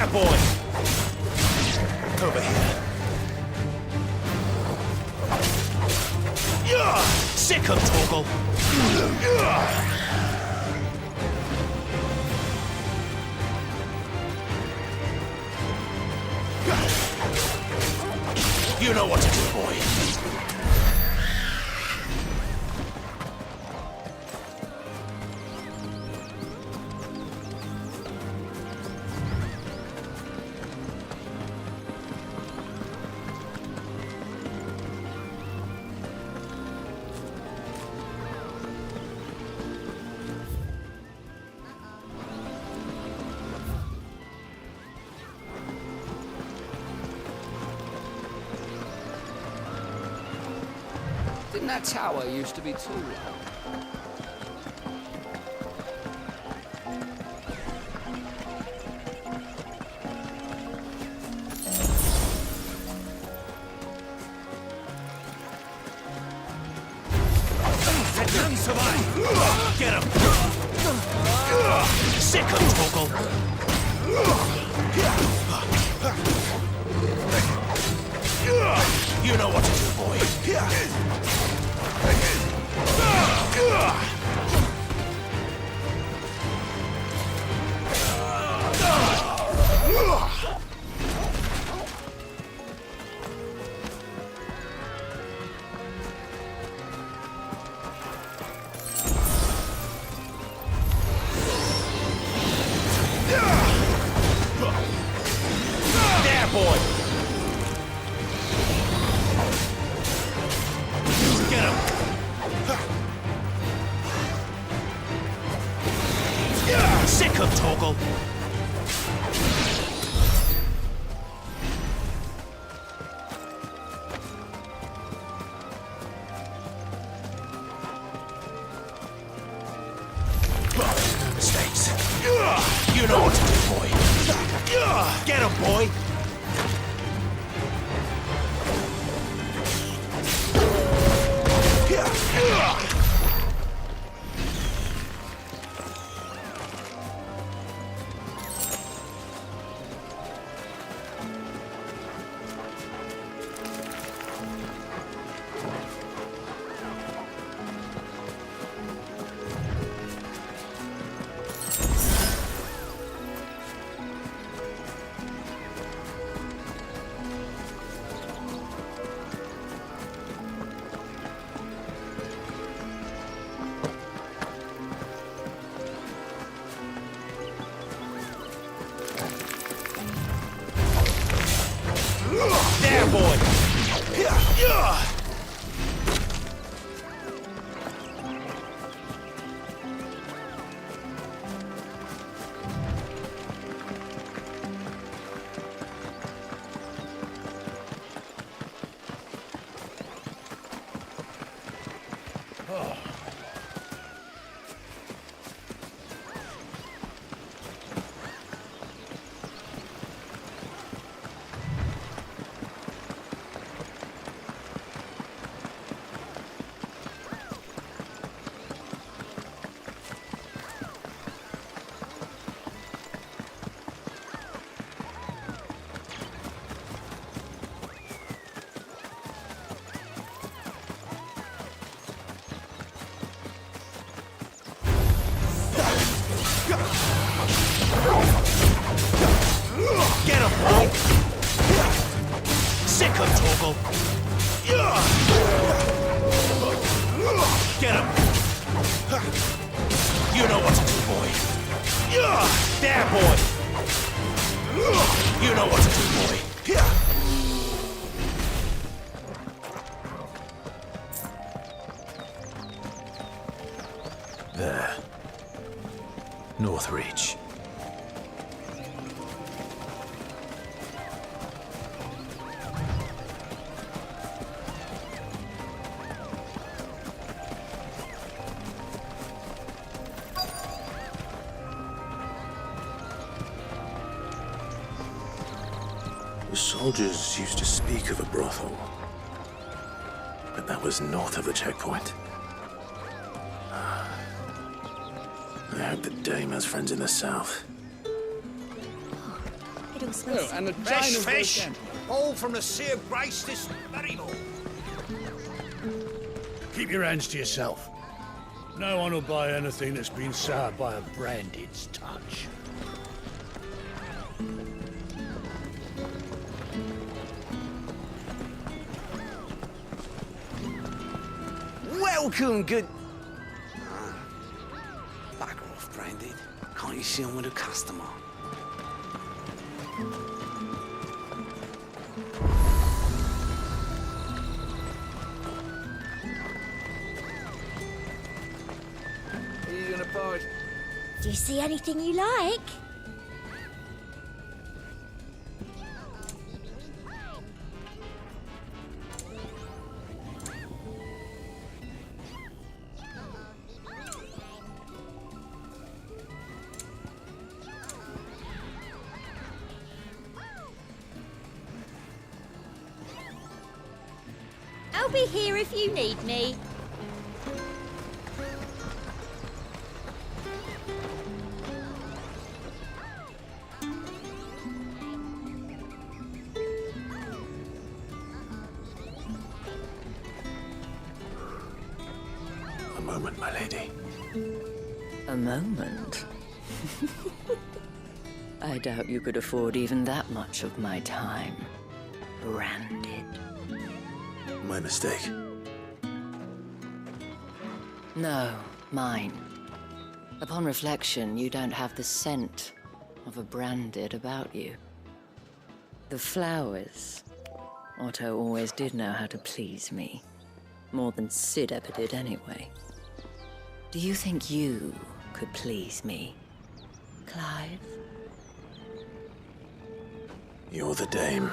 There, boy! Over here. Sick of Torgal! You know what to do, boy. Didn't that tower used to be too low? None survive! Get him! Sick of Torgal! You know what to do, boy. There, boy! Get him! Sick of Torgal! Mistakes. You know what to do, boy. Get him, boy! There, boy! Get him, boy! Sick of Torgal! Get him! You know what to do, boy. There, boy! You know what to do, boy. There. North Reach. The soldiers used to speak of a brothel, but that was north of the checkpoint. I hope that Dame has friends in the south. It noodles, please. Oh, and the Fresh China's fish! weekend. All from the sea of grace this very morning. Keep your hands to yourself. No one will buy anything that's been soured by a branded's touch. Welcome, good... Back off, Branded. Can't you see I'm with a customer? Are you gonna buy? Do you see anything you like? I'll be here if you need me. A moment, my lady. A moment? I doubt you could afford even that much of my time. Branded. My mistake. No, mine. Upon reflection, you don't have the scent of a branded about you. The flowers. Otto always did know how to please me. More than Sid ever did anyway. Do you think you could please me, Clive? You're the dame.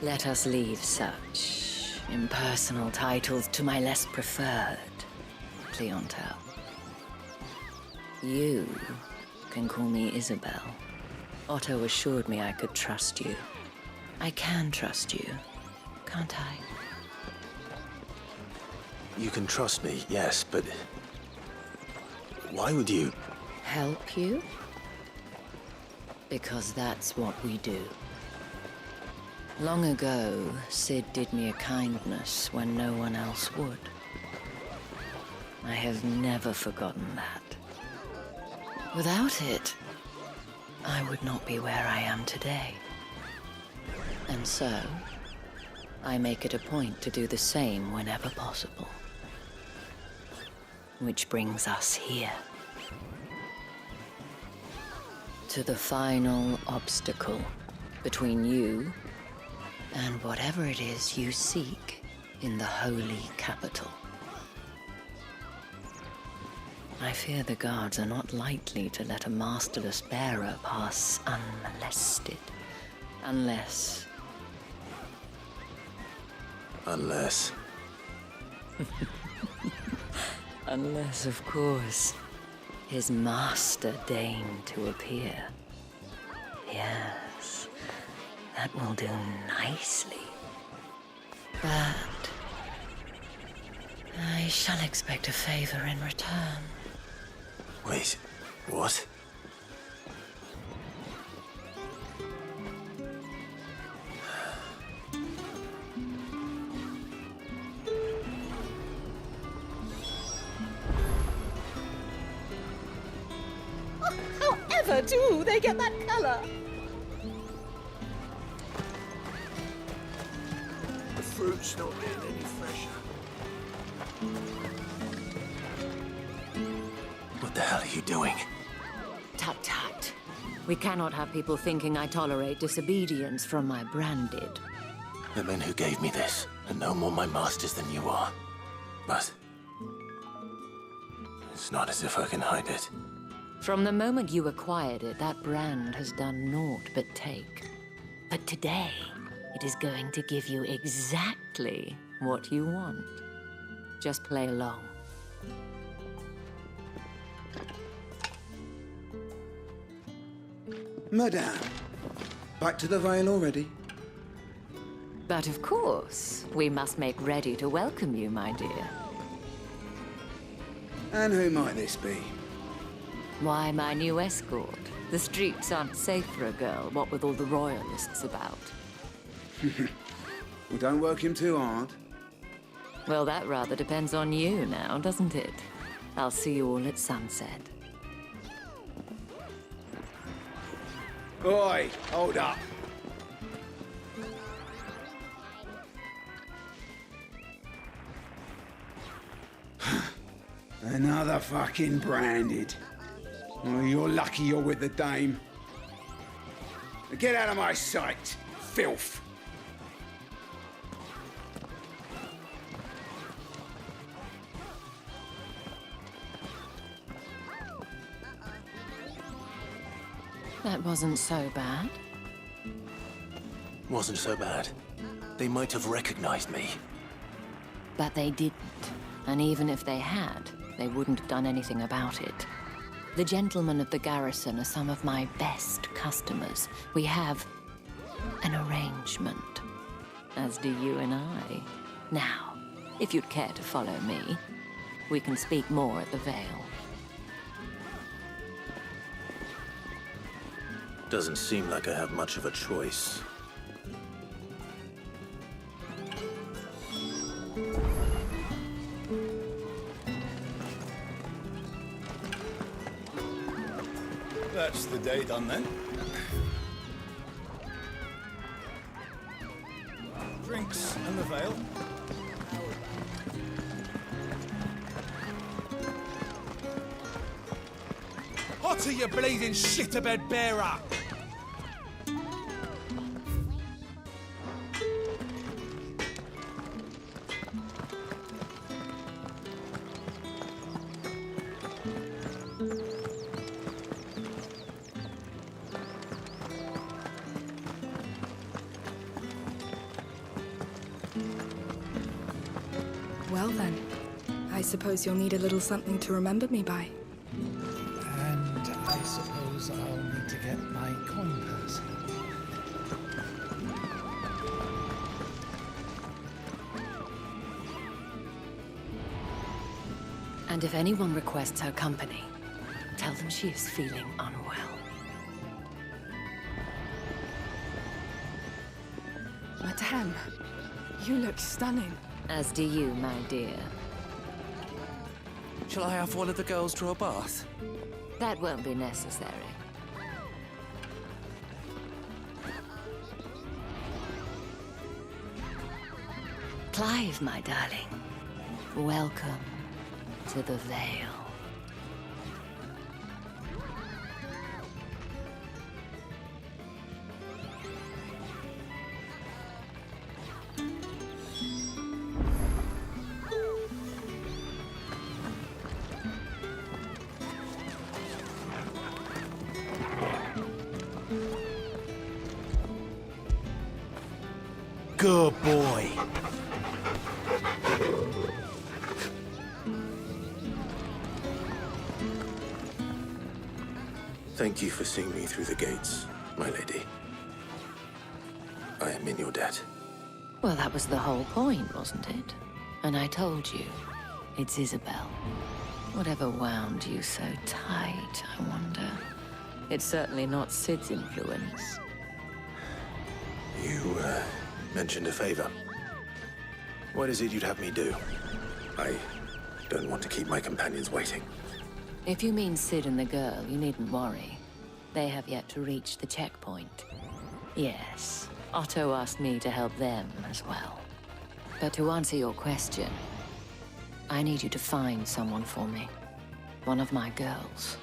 Let us leave such impersonal titles to my less preferred clientele. You can call me Isabel. Otto assured me I could trust you. I can trust you, can't I? You can trust me, yes, but... why would you... Help you? Because that's what we do. Long ago, Sid did me a kindness when no one else would. I have never forgotten that. Without it, I would not be where I am today. And so, I make it a point to do the same whenever possible. Which brings us here. To the final obstacle between you and whatever it is you seek in the holy capital. I fear the guards are not likely to let a masterless bearer pass unmolested. Unless... Unless... Unless, of course, his master deigned to appear. Yes, that will do nicely. But I shall expect a favor in return. Wait, what? However do they get that color? The fruit's not getting any fresher. What the hell are you doing? Tut tut. We cannot have people thinking I tolerate disobedience from my branded. The men who gave me this are no more my masters than you are. But... it's not as if I can hide it. From the moment you acquired it, that brand has done naught but take. But today, it is going to give you exactly what you want. Just play along. Madame, back to the Vale already? But of course, we must make ready to welcome you, my dear. And who might this be? Why my new escort? The streets aren't safe for a girl, what with all the royalists about. Well, don't work him too hard. Well, that rather depends on you now, doesn't it? I'll see you all at sunset. Oi, hold up. Another fucking branded. Well, you're lucky you're with the dame. Get out of my sight, filth. That wasn't so bad. Wasn't so bad. They might have recognized me. But they didn't. And even if they had, they wouldn't have done anything about it. The gentlemen of the garrison are some of my best customers. We have an arrangement, as do you and I. Now, if you'd care to follow me, we can speak more at the Vale. Doesn't seem like I have much of a choice. That's the day done then. Drinks and the Vale. Hotter, you bleeding shit-a-bed bearer! Well then, I suppose you'll need a little something to remember me by. And I suppose I'll need to get my coin purse. And if anyone requests her company, tell them she is feeling unwell. Madame, you look stunning. As do you, my dear. Shall I have one of the girls draw a bath? That won't be necessary. Clive, my darling. Welcome to the Vale. Good boy. Thank you for seeing me through the gates, my lady. I am in your debt. Well, that was the whole point, wasn't it? And I told you, it's Isabel. Whatever wound you so tight, I wonder. It's certainly not Sid's influence. You, mentioned a favor. What is it you'd have me do? I don't want to keep my companions waiting. If you mean Sid and the girl, you needn't worry. They have yet to reach the checkpoint. Yes, Otto asked me to help them as well. But to answer your question, I need you to find someone for me. One of my girls.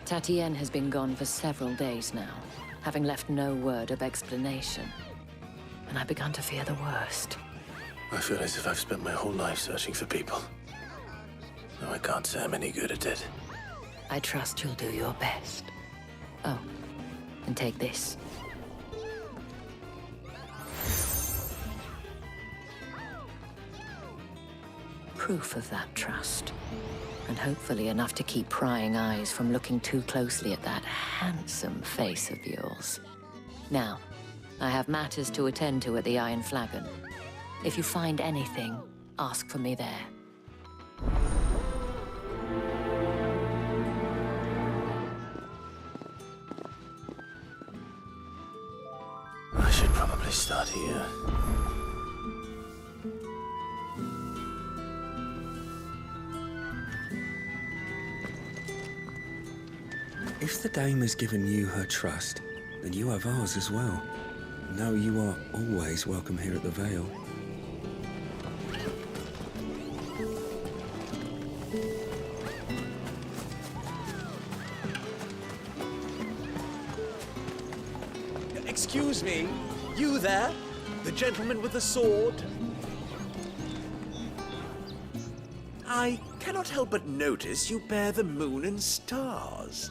Tatienne has been gone for several days now, having left no word of explanation. And I've begun to fear the worst. I feel as if I've spent my whole life searching for people. No, I can't say I'm any good at it. I trust you'll do your best. Oh, and take this. Proof of that trust. And hopefully enough to keep prying eyes from looking too closely at that handsome face of yours. Now, I have matters to attend to at the Iron Flagon. If you find anything, ask for me there. here. If the dame has given you her trust, then you have ours as well. Know you are always welcome here at the Vale. Excuse me, you there? The gentleman with the sword? I cannot help but notice you bear the moon and stars.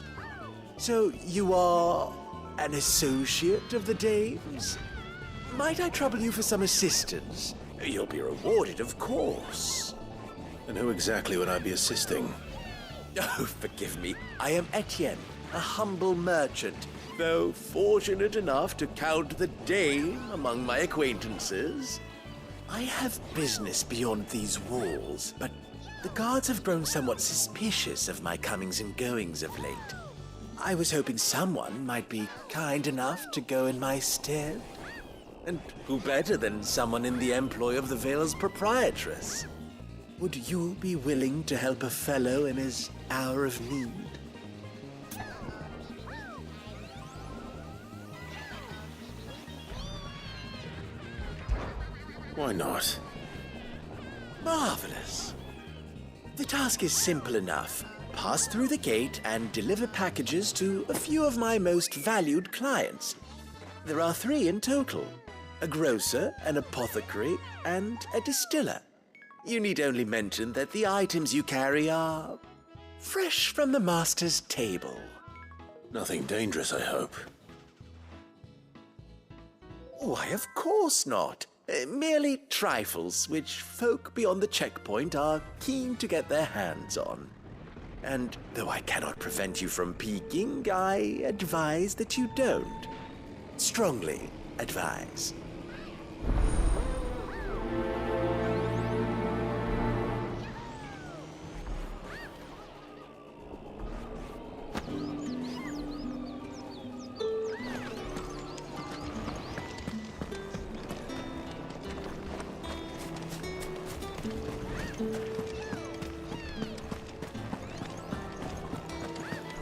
So you are an associate of the dame's? Might I trouble you for some assistance? You'll be rewarded, of course. And who exactly would I be assisting? Oh, forgive me. I am Etienne, a humble merchant, though fortunate enough to count the dame among my acquaintances. I have business beyond these walls, but the guards have grown somewhat suspicious of my comings and goings of late. I was hoping someone might be kind enough to go in my stead. And who better than someone in the employ of the Vale's proprietress? Would you be willing to help a fellow in his hour of need? Why not? Marvelous. The task is simple enough. Pass through the gate and deliver packages to a few of my most valued clients. There are 3 in total: a grocer, an apothecary, and a distiller. You need only mention that the items you carry are fresh from the master's table. Nothing dangerous, I hope. Why, of course not. Merely trifles which folk beyond the checkpoint are keen to get their hands on. And though I cannot prevent you from peeking, I advise that you don't. Strongly advise.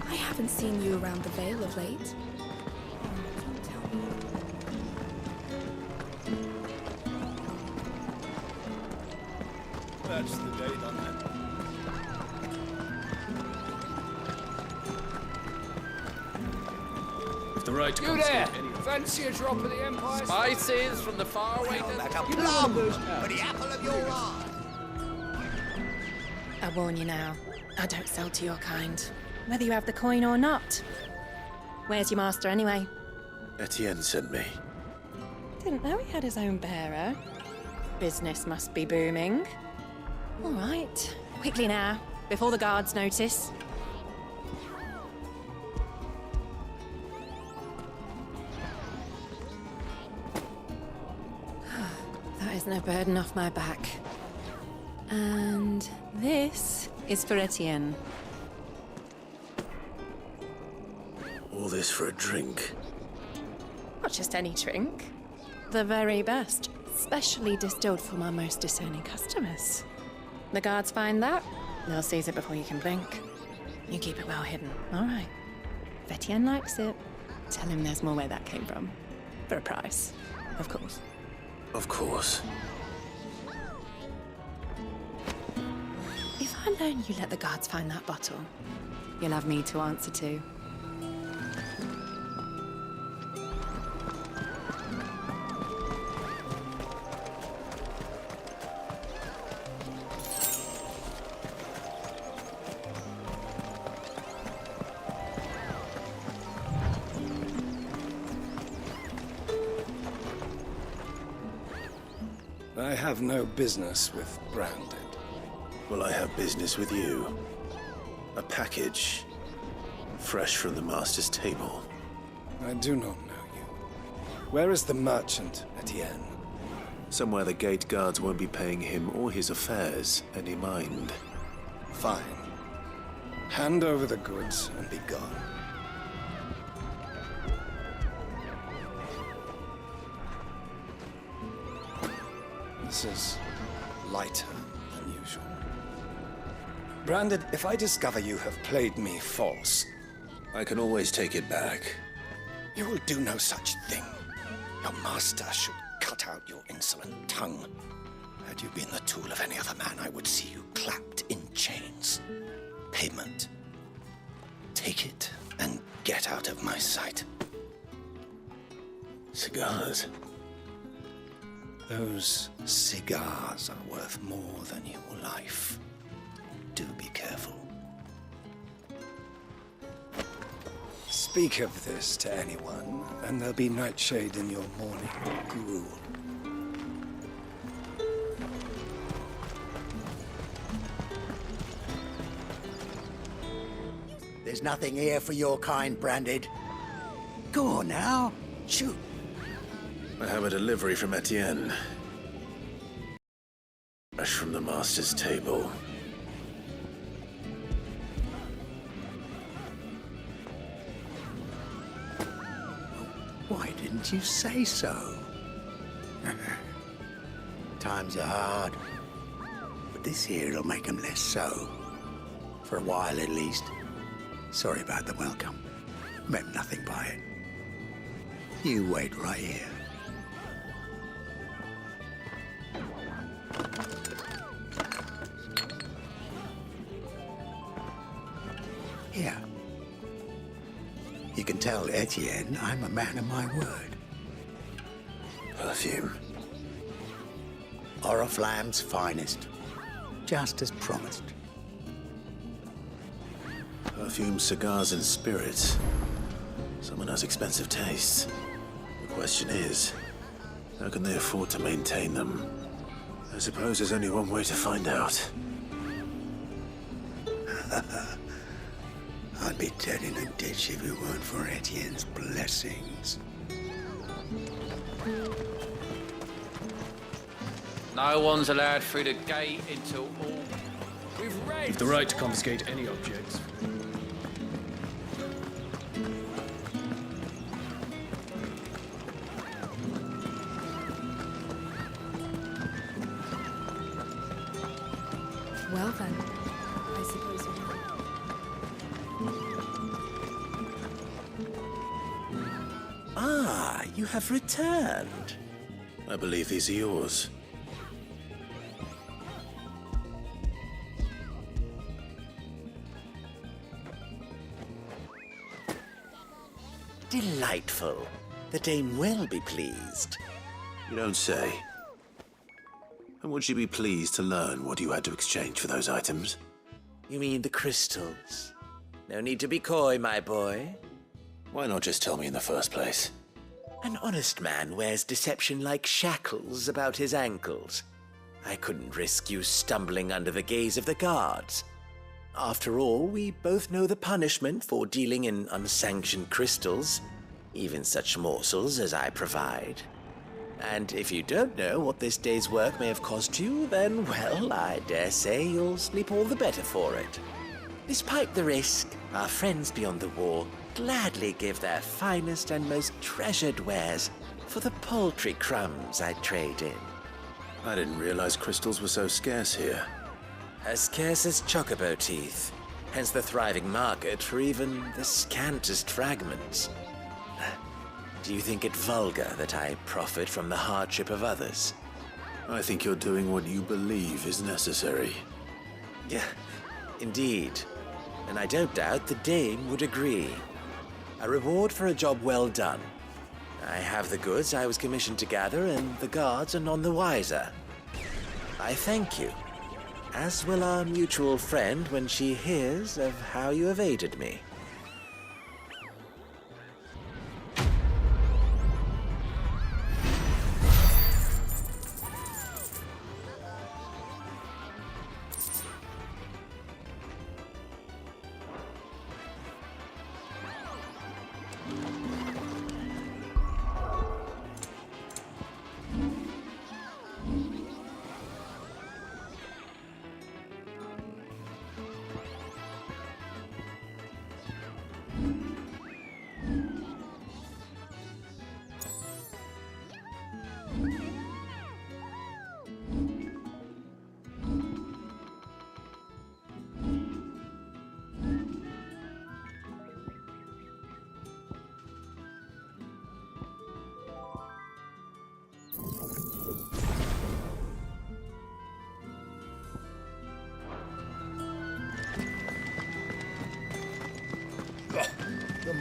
I haven't seen you around the Vale of late. Don't tell me. That's the day done then. If the right You there! Fancy a drop of the Empire? Spices from the faraway desert? Plum for the apple of your eye. I warn you now, I don't sell to your kind, whether you have the coin or not. Where's your master anyway? Etienne sent me. Didn't know he had his own bearer. Business must be booming. All right, quickly now, before the guards notice. That is no burden off my back. And this is for Etienne. All this for a drink. Not just any drink. The very best, specially distilled for my most discerning customers. The guards find that, they'll seize it before you can blink. You keep it well hidden, all right? If Etienne likes it, tell him there's more where that came from. For a price, of course. Of course. If I'd known you let the guards find that bottle, you'll have me to answer to. I have no business with Branded. Well, I have business with you. A package, fresh from the master's table. I do not know you. Where is the merchant, Etienne? Somewhere the gate guards won't be paying him or his affairs any mind. Fine. Hand over the goods and be gone. pulses lighter than usual. Branded, if I discover you have played me false, I can always take it back. you will do no such thing. Your master should cut out your insolent tongue. Had you been the tool of any other man, I would see you clapped in chains. Payment. Take it and get out of my sight. Cigars? Those cigars are worth more than your life. Do be careful. Speak of this to anyone, and there'll be nightshade in your morning gruel. There's nothing here for your kind, Branded. Go on now, shoot. I have a delivery from Etienne. Fresh from the master's table. Why didn't you say so? Times are hard, but this here'll make 'em less so. For a while, at least. Sorry about the welcome. Meant nothing by it. You wait right here. Here. You can tell Etienne I'm a man of my word. Perfume. Oriflamme's finest. Just as promised. Perfume, cigars, and spirits. Someone has expensive tastes. The question is, how can they afford to maintain them? I suppose there's only one way to find out. I'd be dead in a ditch if it weren't for Etienne's blessings. No one's allowed through the gate until all... We've raised... You've the right to confiscate any objects. Well then, I suppose you're Ah, you have returned. I believe these are yours. Delightful. The dame will be pleased. You don't say. And would she be pleased to learn what you had to exchange for those items? You mean the crystals? No need to be coy, my boy. Why not just tell me in the first place? An honest man wears deception like shackles about his ankles. I couldn't risk you stumbling under the gaze of the guards. After all, we both know the punishment for dealing in unsanctioned crystals, even such morsels as I provide. And if you don't know what this day's work may have cost you, then, well, I dare say you'll sleep all the better for it. Despite the risk, our friends beyond the wall gladly give their finest and most treasured wares for the paltry crumbs I trade in. I didn't realize crystals were so scarce here. As scarce as chocobo teeth, hence the thriving market for even the scantest fragments. Do you think it vulgar that I profit from the hardship of others? I think you're doing what you believe is necessary. Yeah, indeed. And I don't doubt the dame would agree. A reward for a job well done. I have the goods I was commissioned to gather, and the guards are none the wiser. I thank you, as will our mutual friend when she hears of how you have aided me.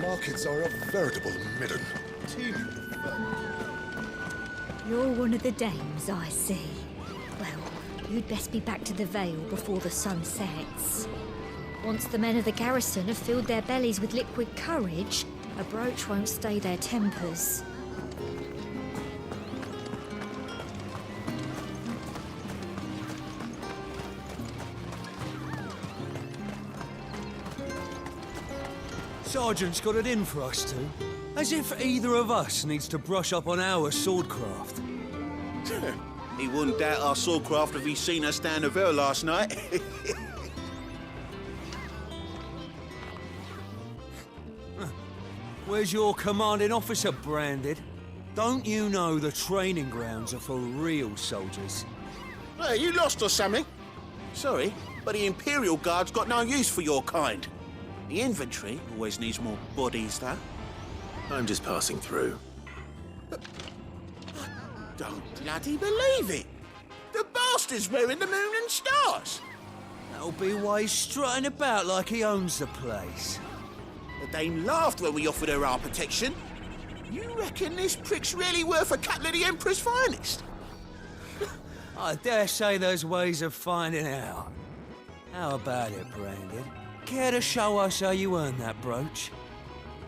markets are a veritable midden, teeming with You're one of the dames, I see. Well, you'd best be back to the Vale before the sun sets. Once the men of the garrison have filled their bellies with liquid courage, a brooch won't stay their tempers. Sergeant's got it in for us two. As if either of us needs to brush up on our swordcraft. He wouldn't doubt our swordcraft if he'd seen us down the Vale last night. Where's your commanding officer, Branded? Don't you know the training grounds are for real soldiers? Hey, you lost or something? Sorry, but the Imperial Guard's got no use for your kind. The infantry always needs more bodies, though. I'm just passing through. I don't bloody believe it! The bastard's wearing the moon and stars! That'll be why he's strutting about like he owns the place. The dame laughed when we offered her our protection. You reckon this prick's really worth a couple of the Emperor's finest? I dare say there's ways of finding out. How about it, Branded? Care to show us how you earned that brooch?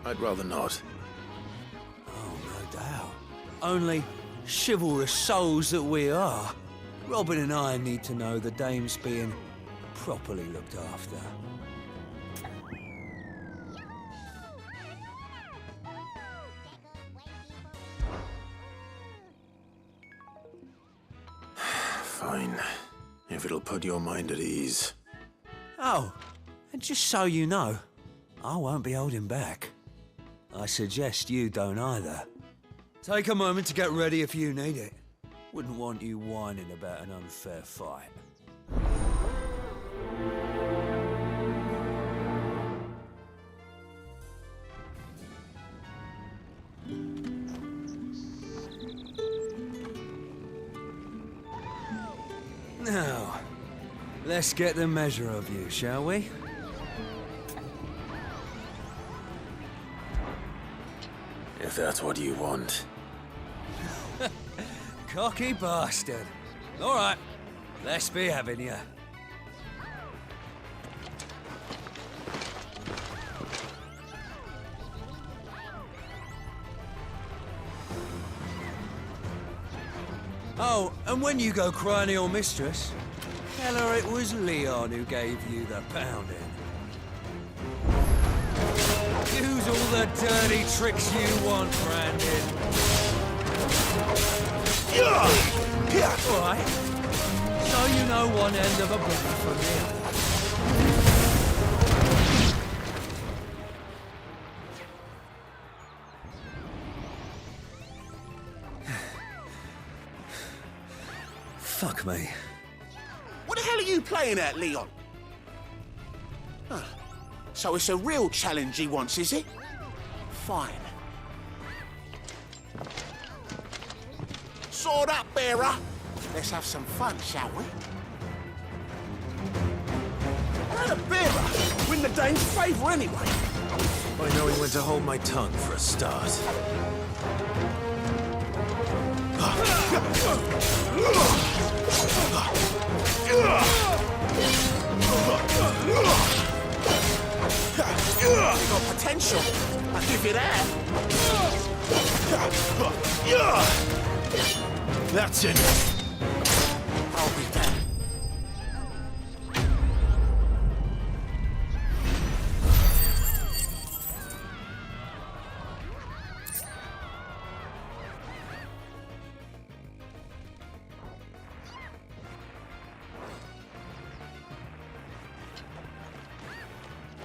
I'd rather not. Oh, no doubt. Only chivalrous souls that we are, Robin and I need to know the dame's being properly looked after. Fine. If it'll put your mind at ease. Oh, and just so you know, I won't be holding back. I suggest you don't either. Take a moment to get ready if you need it. Wouldn't want you whining about an unfair fight. Now, let's get the measure of you, shall we? If that's what you want. Cocky bastard. All right, let's be having you. Oh, and when you go crying to your mistress, tell her it was Leon who gave you the pounding. Use all the dirty tricks you want, Brandon. All right. So you know one end of a blade from the other. Fuck me. What the hell are you playing at, Leon? Huh. So it's a real challenge he wants, is it? Fine. Sword up, bearer. Let's have some fun, shall we? Let a bearer win the dame's favour anyway. I know he went to hold my tongue for a start. You got potential. I'll give you that. That's it. I'll be there.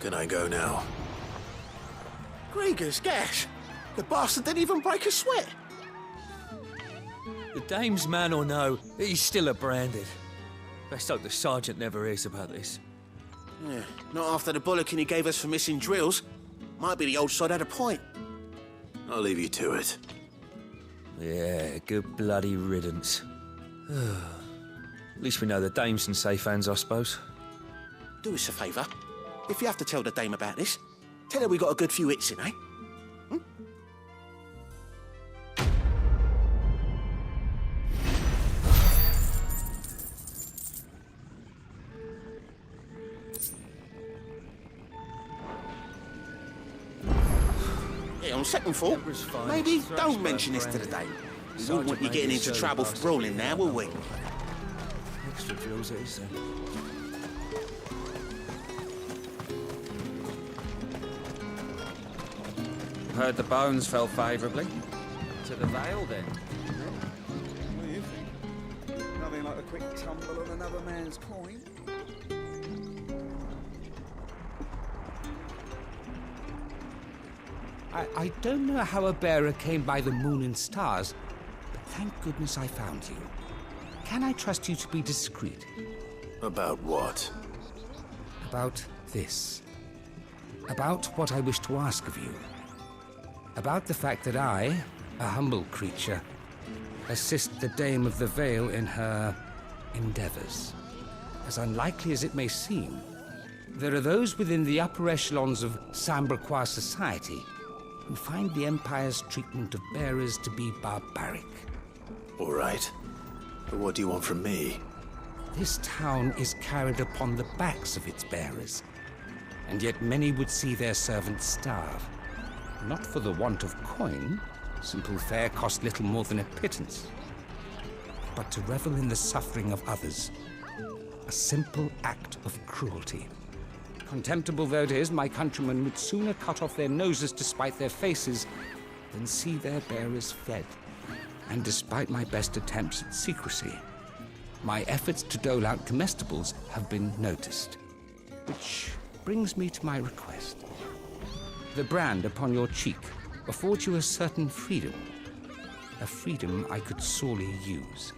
Can I go now? Gregor's gas. The bastard didn't even break a sweat. The dame's man or no, he's still a Branded. Best hope the sergeant never hears about this. Yeah, not after the bollocking he gave us for missing drills. Might be the old sod had a point. I'll leave you to it. Yeah, good bloody riddance. At least we know the dame's in safe hands, I suppose. Do us a favour. If you have to tell the dame about this, tell her we got a good few hits in, eh? on second thought, maybe don't mention this to the Dame. We wouldn't want you getting into trouble for brawling now, will we? Extra drills it is then. Heard the bones fell favourably. To the Vale, then. What do you think? Nothing like a quick tumble on another man's coin. I don't know how a bearer came by the moon and stars, but thank goodness I found you. Can I trust you to be discreet? About what? About this. About what I wish to ask of you. About the fact that I, a humble creature, assist the Dame of the Vale in her endeavors. As unlikely as it may seem, there are those within the upper echelons of Samberquois society who find the Empire's treatment of bearers to be barbaric. All right. But what do you want from me? This town is carried upon the backs of its bearers, and yet many would see their servants starve. Not for the want of coin, simple fare cost little more than a pittance, but to revel in the suffering of others, a simple act of cruelty. Contemptible though it is, my countrymen would sooner cut off their noses to spite their faces than see their bearers fed. And despite my best attempts at secrecy, my efforts to dole out comestibles have been noticed. Which brings me to my request. The brand upon your cheek affords you a certain freedom. A freedom I could sorely use.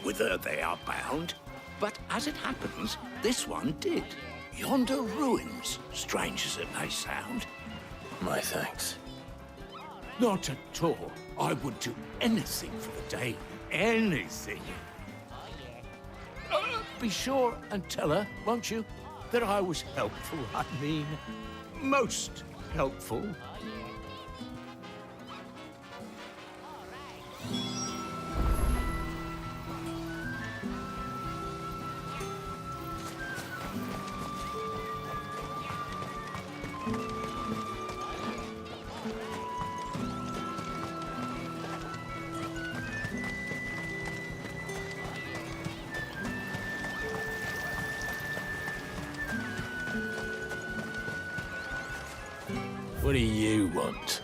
Whither they are bound, but as it happens, this one did. Yonder ruins, strange as it may sound. My thanks. Not at all. I would do anything for the Dame. Anything. Be sure and tell her, won't you, that I was helpful. I mean, most helpful. What do you want?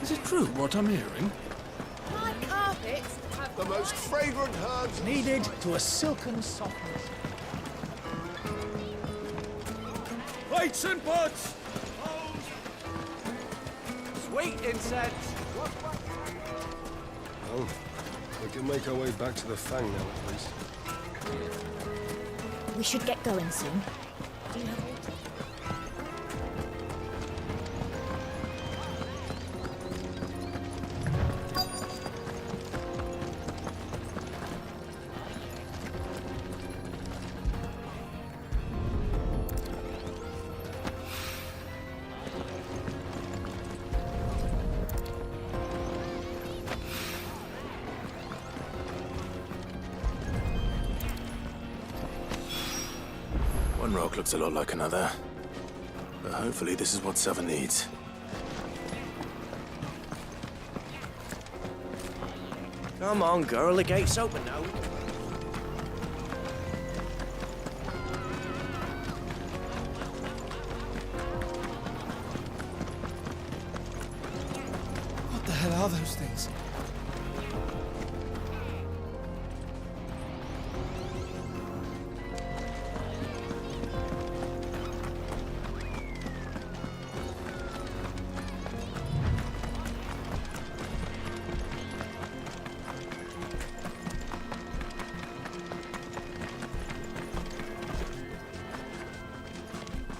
Is it true what I'm hearing? My carpets have The most fragrant herbs Needed to a silken softness. Plates and pots! sweet incense. Well, we can make our way back to the Fang now, at least. We should get going soon. One rock looks a lot like another. But hopefully this is what Southern needs. Come on, girl, the gate's open now. What the hell are those things?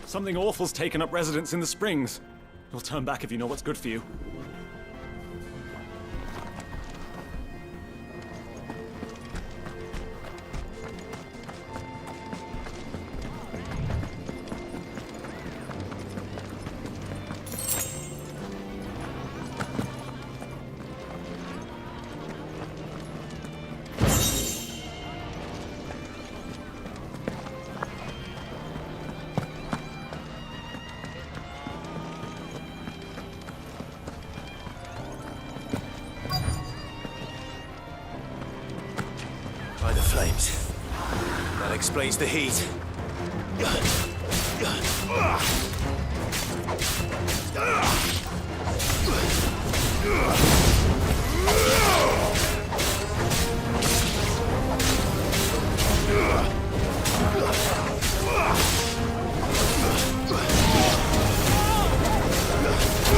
Something awful's taken up residence in the springs. You'll turn back if you know what's good for you. By the flames. That explains the heat.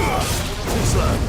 Too slow.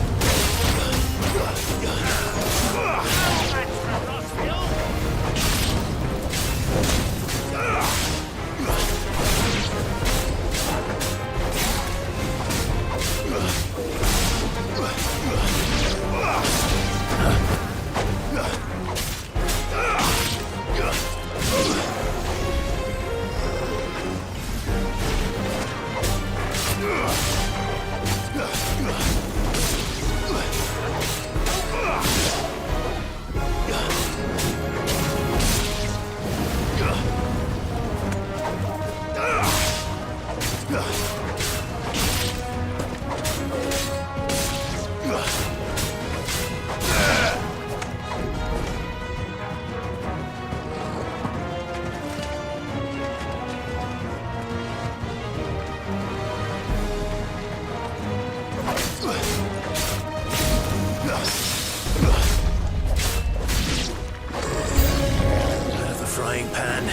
Frying pan.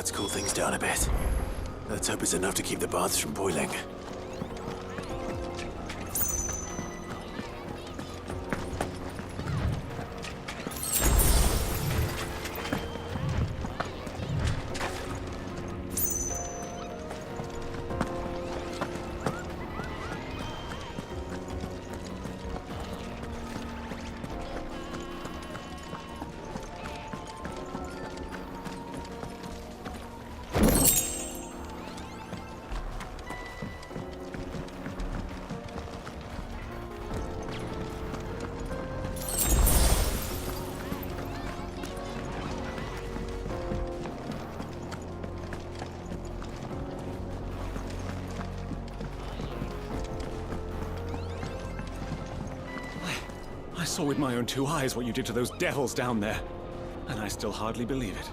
Let's cool things down a bit. Let's hope it's enough to keep the baths from boiling. saw with my own 2 eyes what you did to those devils down there, and I still hardly believe it.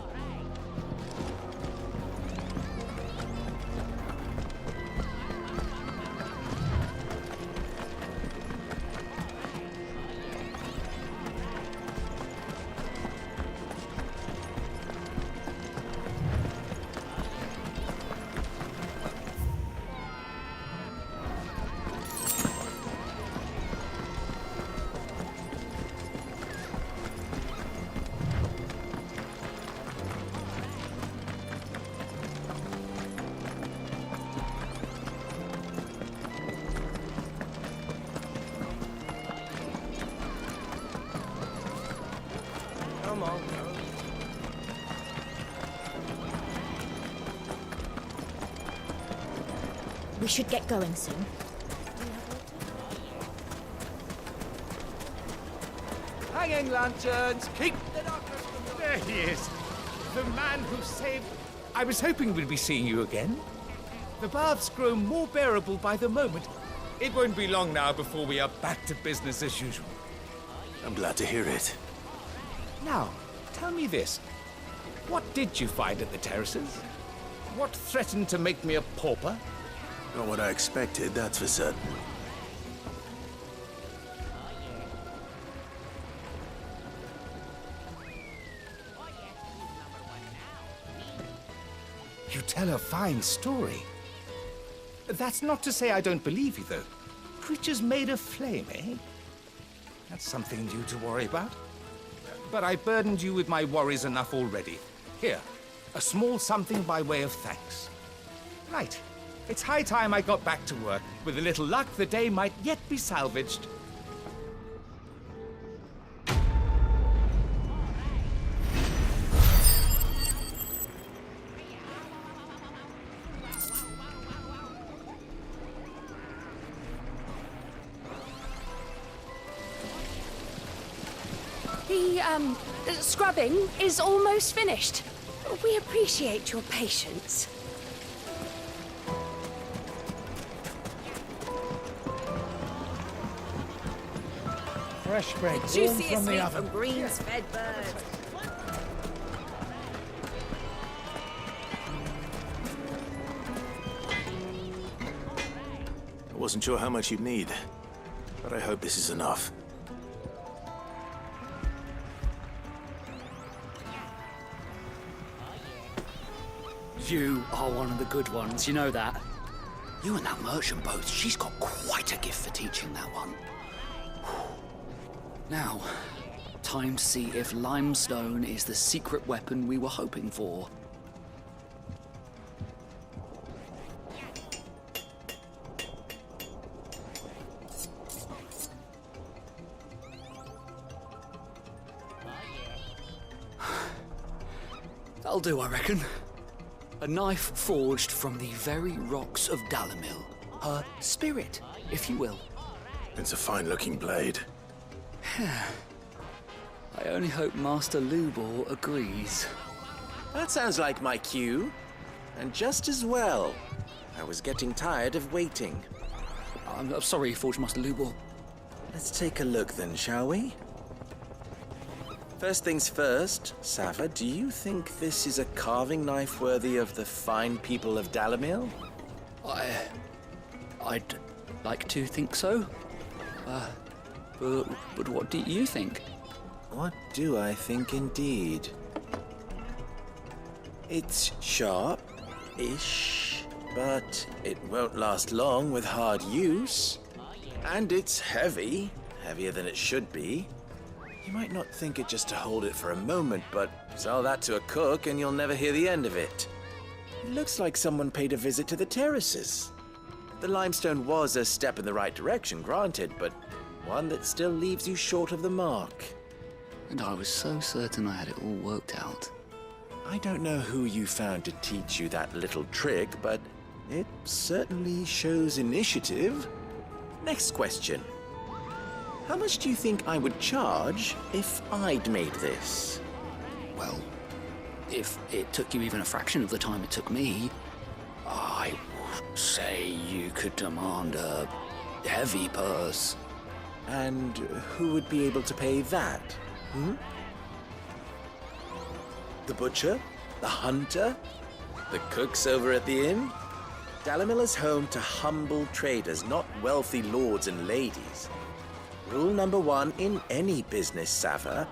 Come on, girl. We should get going soon. Hanging lanterns, keep the darkness from your... There he is. The man who saved... I was hoping we'd be seeing you again. The baths grow more bearable by the moment. It won't be long now before we are back to business as usual. I'm glad to hear it. Now, tell me this. What did you find at the terraces? What threatened to make me a pauper? Not what I expected, that's for certain. You tell a fine story. That's not to say I don't believe you, though. Creatures made of flame, eh? That's something new to worry about. But I burdened you with my worries enough already. Here, a small something by way of thanks. Right. It's high time I got back to work. With a little luck, the day might yet be salvaged. The scrubbing is almost finished. We appreciate your patience. Fresh bread, warm Juiciest from the meat oven. from greens-fed birds. I wasn't sure how much you'd need, but I hope this is enough. You are one of the good ones, you know that? You and that merchant both, she's got quite a gift for teaching that one. Now, time to see if limestone is the secret weapon we were hoping for. That'll do, I reckon. A knife forged from the very rocks of Dalamil. Her spirit, if you will. It's a fine-looking blade. I only hope Master Lubor agrees. That sounds like my cue. And just as well. I was getting tired of waiting. I'm sorry, Forge Master Lubor. Let's take a look then, shall we? First things first, Sava, do you think this is a carving knife worthy of the fine people of Dalamil? I'd like to think so. But what do you think? What do I think indeed? It's sharp-ish, but it won't last long with hard use. And it's heavy, heavier than it should be. You might not think it just to hold it for a moment, but sell that to a cook and you'll never hear the end of it. It looks like someone paid a visit to the terraces. The limestone was a step in the right direction, granted, but one that still leaves you short of the mark. And I was so certain I had it all worked out. I don't know who you found to teach you that little trick, but it certainly shows initiative. Next question. How much do you think I would charge if I'd made this? Well, if it took you even a fraction of the time it took me, I would say you could demand a heavy purse. And who would be able to pay that? The butcher? The hunter? The cooks over at the inn? Dalimil is home to humble traders, not wealthy lords and ladies. Rule number 1 in any business, Sava: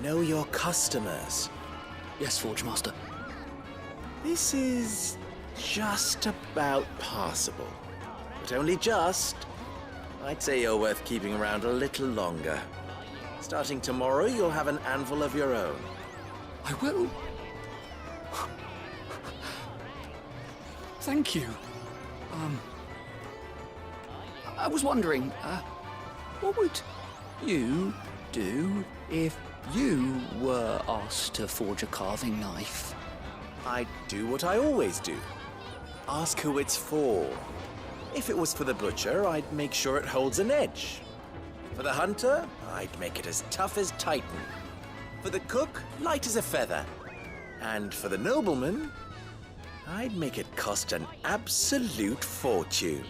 know your customers. Yes, Forge Master. This is just about passable. But only just. I'd say you're worth keeping around a little longer. Starting tomorrow, you'll have an anvil of your own. I will. Thank you. I was wondering, what would you do if you were asked to forge a carving knife? I'd do what I always do. Ask who it's for. If it was for the butcher, I'd make sure it holds an edge. For the hunter, I'd make it as tough as Titan. For the cook, light as a feather. And for the nobleman, I'd make it cost an absolute fortune.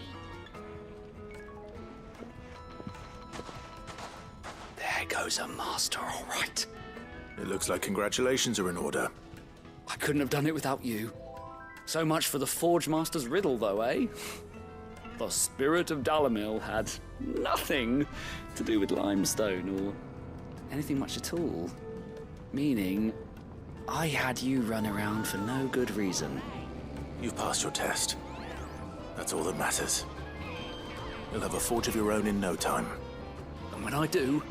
There goes a master, all right. It looks like congratulations are in order. I couldn't have done it without you. So much for the Forge Master's riddle, though, eh? The spirit of Dalimil had nothing to do with limestone or anything much at all. Meaning, I had you run around for no good reason. You've passed your test. That's all that matters. You'll have a forge of your own in no time. And when I do,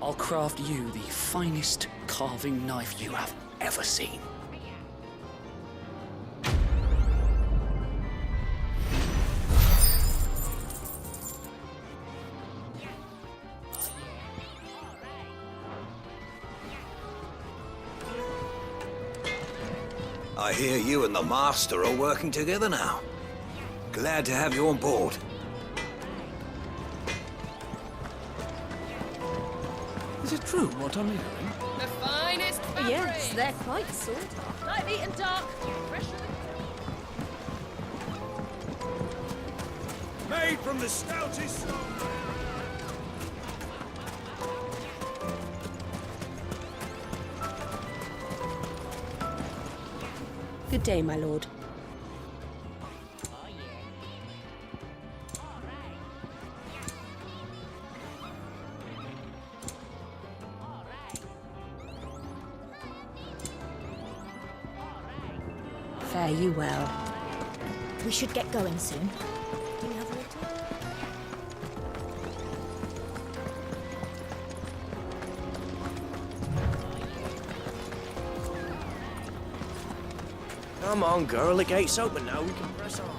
I'll craft you the finest carving knife you have ever seen. I hear you and the Master are working together now. Glad to have you on board. Is it true what I'm hearing? The finest fabric. Yes, they're quite sought after. Light, meat and dark. Fresh Made from the stoutest stone. Good day, my lord. Fare you well. We should get going soon. Do you have water? Come on, girl, the gate's open now, we can press on.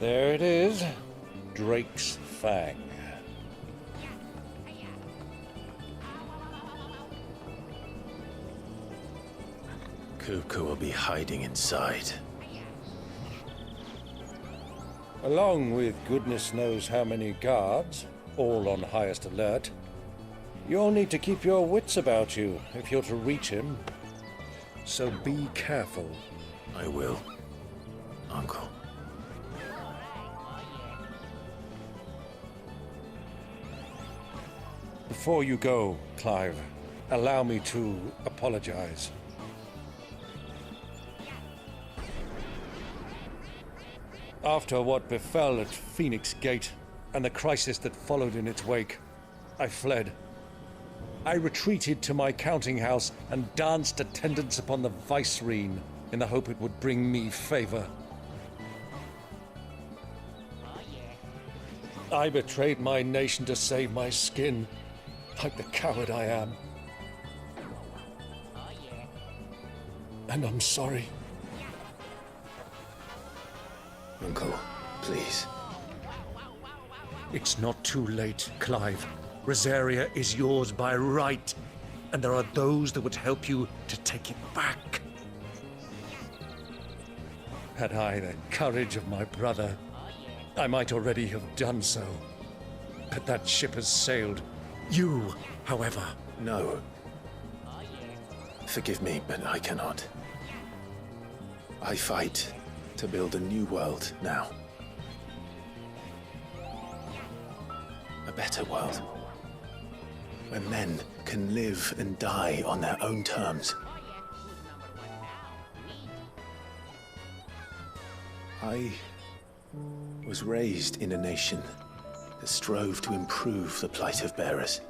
There it is, Drake's Fang. Kupka will be hiding inside. Along with goodness knows how many guards, all on highest alert. You'll need to keep your wits about you if you're to reach him. So be careful. I will, Uncle. Before you go, Clive, allow me to apologize. After what befell at Phoenix Gate and the crisis that followed in its wake, I fled. I retreated to my counting house and danced attendance upon the vicereine in the hope it would bring me favor. I betrayed my nation to save my skin, like the coward I am. And I'm sorry. Uncle, please. It's not too late, Clive. Rosaria is yours by right, and there are those that would help you to take it back. Had I the courage of my brother, I might already have done so. But that ship has sailed. You, however... No. Forgive me, but I cannot. I fight to build a new world now. A better world. Where men can live and die on their own terms. I was raised in a nation that strove to improve the plight of bearers.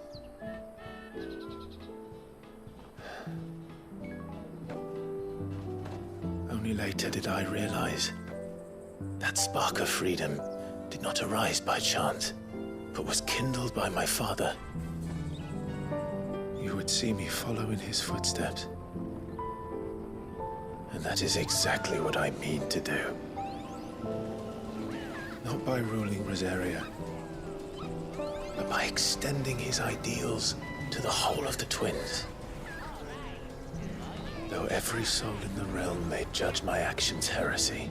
Only later did I realize that spark of freedom did not arise by chance, but was kindled by my father. You would see me follow in his footsteps. And that is exactly what I mean to do. Not by ruling Rosaria, but by extending his ideals to the whole of the twins. Though every soul in the realm may judge my actions heresy,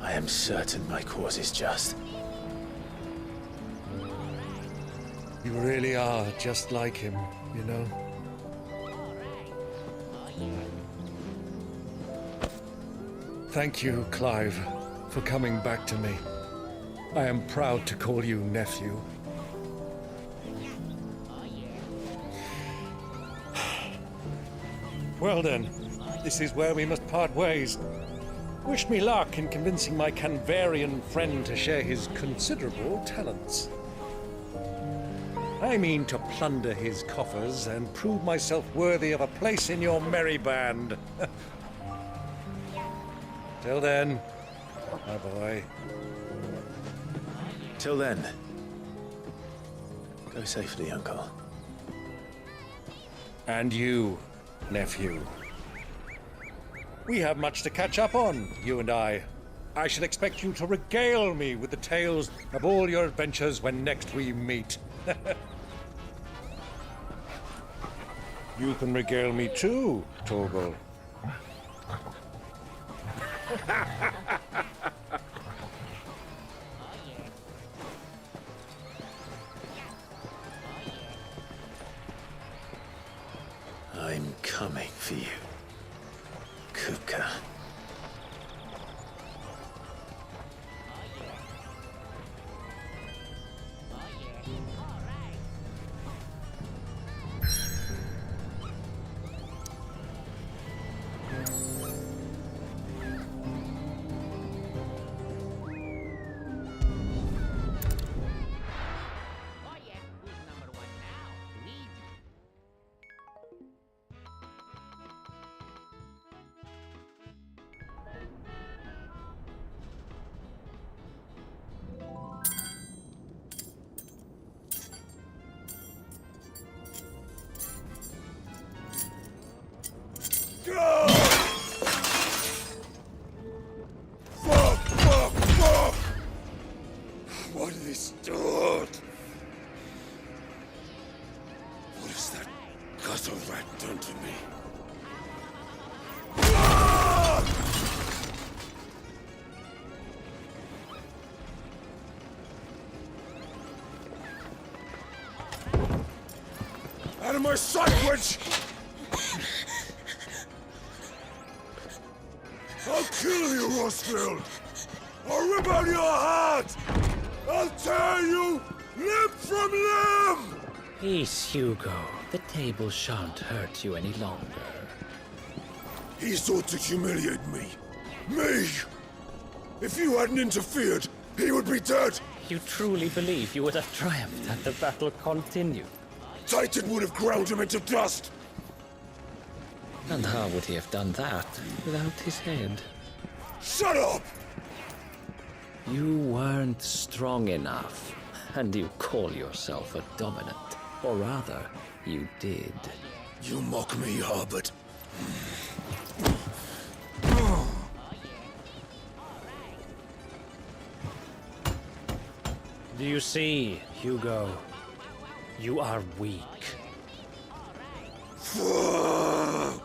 I am certain my cause is just. You really are just like him, you know? Thank you, Clive, for coming back to me. I am proud to call you nephew. Well then, this is where we must part ways. Wish me luck in convincing my Canvarian friend to share his considerable talents. I mean to plunder his coffers and prove myself worthy of a place in your merry band. Till then, my boy. Till then, go safely, Uncle. And you, nephew. We have much to catch up on, you and I. I shall expect you to regale me with the tales of all your adventures when next we meet. You can regale me too, Torgal. I'm coming for you, Kuka. What have they stored? What has that gutter rat done to me? Out of my sight, witch! I'll kill you, Rosfield! I'll rip out your heart! I'll tear you limb from limb! Peace, Hugo. The table shan't hurt you any longer. He sought to humiliate me. Me! If you hadn't interfered, he would be dead! You truly believe you would have triumphed had the battle continued? Titan would have ground him into dust! And how would he have done that without his head? Shut up! You weren't strong enough, and you call yourself a dominant. Or rather, you did. You mock me, Harbert. Do you see, Hugo? You are weak. Fuck!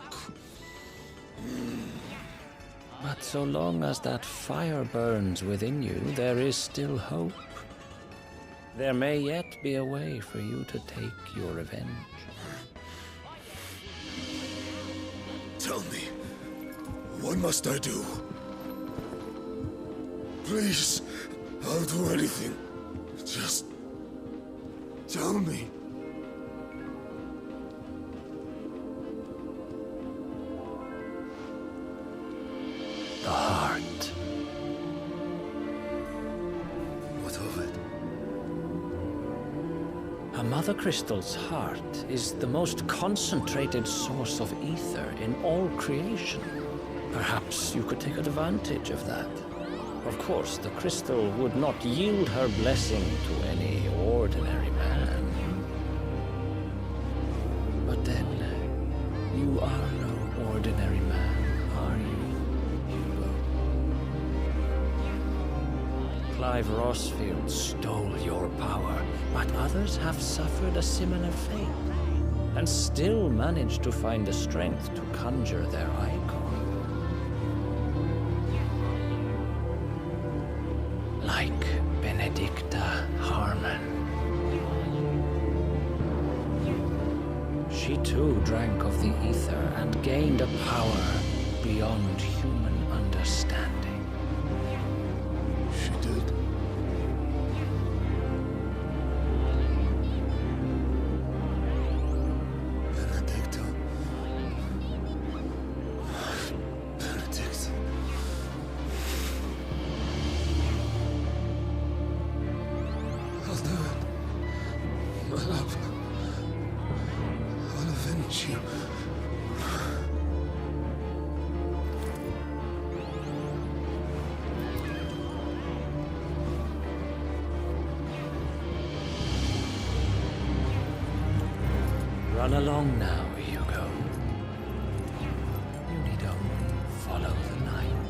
But so long as that fire burns within you, there is still hope. There may yet be a way for you to take your revenge. Tell me, what must I do? Please, I'll do anything. Just tell me. The heart. What of it? A Mother Crystal's heart is the most concentrated source of ether in all creation. Perhaps you could take advantage of that. Of course, the crystal would not yield her blessing to any ordinary man. But then, you are no ordinary man, are you, Hugo? Clive Rossfield stole your power, but others have suffered a similar fate, and still managed to find the strength to conjure their icon. Like Benedicta Harmon. She too drank of the ether and gained a power beyond human understanding. She did. Benedicta. Benedict. I'll do it. My love. I'll avenge you. Run along now, Hugo. You need only follow the light.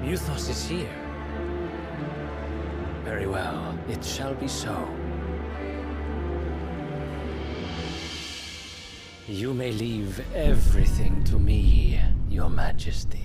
Muthos is here. Very well, it shall be so. You may leave everything to me, Your Majesty.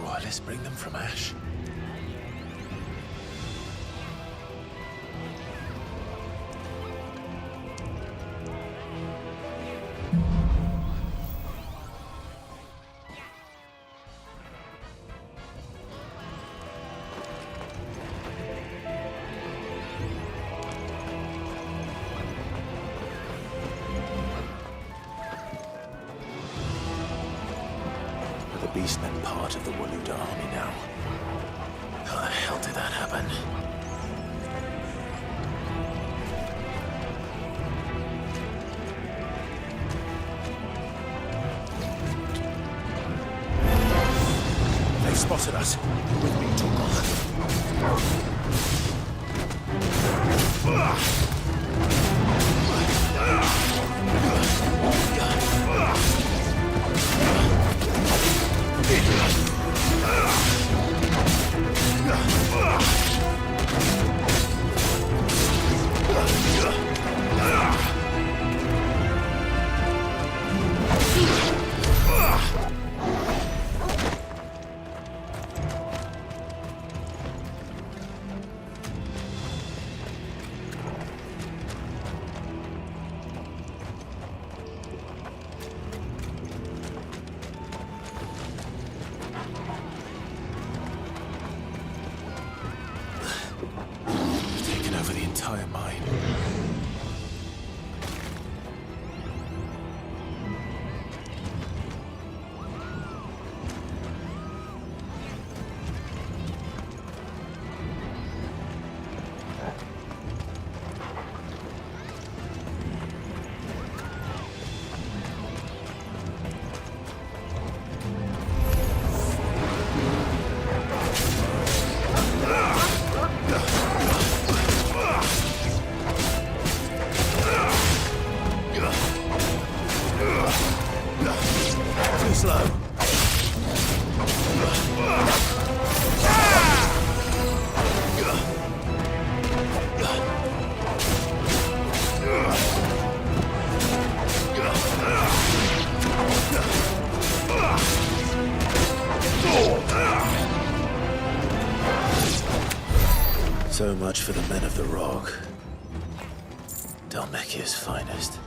Royalists bring them from Ash? beastmen part of the Waluda army now. How the hell did that happen? They've spotted us. With me, taken over the entire mine. Too slow. So much for the men of the Rock. Dalmekia's finest.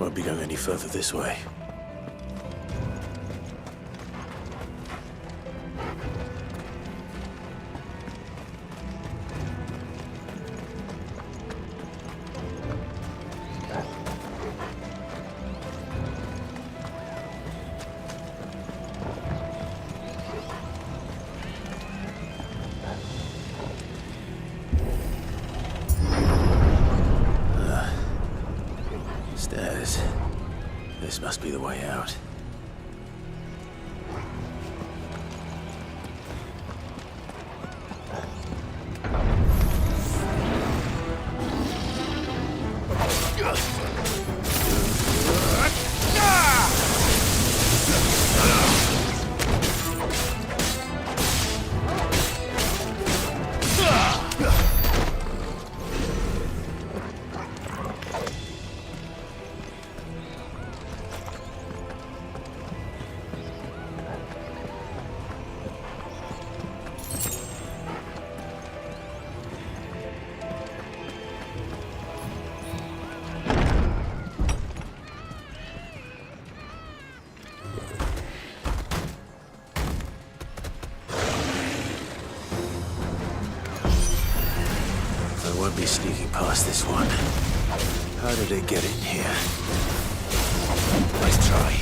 won't be going any further this way. Stairs. This must be the way out. I won't be sneaking past this one. How did it get in here? Let's try.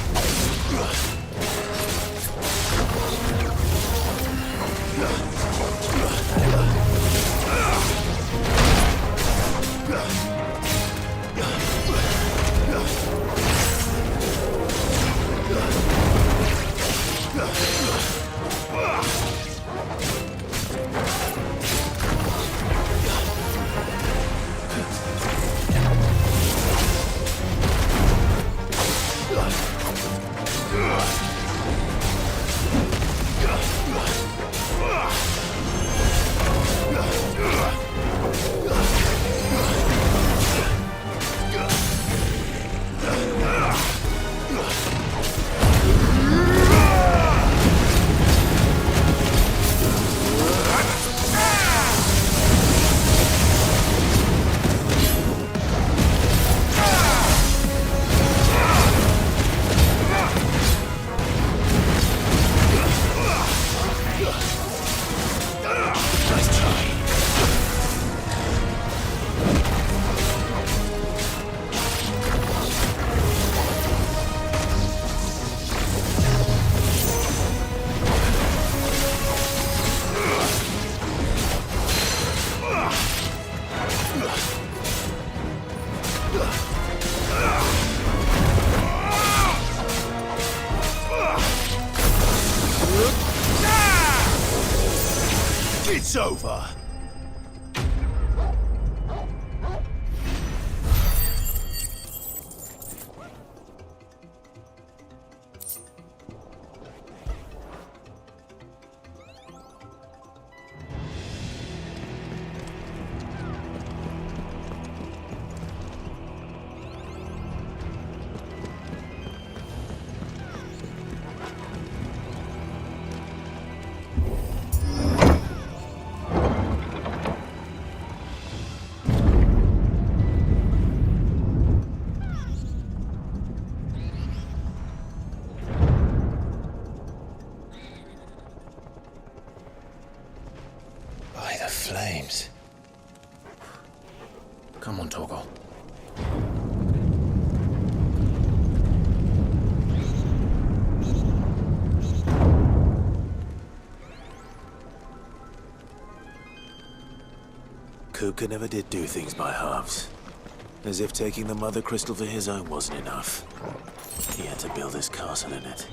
It's over. By the flames. Come on, Torgal. Kuka never did do things by halves. As if taking the Mother Crystal for his own wasn't enough. He had to build his castle in it.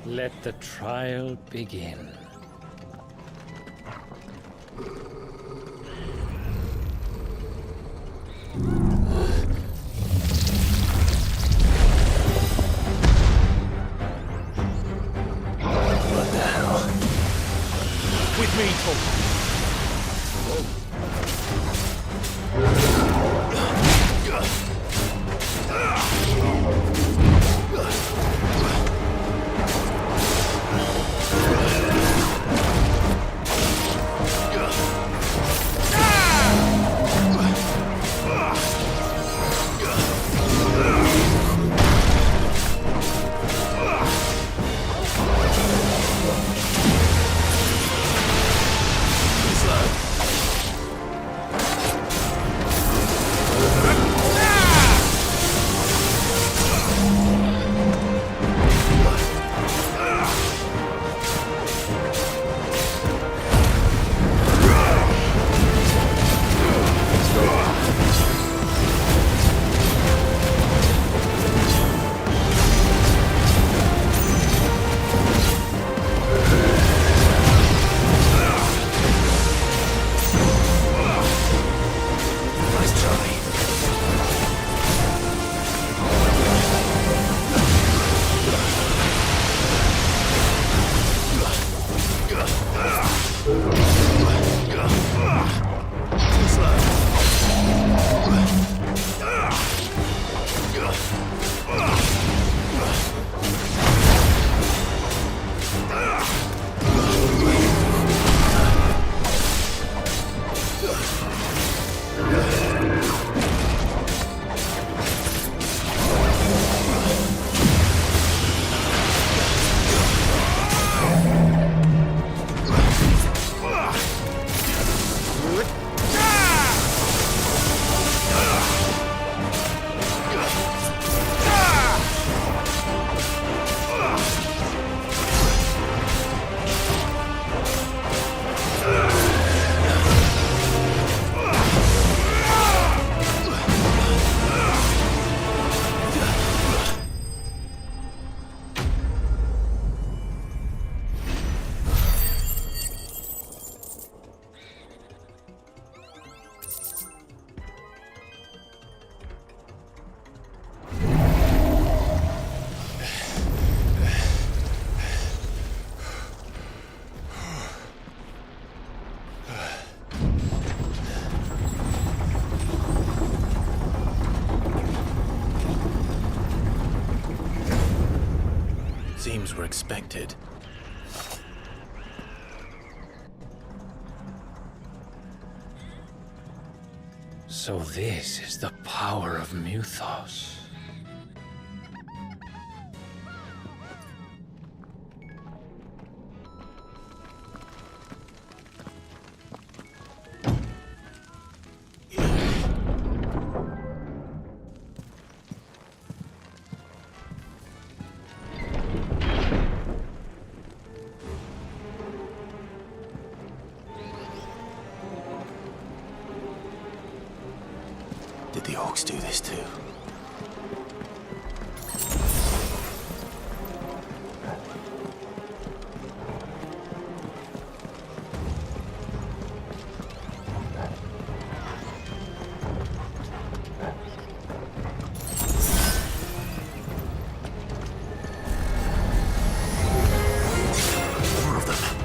Let the trial begin. were expected. So this is the power of Muthos. Did the orcs do this too? More of them.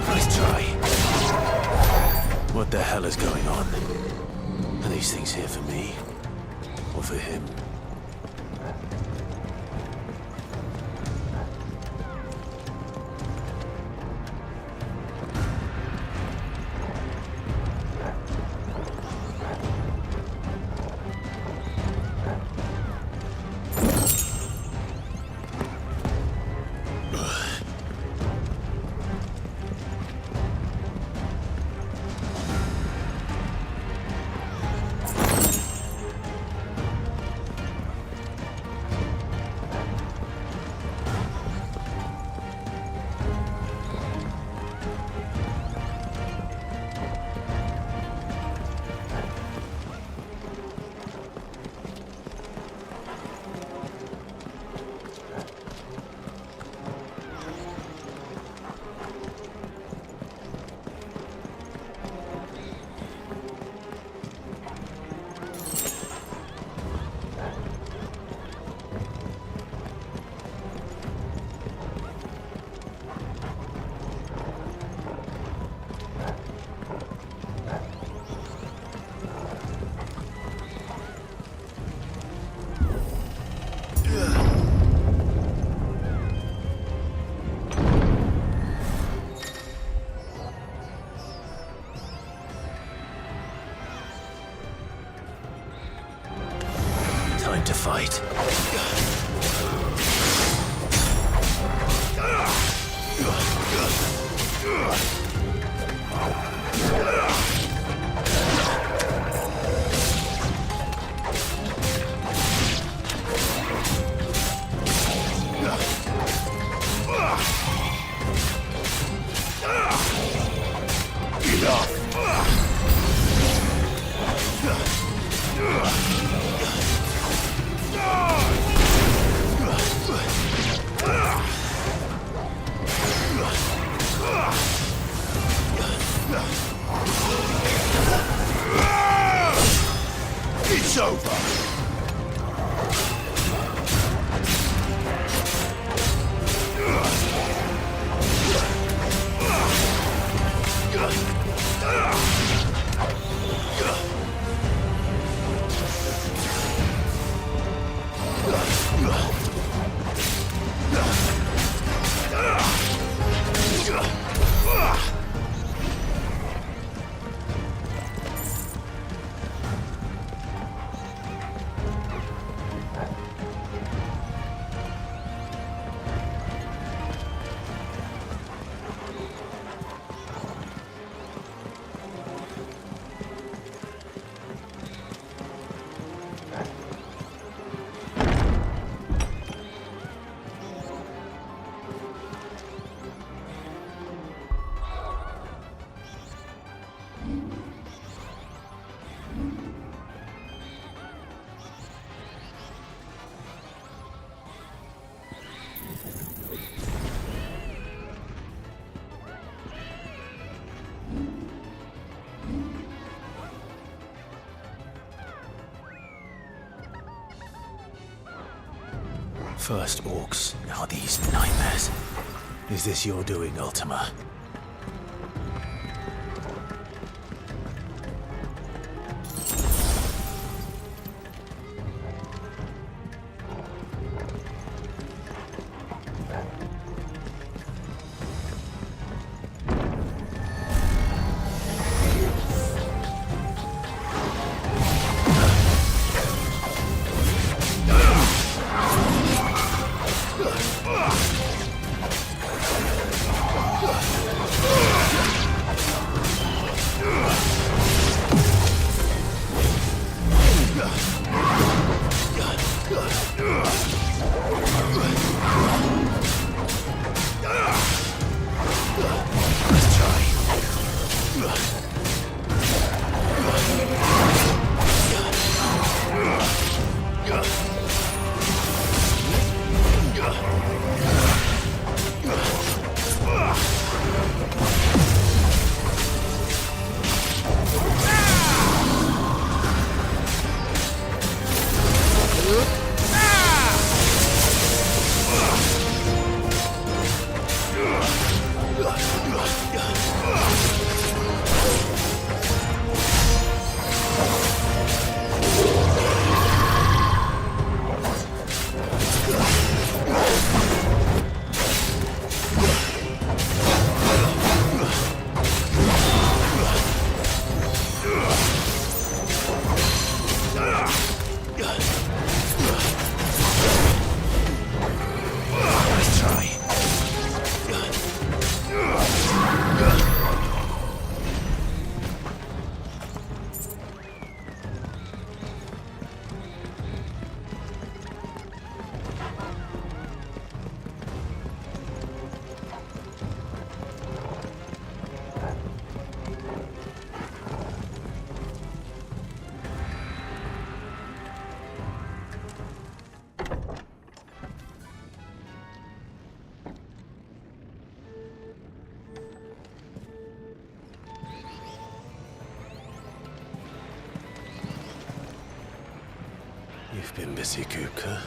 Nice try. What the hell is going on? Are these things here for me? Or for him? Time to fight. It's over! First orcs, now these nightmares. Is this your doing, Ultima? You've been busy, Kupka.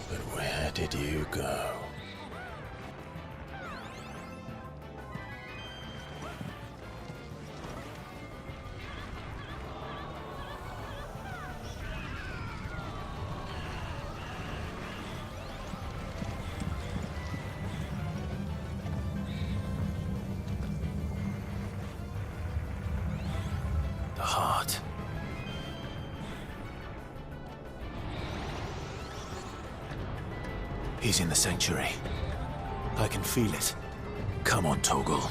But where did you go? The heart. He's in the sanctuary. I can feel it. Come on, Toggle.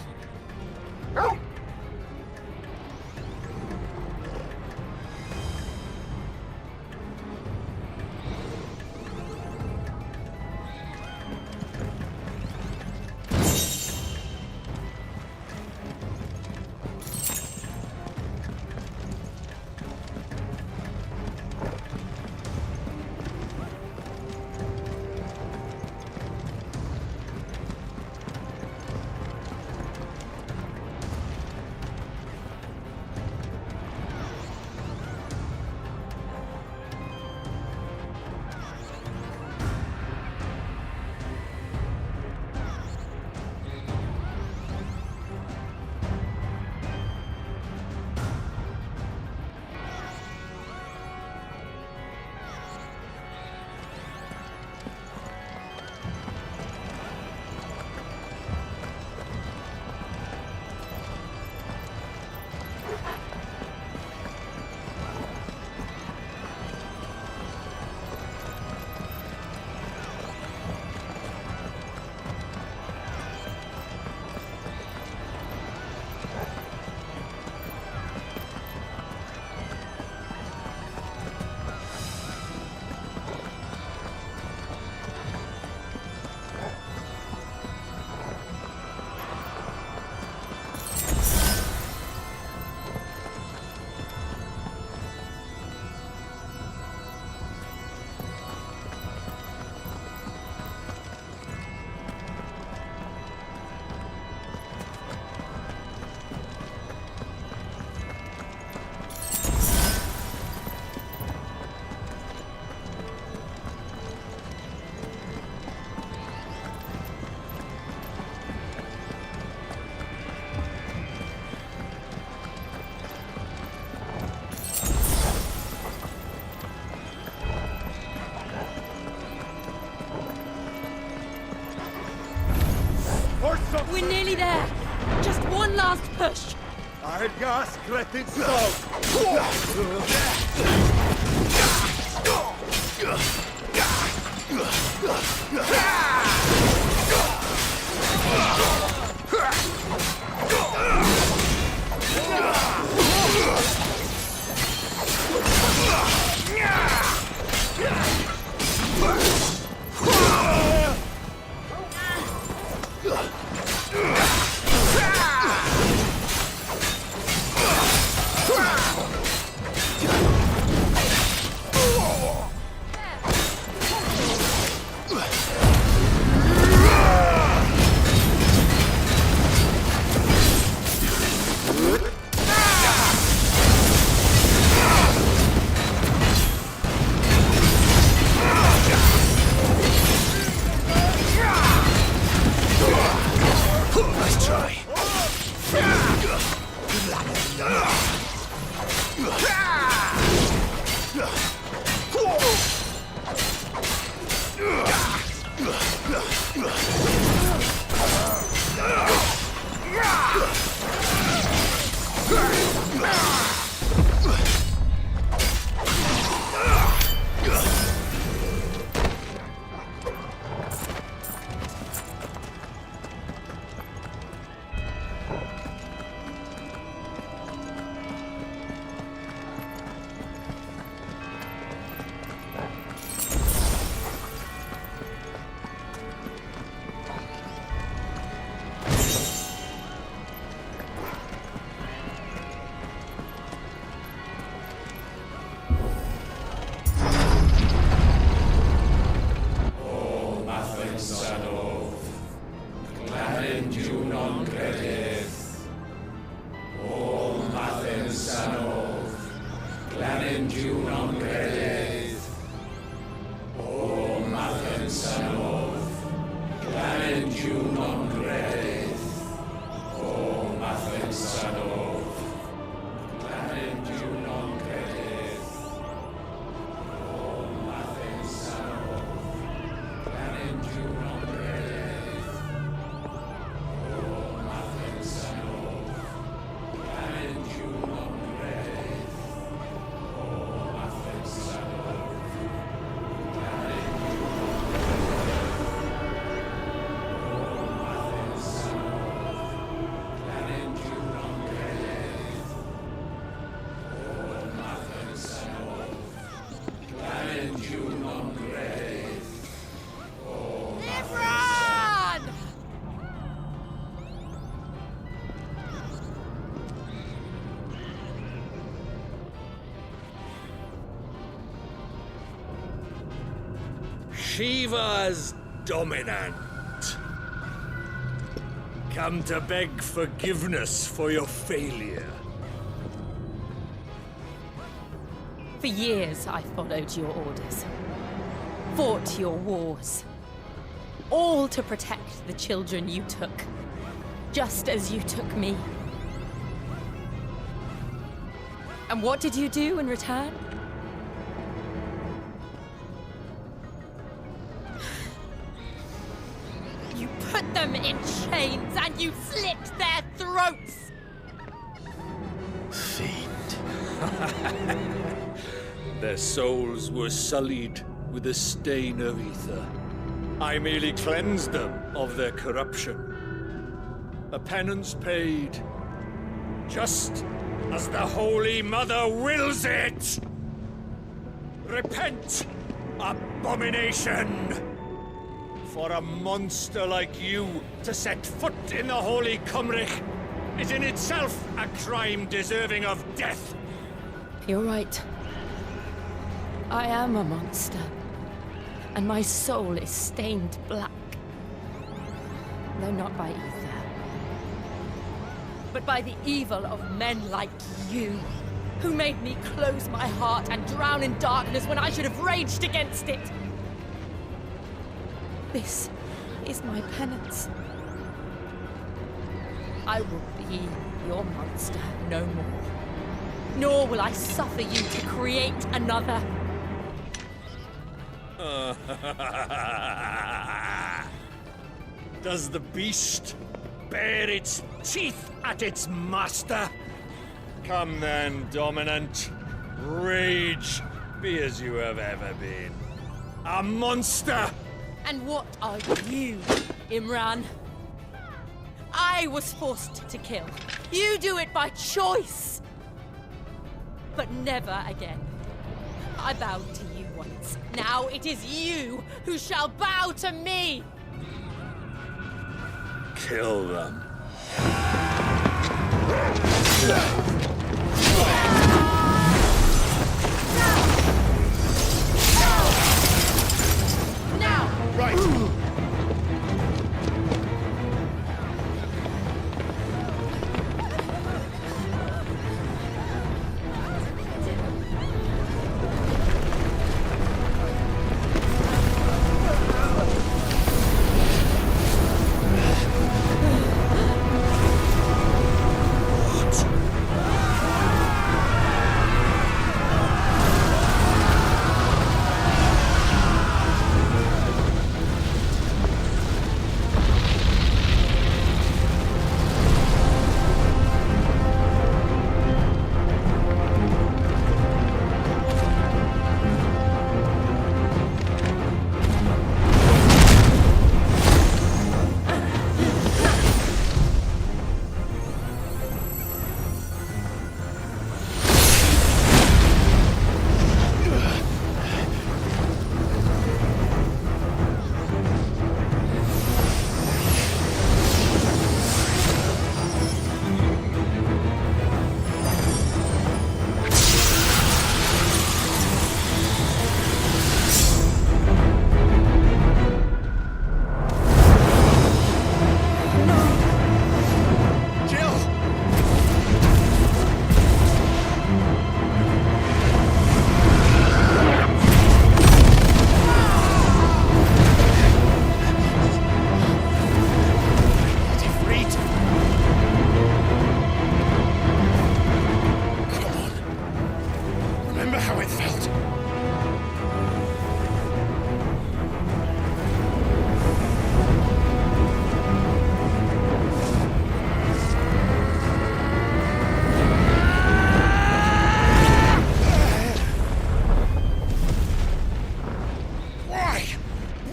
Just one last push. I gas cretin smoke. Nice try. Shiva's dominant. Come to beg forgiveness for your failure. For years, I followed your orders. Fought your wars. All to protect the children you took. Just as you took me. And what did you do in return? You put them in chains and you slit their throats! Their souls were sullied with the stain of ether. I merely cleansed them of their corruption. A penance paid, just as the Holy Mother wills it! Repent, abomination! For a monster like you to set foot in the Holy Cymric is in itself a crime deserving of death. You're right. I am a monster. And my soul is stained black. Though not by ether. But by the evil of men like you, who made me close my heart and drown in darkness when I should have raged against it. This is my penance. I will be your monster no more. Nor will I suffer you to create another. Does the beast bare its teeth at its master. Come then, Dominant. Rage, be as you have ever been. A monster! And what are you, Imran? I was forced to kill. You do it by choice. But never again. I bowed to you once. Now it is you who shall bow to me! Kill them. Now! Right!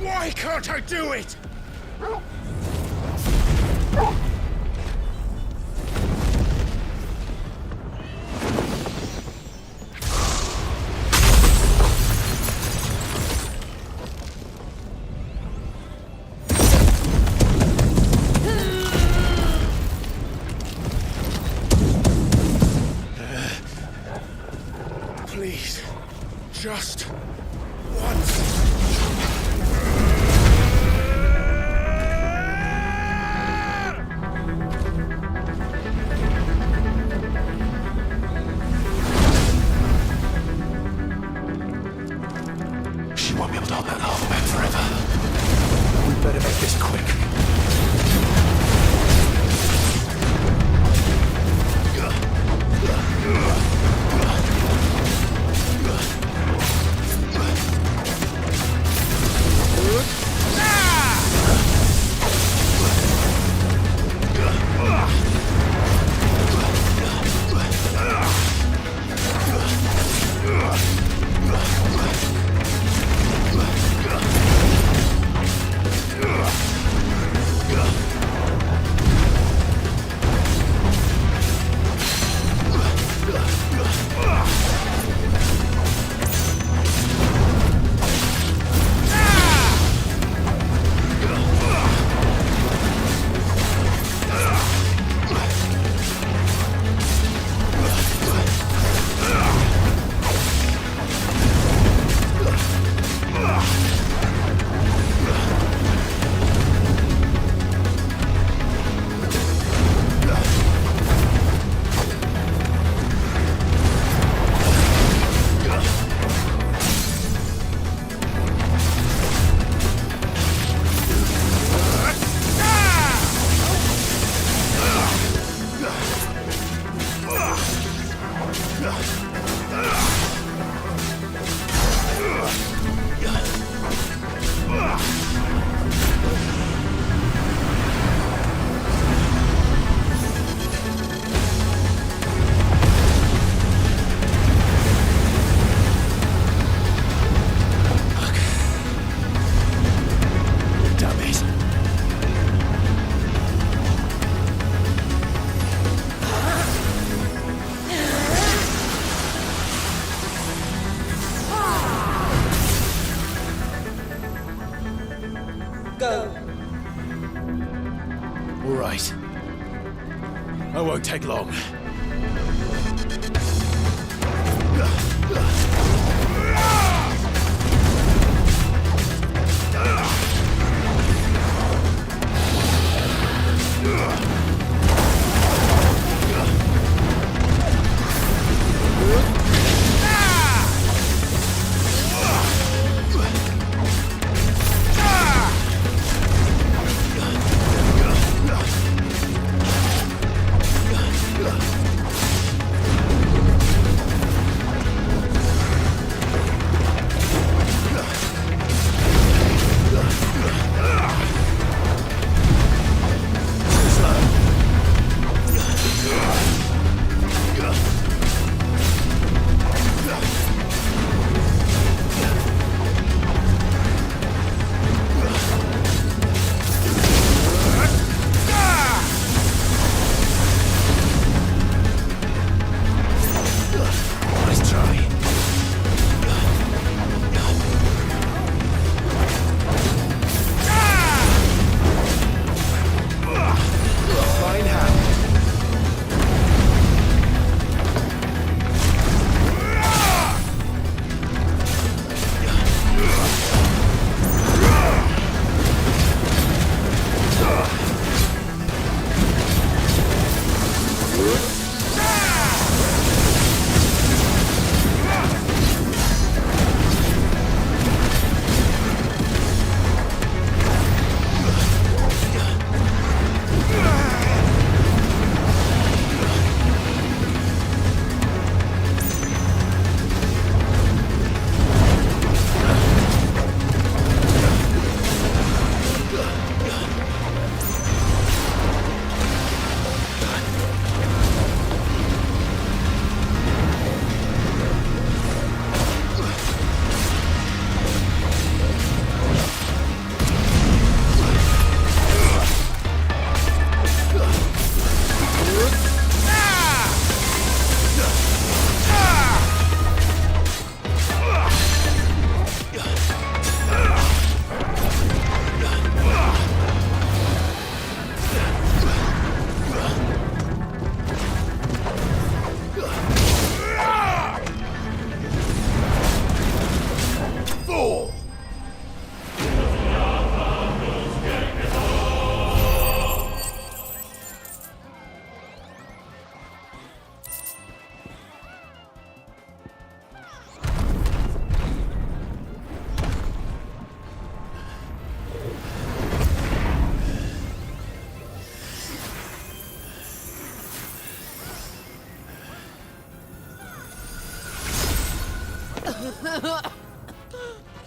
Why can't I do it? Please, just once. She won't be able to hold that half back forever. We better make this quick. I won't take long.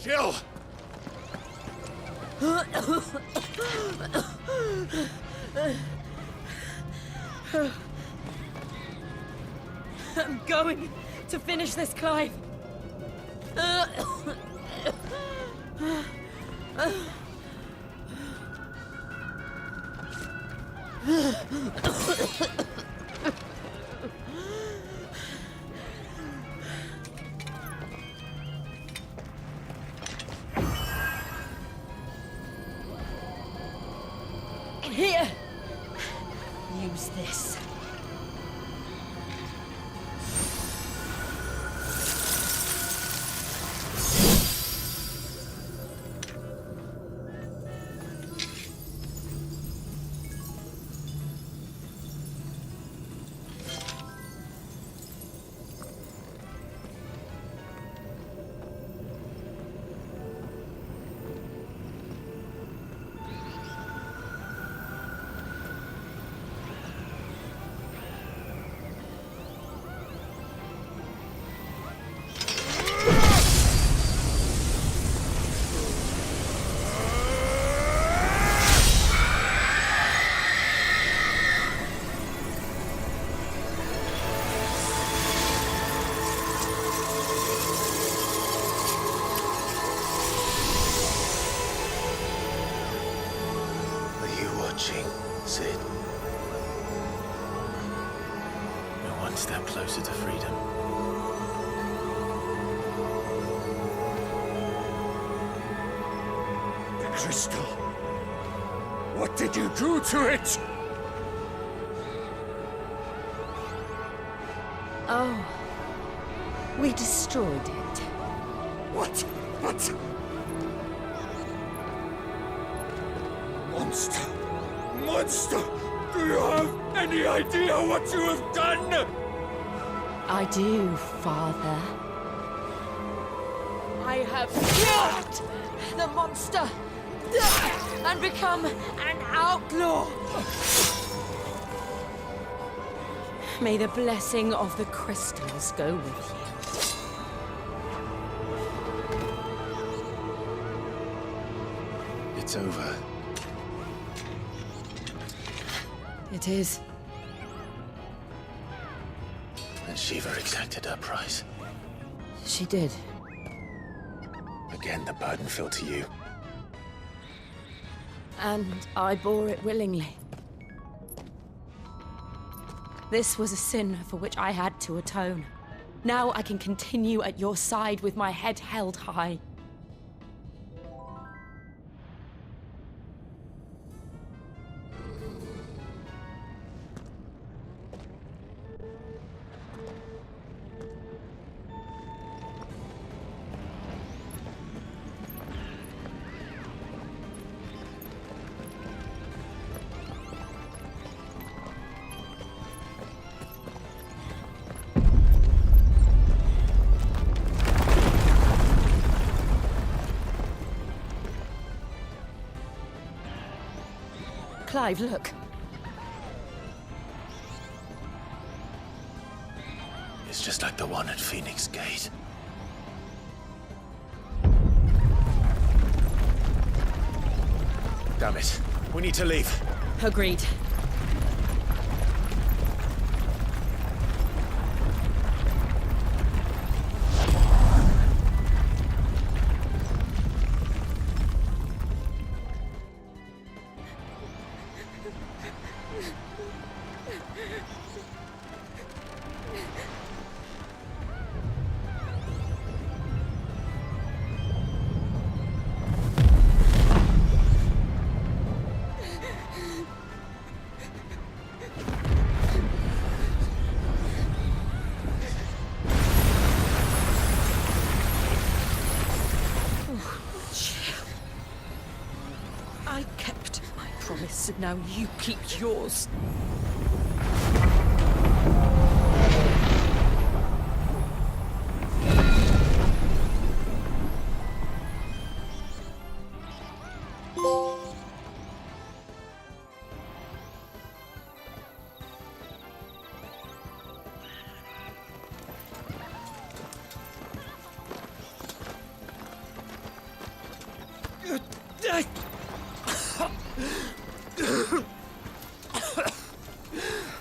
Jill! I'm going to finish this, Clive. Here. Use this. Sid. We're one step closer to freedom. The crystal. What did you do to it? Oh. We destroyed it. What? Monster! Do you have any idea what you have done? I do, Father. I have killed the monster and become an outlaw. May the blessing of the crystals go with you. It's over. It is. And Shiva exacted her price. She did. Again, the burden fell to you. And I bore it willingly. This was a sin for which I had to atone. Now I can continue at your side with my head held high. Clive, look. It's just like the one at Phoenix Gate. Damn it. We need to leave. Agreed. I kept my promise, and now you keep yours.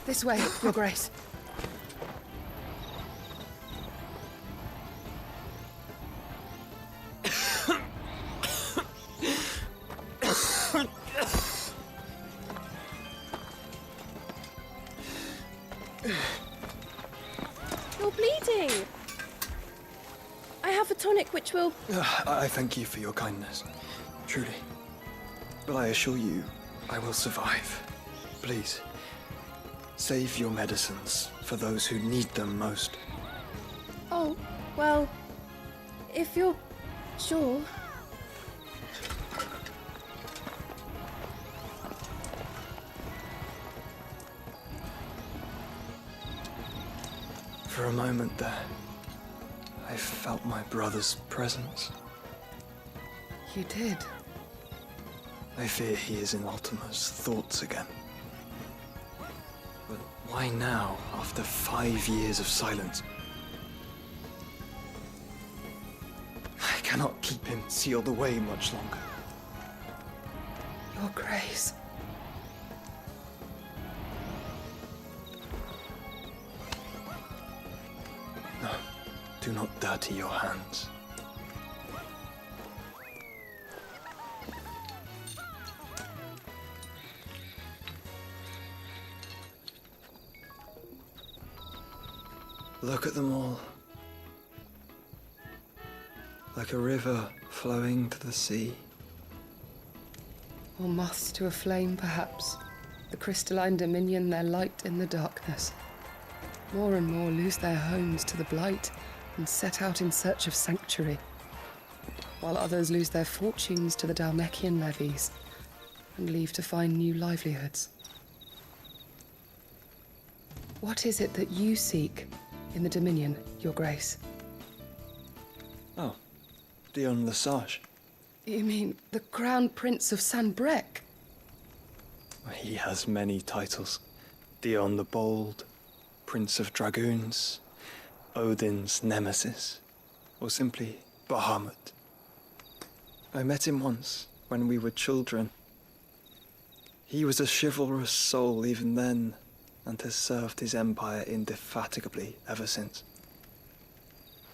This way, Your Grace. You're bleeding. I have a tonic which will... I thank you for your kindness, truly. But I assure you, I will survive. Please, save your medicines for those who need them most. Oh, well, if you're sure. For a moment there, I felt my brother's presence. You did? I fear he is in Ultima's thoughts again. But why now, after 5 years of silence? I cannot keep him sealed away much longer. Your Grace. No, do not dirty your hands. Look at them all. Like a river flowing to the sea. Or moths to a flame, perhaps. The crystalline dominion, their light in the darkness. More and more lose their homes to the Blight and set out in search of sanctuary, while others lose their fortunes to the Dhalmekian levies and leave to find new livelihoods. What is it that you seek in the Dominion, Your Grace? Oh, Dion Lesage. You mean the Crown Prince of Sanbrec? He has many titles. Dion the Bold, Prince of Dragoons, Odin's Nemesis, or simply Bahamut. I met him once, when we were children. He was a chivalrous soul even then, and has served his empire indefatigably ever since.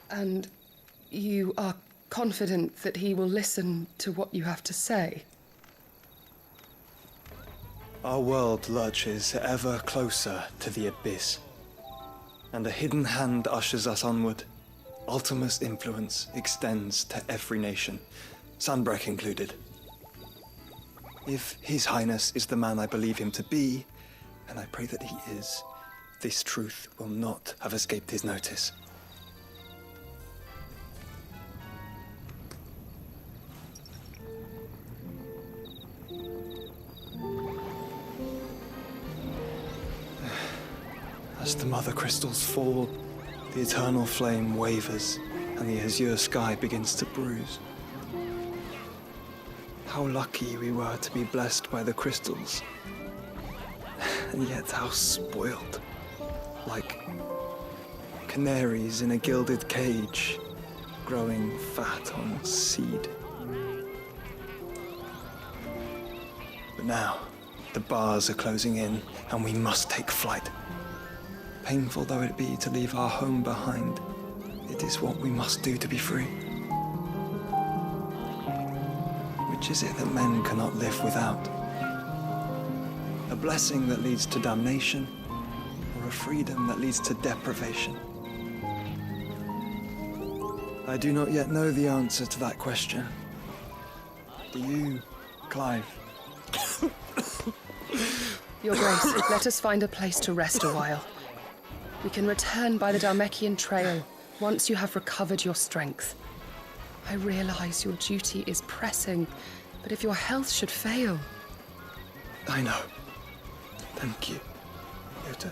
And you are confident that he will listen to what you have to say? Our world lurches ever closer to the abyss, and a hidden hand ushers us onward. Ultima's influence extends to every nation, Sanbrec included. If His Highness is the man I believe him to be, and I pray that he is, this truth will not have escaped his notice. As the mother crystals fall, the eternal flame wavers, and the azure sky begins to bruise. How lucky we were to be blessed by the crystals. And yet how spoiled. Like canaries in a gilded cage, growing fat on seed. But now, the bars are closing in, and we must take flight. Painful though it be to leave our home behind, it is what we must do to be free. Which is it that men cannot live without? A blessing that leads to damnation, or a freedom that leads to deprivation? I do not yet know the answer to that question. Do you, Clive? Your Grace, let us find a place to rest a while. We can return by the Dhalmekian trail once you have recovered your strength. I realize your duty is pressing, but if your health should fail... I know. Thank you, Yote.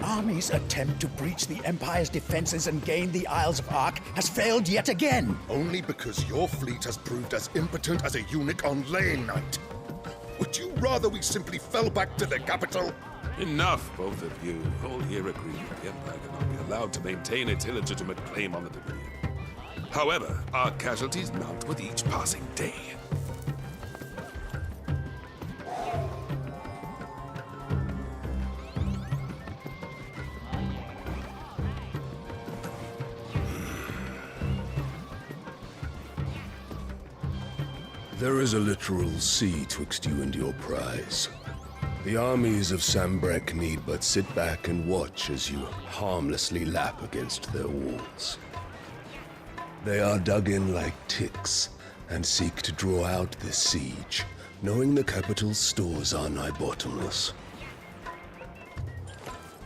Army's attempt to breach the Empire's defenses and gain the Isles of Ark has failed yet again. Only because your fleet has proved as impotent as a eunuch on Lane Night. Would you rather we simply fell back to the capital? Enough, both of you. All here agree that the Empire cannot be allowed to maintain its illegitimate claim on the Dominion. However, our casualties mount with each passing day. There is a literal sea twixt you and your prize. The armies of Sanbrec need but sit back and watch as you harmlessly lap against their walls. They are dug in like ticks and seek to draw out this siege, knowing the capital's stores are nigh bottomless.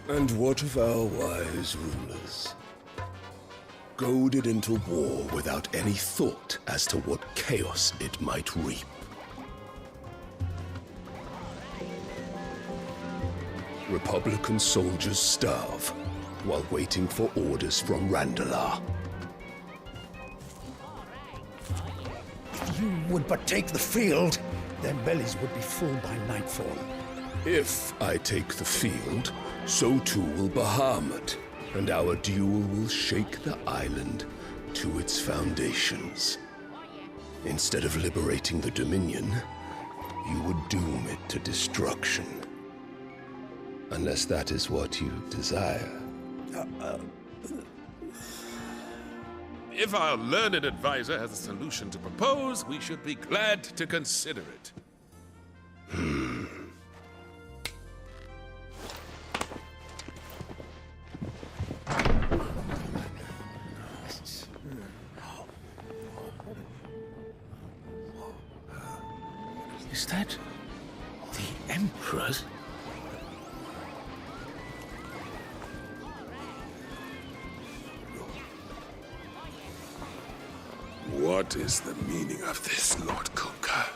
And what of our wise rulers? Goaded into war without any thought as to what chaos it might reap. Republican soldiers starve while waiting for orders from Randalar. If you would but take the field, their bellies would be full by nightfall. If I take the field, so too will Bahamut, and our duel will shake the island to its foundations. Instead of liberating the Dominion, you would doom it to destruction. Unless that is what you desire. If our learned advisor has a solution to propose, we should be glad to consider it. Is that the Emperor's? What is the meaning of this, Lord Kuka?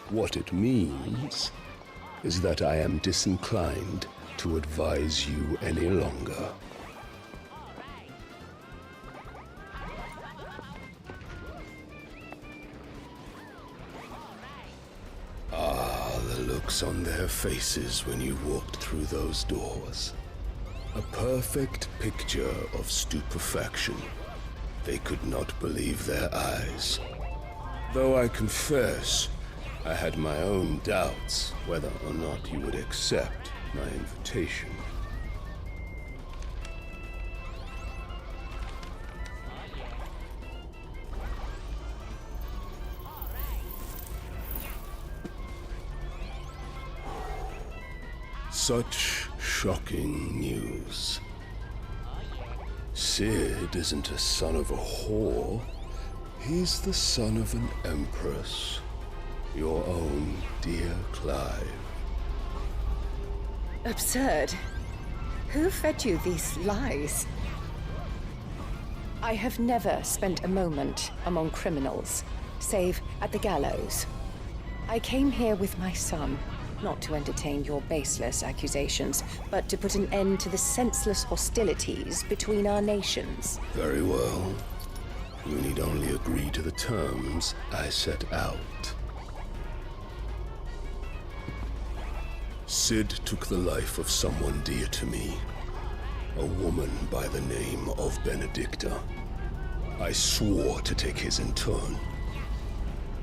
What it means is that I am disinclined to advise you any longer. The looks on their faces when you walked through those doors. A perfect picture of stupefaction. They could not believe their eyes. Though I confess, I had my own doubts whether or not you would accept my invitation. Such shocking news. Sid isn't a son of a whore. He's the son of an empress. Your own dear Clive. Absurd. Who fed you these lies? I have never spent a moment among criminals, save at the gallows. I came here with my son, not to entertain your baseless accusations, but to put an end to the senseless hostilities between our nations. Very well. You need only agree to the terms I set out. Sid took the life of someone dear to me, a woman by the name of Benedicta. I swore to take his in turn.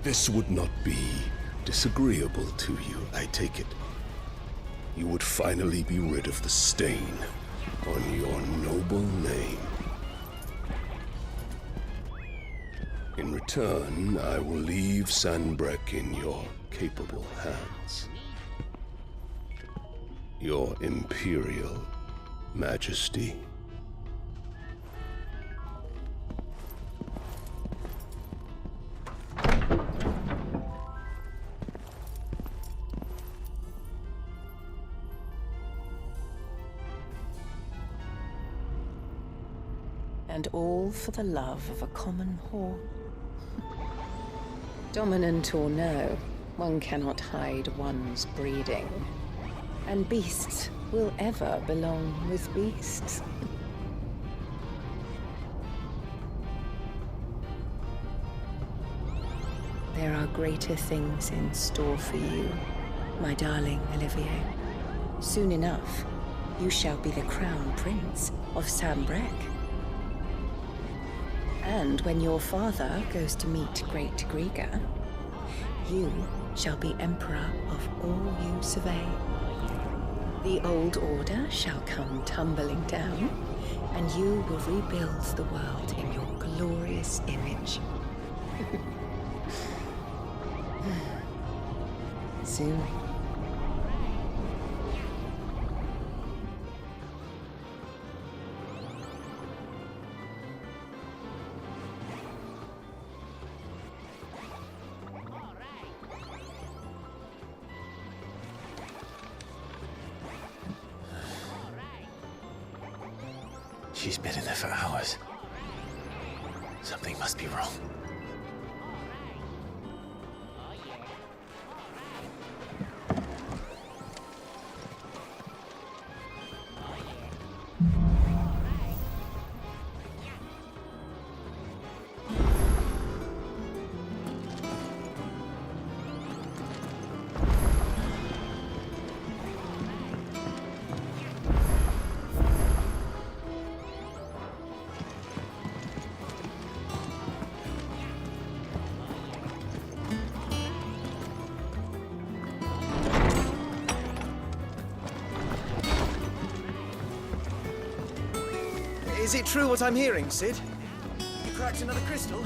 This would not be disagreeable to you, I take it. You would finally be rid of the stain on your noble name. In return, I will leave Sanbreque in your capable hands. Your Imperial Majesty. And all for the love of a common whore. Dominant or no, one cannot hide one's breeding. And beasts will ever belong with beasts. There are greater things in store for you, my darling Olivier. Soon enough, you shall be the crown prince of Sanbreque. And when your father goes to meet Great Griga, you shall be emperor of all you survey. The old order shall come tumbling down, and you will rebuild the world in your glorious image. Soon. She's been in there for hours. Something must be wrong. Is it true what I'm hearing, Sid? You cracked another crystal?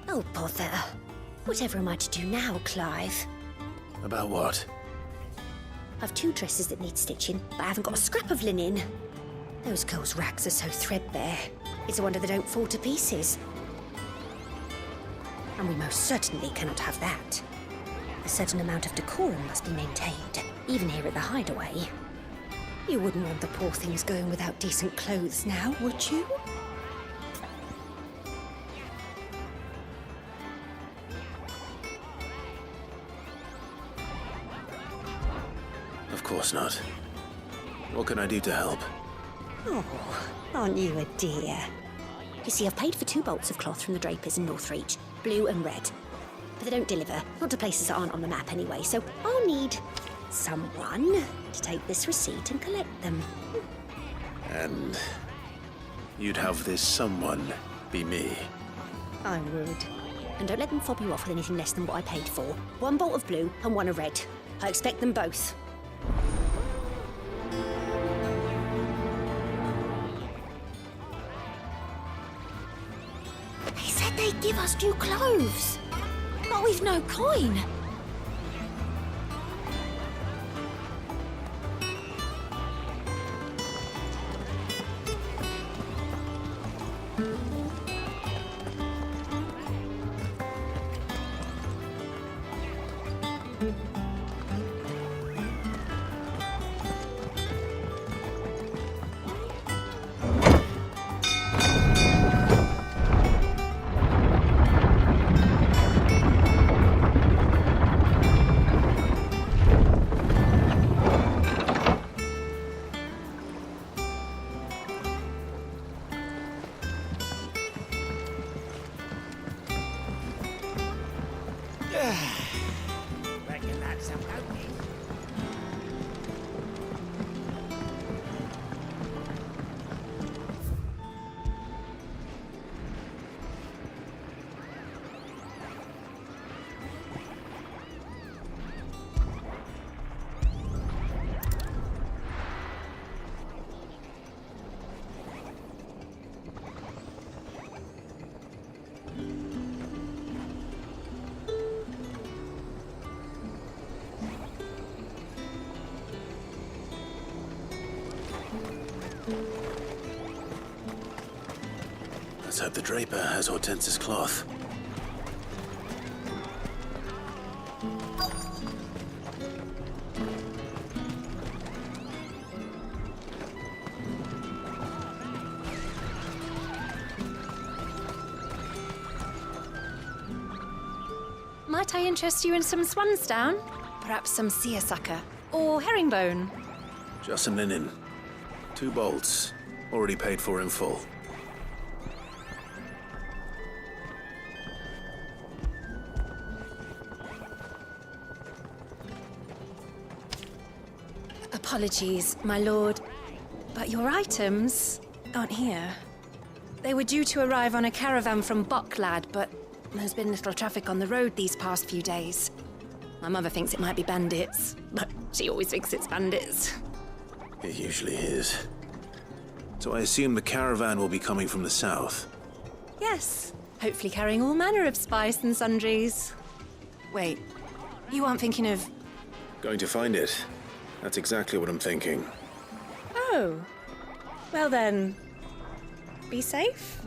Oh, bother. Whatever am I to do now, Clive? About what? I've 2 dresses that need stitching, but I haven't got a scrap of linen. Those girls' rags are so threadbare. It's a wonder they don't fall to pieces. And we most certainly cannot have that. A certain amount of decorum must be maintained, even here at the Hideaway. You wouldn't want the poor things going without decent clothes now, would you? Of course not. What can I do to help? Oh, aren't you a dear? You see, I've paid for 2 bolts of cloth from the drapers in Northreach, blue and red. But they don't deliver, not to places that aren't on the map anyway, so I'll need someone to take this receipt and collect them. And you'd have this someone be me. I would. And don't let them fob you off with anything less than what I paid for. 1 bolt of blue and 1 of red. I expect them both. They said they'd give us new clothes, but we've no coin. Reckon that's about it. Let's hope the draper has Hortense's cloth. Might I interest you in some swansdown? Perhaps some seersucker or herringbone? Just some linen. 2 bolts. Already paid for in full. Apologies, my lord, but your items aren't here. They were due to arrive on a caravan from Bucklad, but there's been little traffic on the road these past few days. My mother thinks it might be bandits, but she always thinks it's bandits. It usually is. So I assume the caravan will be coming from the south. Yes, hopefully carrying all manner of spice and sundries. Wait, you aren't thinking of... Going to find it. That's exactly what I'm thinking. Oh, well then, be safe.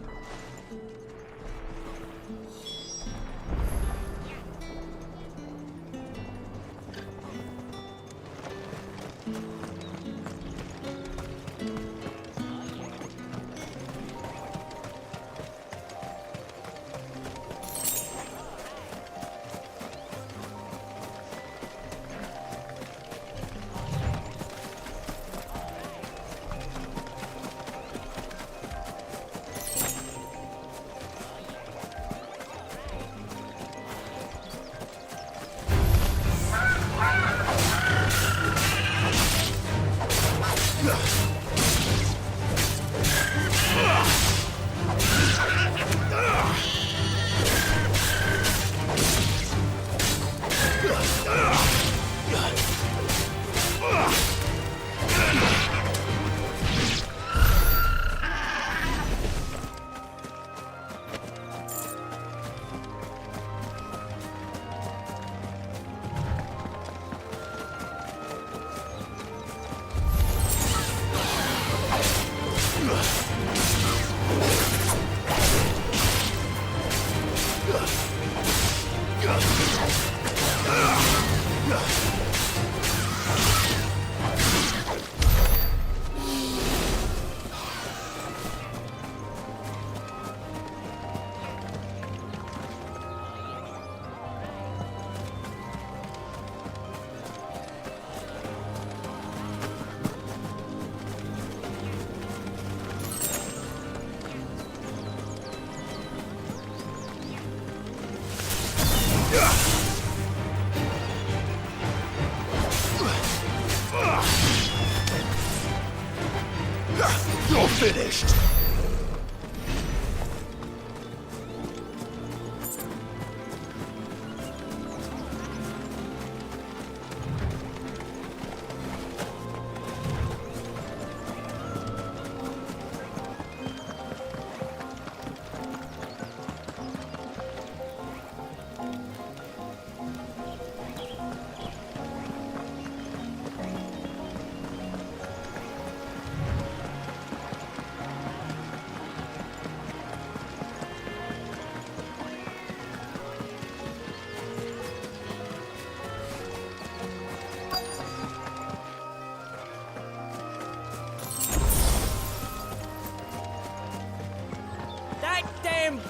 You're finished!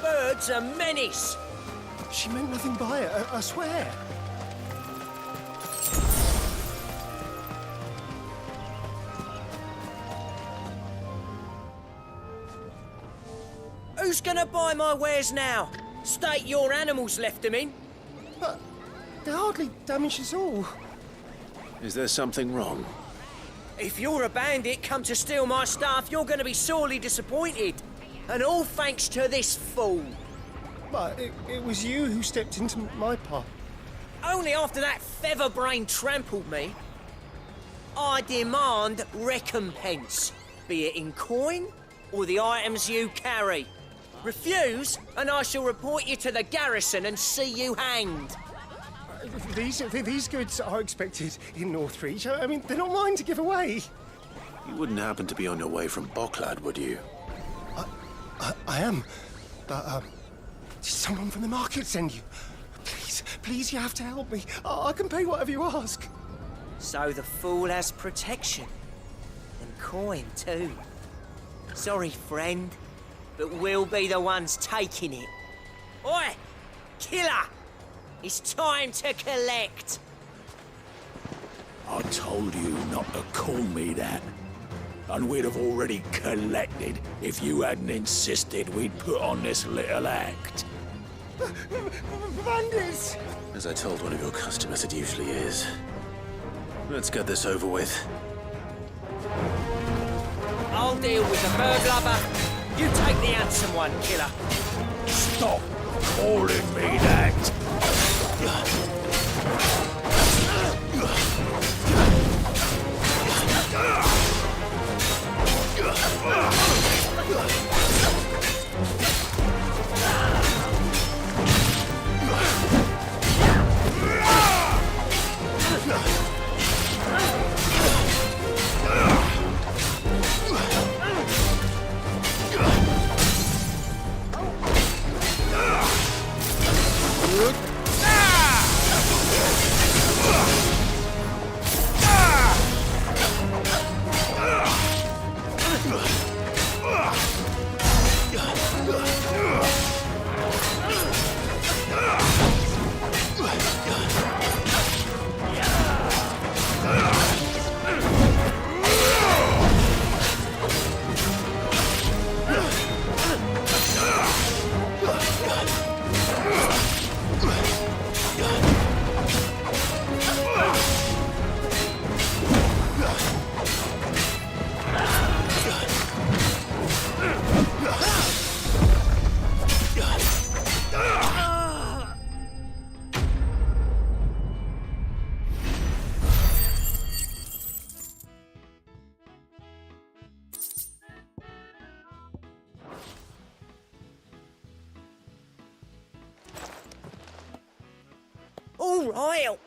Bird's a menace. She meant nothing by it, I swear. Who's gonna buy my wares now? State your animals left them in. But they hardly damaged us all. Is there something wrong? If you're a bandit come to steal my stuff, you're gonna be sorely disappointed. And all thanks to this fool. But it was you who stepped into my path. Only after that feather-brain trampled me. I demand recompense, be it in coin or the items you carry. Refuse, and I shall report you to the garrison and see you hanged. These goods are expected in Northreach. I mean, they're not mine to give away. You wouldn't happen to be on your way from Bocklad, would you? I am, but did someone from the market send you? Please, you have to help me. I can pay whatever you ask. So the fool has protection. And coin, too. Sorry, friend, but we'll be the ones taking it. Oi! Killer! It's time to collect! I told you not to call me that. And we'd have already collected if you hadn't insisted we'd put on this little act. Bandits! As I told one of your customers, it usually is. Let's get this over with. I'll deal with the burglar. You take the handsome one, killer. Stop calling me that!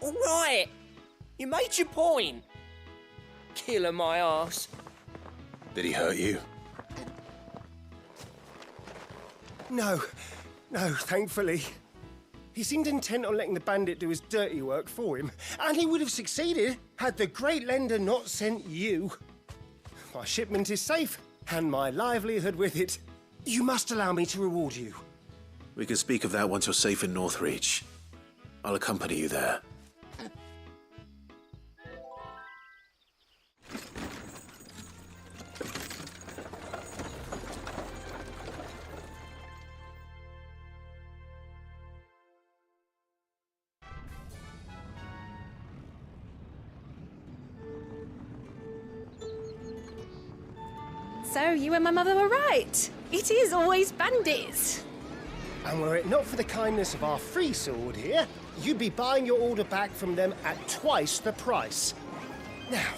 All right. You made your point. Killer my ass. Did he hurt you? No, thankfully. He seemed intent on letting the bandit do his dirty work for him, and he would have succeeded had the great lender not sent you. My shipment is safe, and my livelihood with it. You must allow me to reward you. We can speak of that once you're safe in Northreach. I'll accompany you there. So, you and my mother were right. It is always bandits. And were it not for the kindness of our free sword here, you'd be buying your order back from them at twice the price. Now,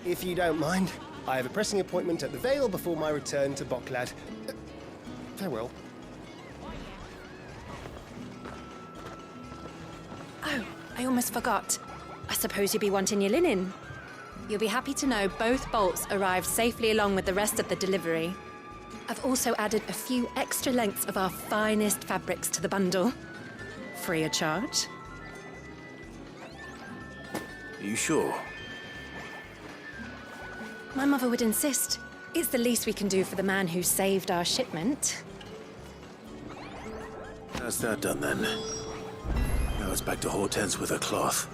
if you don't mind, I have a pressing appointment at the Vale before my return to Boklad. Farewell. Oh, I almost forgot. I suppose you'll be wanting your linen. You'll be happy to know both bolts arrived safely along with the rest of the delivery. I've also added a few extra lengths of our finest fabrics to the bundle. Free of charge. Are you sure? My mother would insist. It's the least we can do for the man who saved our shipment. That's that done then. Now it's back to Hortense with her cloth.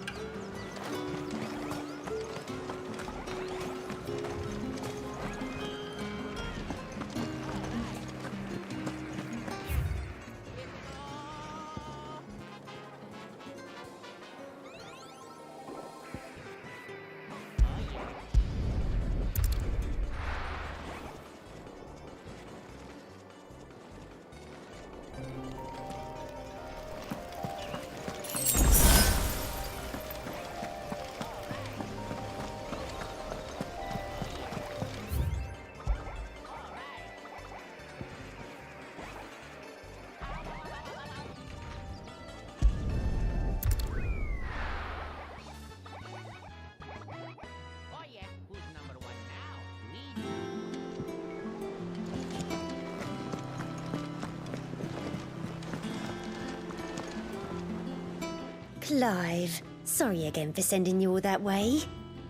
Clive, sorry again for sending you all that way.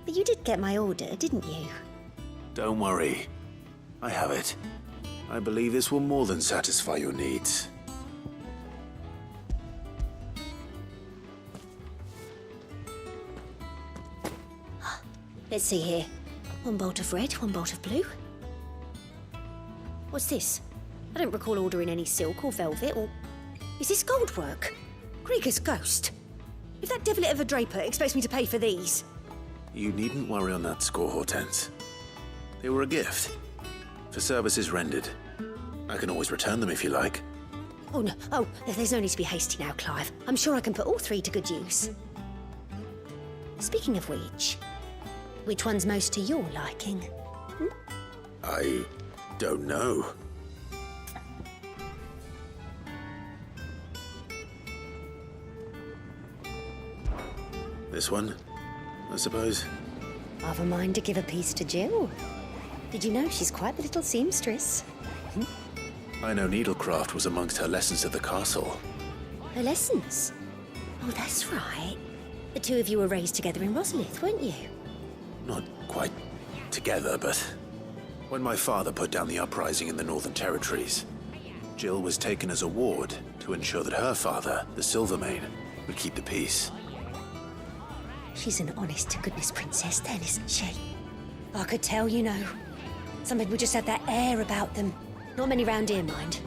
But you did get my order, didn't you? Don't worry. I have it. I believe this will more than satisfy your needs. Let's see here. One bolt of red, one bolt of blue. What's this? I don't recall ordering any silk or velvet or... Is this gold work? Grieger's ghost. If that devilet of a draper expects me to pay for these... You needn't worry on that score, Hortense. They were a gift. For services rendered. I can always return them if you like. Oh, no. Oh, there's no need to be hasty now, Clive. I'm sure I can put all three to good use. Speaking of which one's most to your liking? Hmm? I don't know. This one, I suppose. I've a mind to give a piece to Jill. Did you know she's quite the little seamstress? I know needlecraft was amongst her lessons at the castle. Her lessons? Oh, that's right. The two of you were raised together in Rosalith, weren't you? Not quite together, but when my father put down the uprising in the Northern Territories, Jill was taken as a ward to ensure that her father, the Silvermane, would keep the peace. She's an honest-to-goodness princess then, isn't she? I could tell, you know. Some people just have that air about them. Not many round here, mind.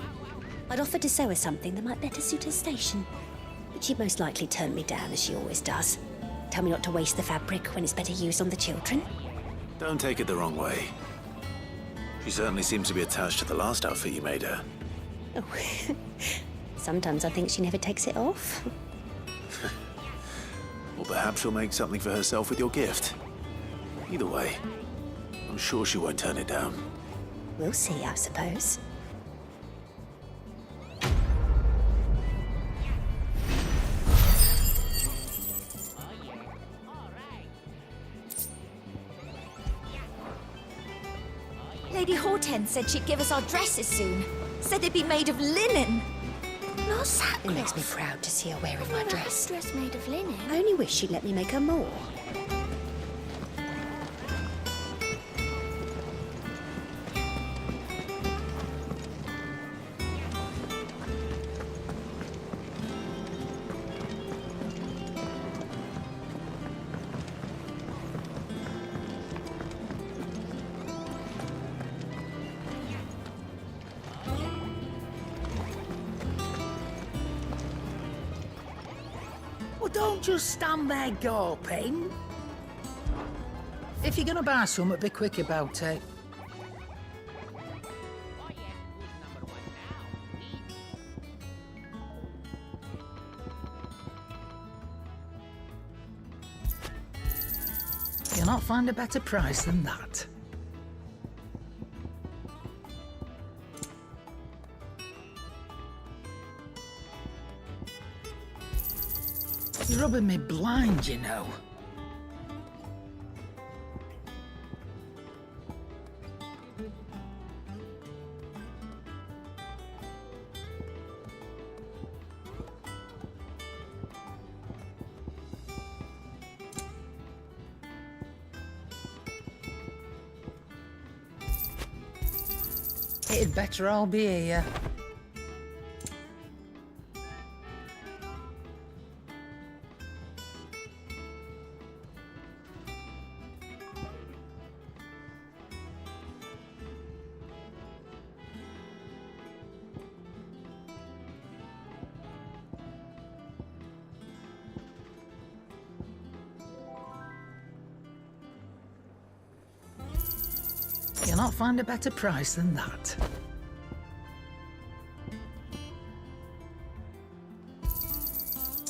I'd offered to sew her something that might better suit her station. But she'd most likely turn me down, as she always does. Tell me not to waste the fabric when it's better used on the children. Don't take it the wrong way. She certainly seems to be attached to the last outfit you made her. Oh, sometimes I think she never takes it off. Or perhaps she'll make something for herself with your gift. Either way, I'm sure she won't turn it down. We'll see, I suppose. Lady Hortense said she'd give us our dresses soon. Said they'd be made of linen. our sackcloth. It makes me proud to see her wearing my dress. Dress made of linen. I only wish she'd let me make her more. Well, don't just stand there gawping. If you're gonna buy something, be quick about it. You'll not find a better price than that. You're rubbing me blind, you know. It'd better all be here. You'll not find a better price than that.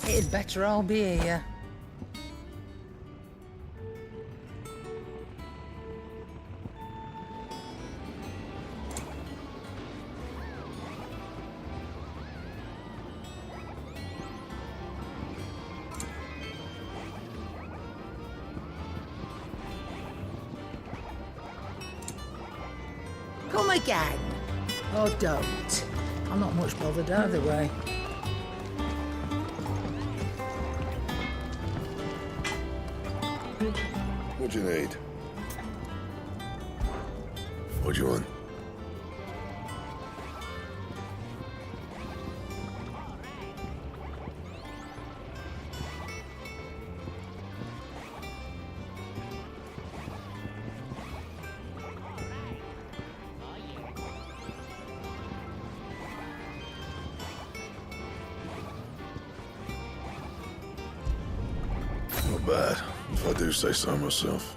It'd better all be here. Come again. Or don't. I'm not much bothered either way. What do you need? What do you want? Not bad, if I do say so myself.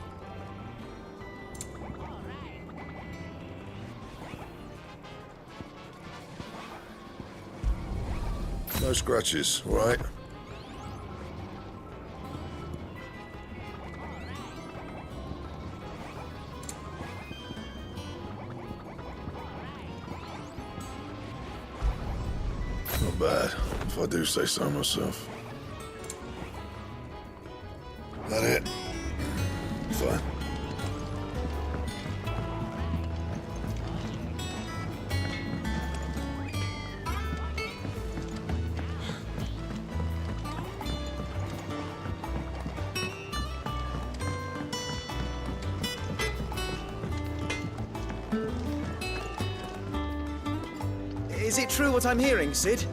No scratches, all right? Not bad, if I do say so myself. That it? Fine. Is it true what I'm hearing, Sid?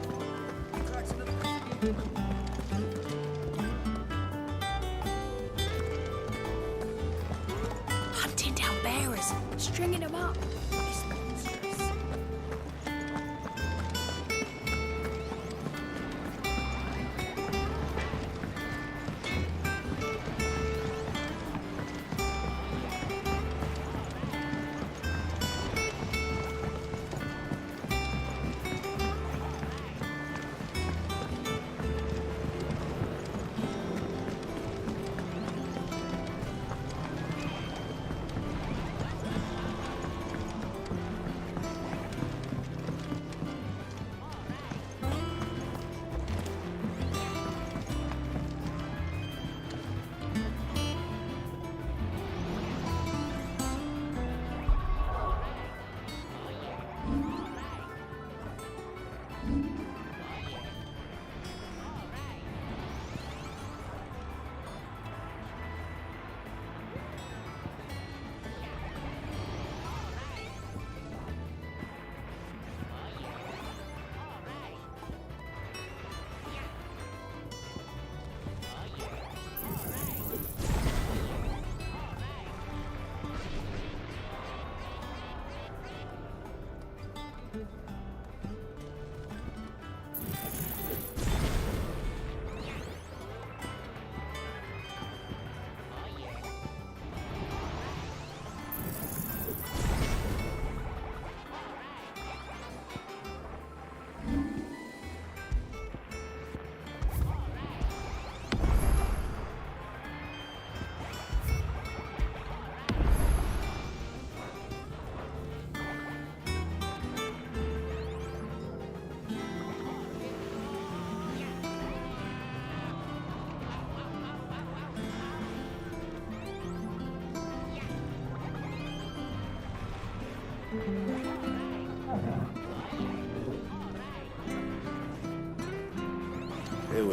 Hunting down bearers, stringing them up. It's monstrous.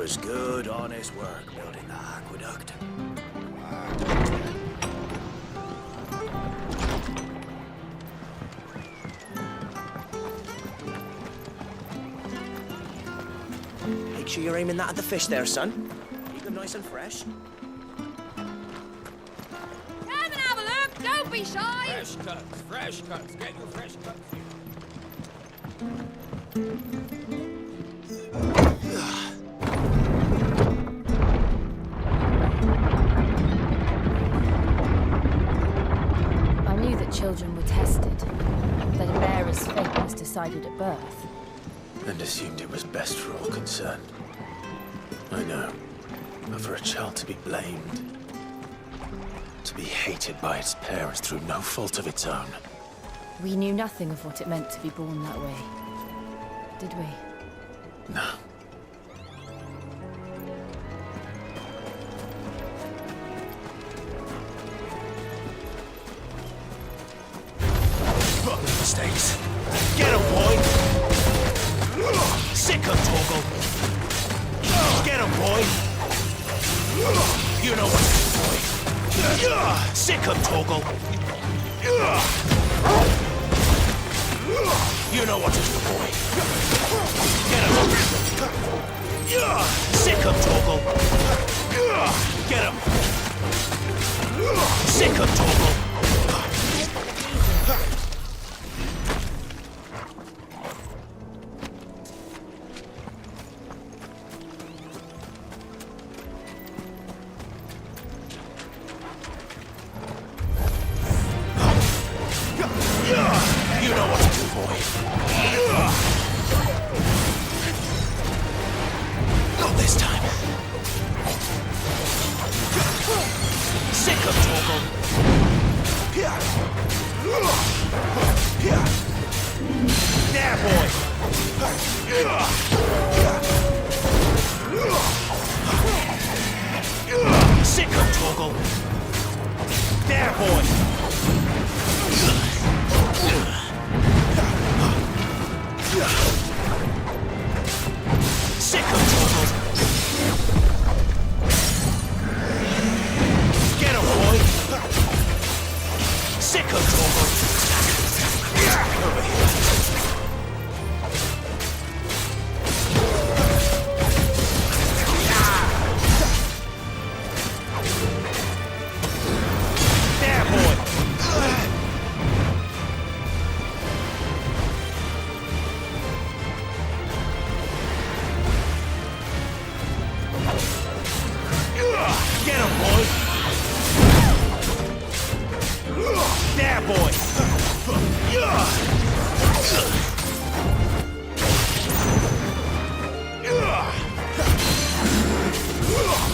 was good, honest work building the aqueduct. Make sure you're aiming that at the fish there, son. Keep them nice and fresh. Come and have a look! Don't be shy! Fresh cuts, fresh cuts. Get your fresh cuts here. I knew that children were tested, that a bearer's fate was decided at birth. And assumed it was best for all concerned. I know. But for a child to be blamed, to be hated by its parents through no fault of its own. We knew nothing of what it meant to be born that way, did we? No. Fucking mistakes. Get him, boy! Sick of Torgal! Get him, boy! You know what to do, boy! Sick of Torgal! You know what to do, boy! Get him! Sick of Torgal! Get him! Sick of Torgal! You know what to do, boy. Not this time. Sick of Torgal. There, boy. Sick of Torgal. There, boy. Sick of Torgal. Get him, boy. Sick of Torgal. Over here. There, boy. Get him, boy! There, boy!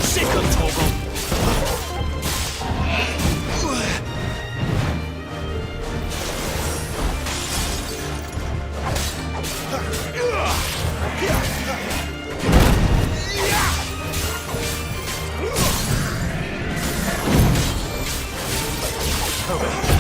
Sick of Torgal! Over here.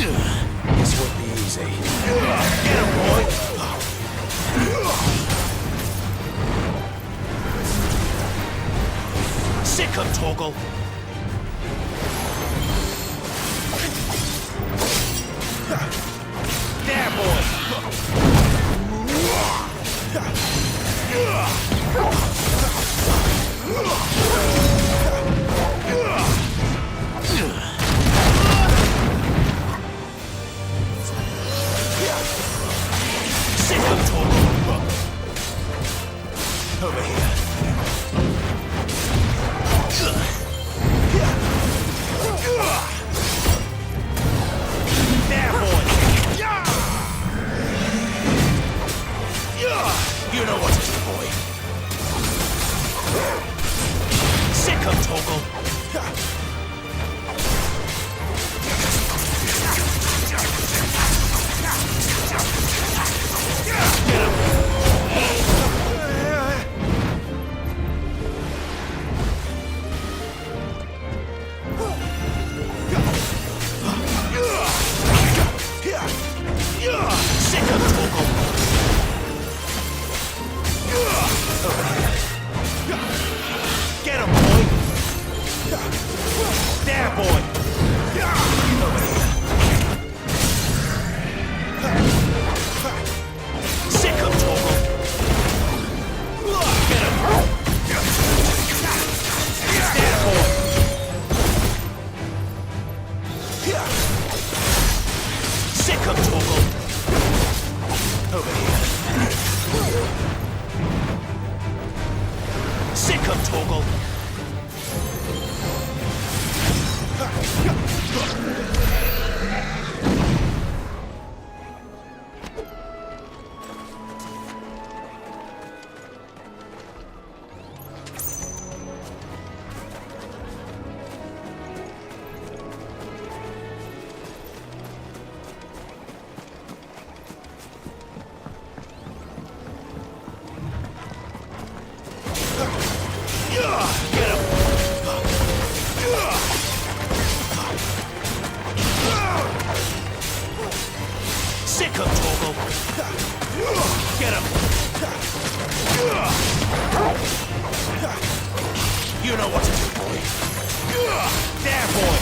This won't be easy. Get him, boy! Sick him, Torgal! There, boy! Sick him, Torgal! Over here. There, boy! You know what to do, boy. Sick him, Torgal! Sick him, Torgal! Get him, boy! There, boy! Sick him, Torgal! Get him! There, boy! Sick him, Torgal! Over here. Sick him, Torgal! Sick him, Torgal! Get him! You know what to do, boy! There, boy!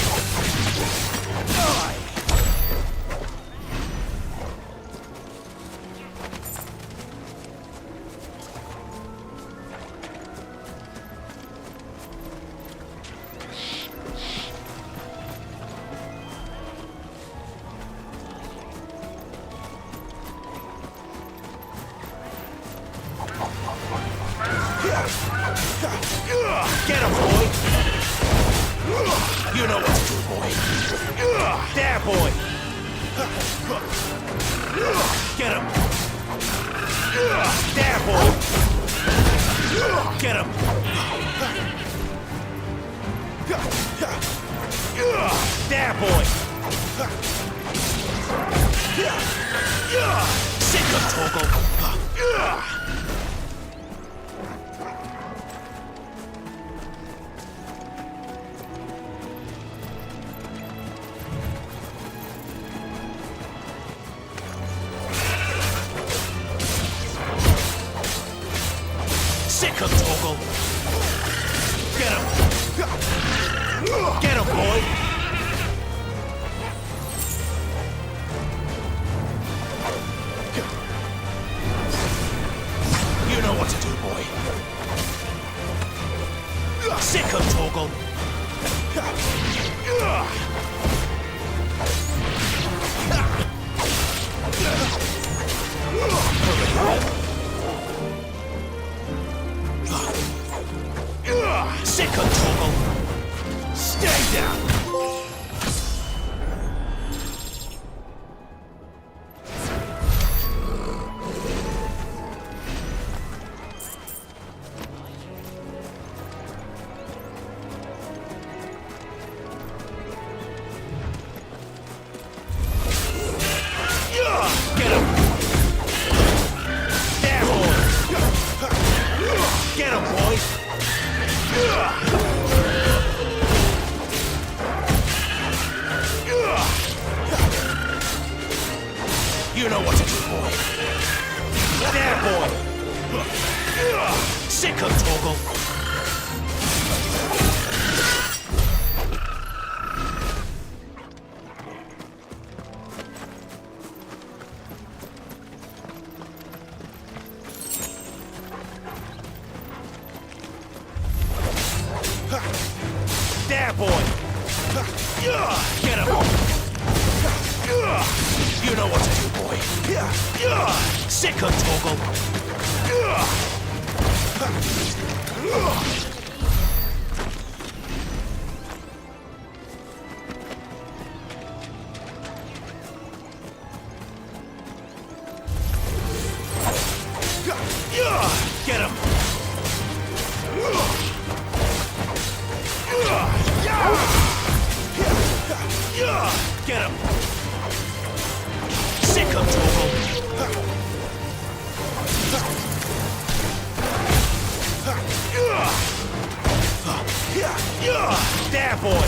Get him, boy! You know what to do, boy! There, boy! Get him! There, boy! Get him! There, boy! Sick him, Torgal! Sick him, Torgal! Get him! Get him, boy! You know what to do, boy. Sick him, Torgal! Sick him, Torgal! Stay down! Get him! There, boy! Get him, boy! You know what to do, boy. There, boy. Sick of Torgal. There, boy. Get him. You know what to do, boy. Sick of Torgal. Get him. Get him. Sick of Torgal. There, boy.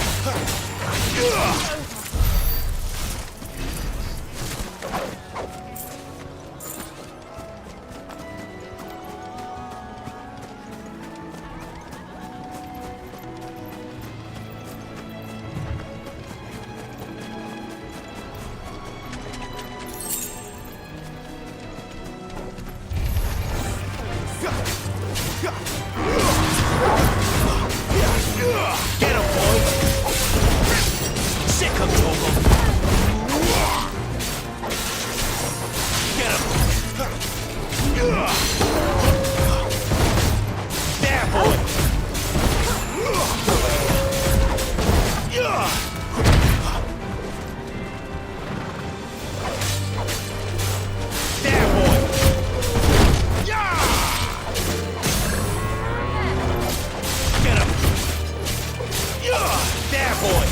Get him, boy! Sick of Torgal! Get him! There, boy! There, boy! Get him! There, boy!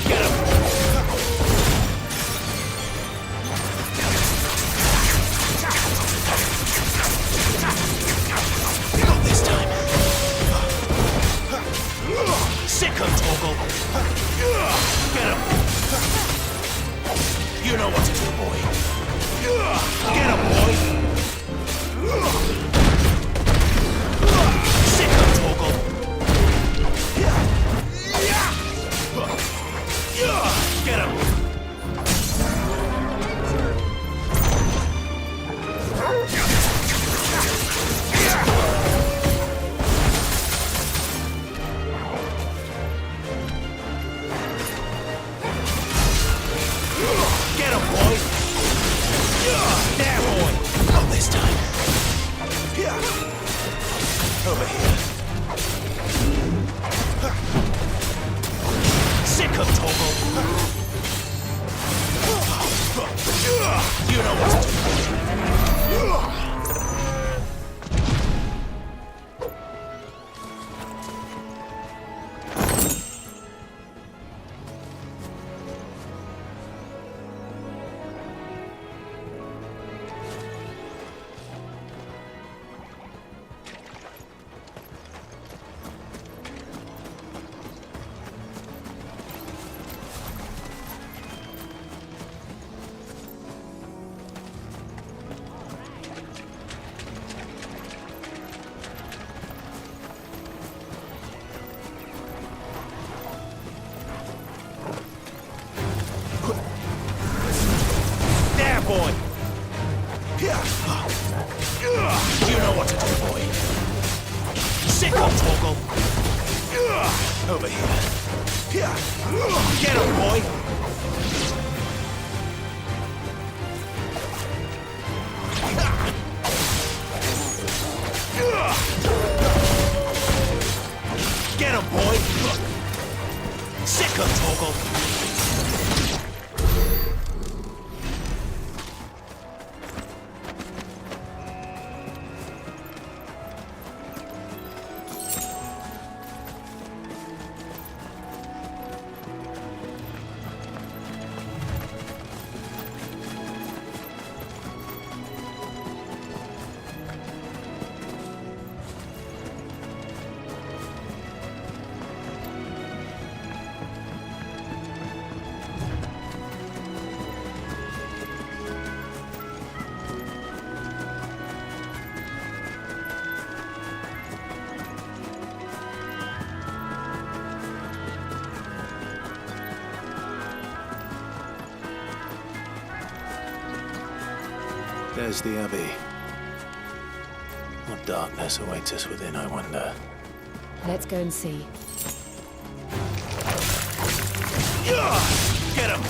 Get him! Not this time. Sick of Torgal! Get him! You know what to do, boy. Get him, boy! Sick of Torgal! Get him! Get him, boy! There, boy! Not this time. Over here. Sick of Torgal! You know what to do. There, boy! You know what to do, boy. Sick of Torgal! Over here. Get him, boy! Get him, boy! Sick of Torgal! There's the Abbey. What darkness awaits us within, I wonder? Let's go and see. Get him!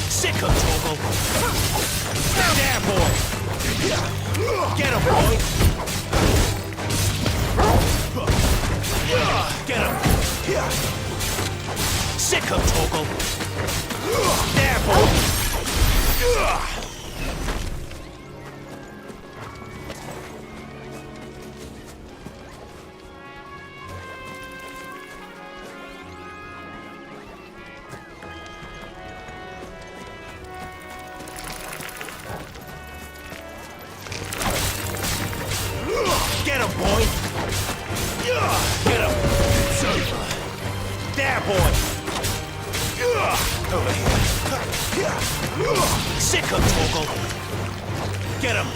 Sick of Torgal! There, boy! Get him, boy! Get him! Sick of Torgal! There, boy! Get him, boy! Get him! It's over. There, boy! Over here. Sick of Torgal! Get him!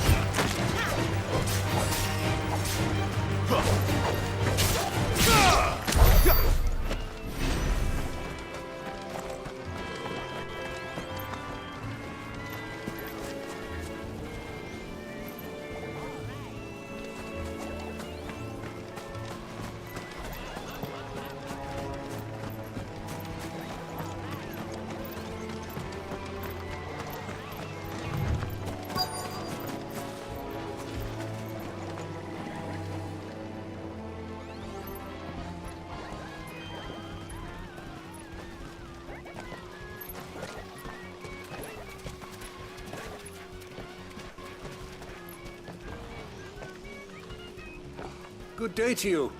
Good day to you.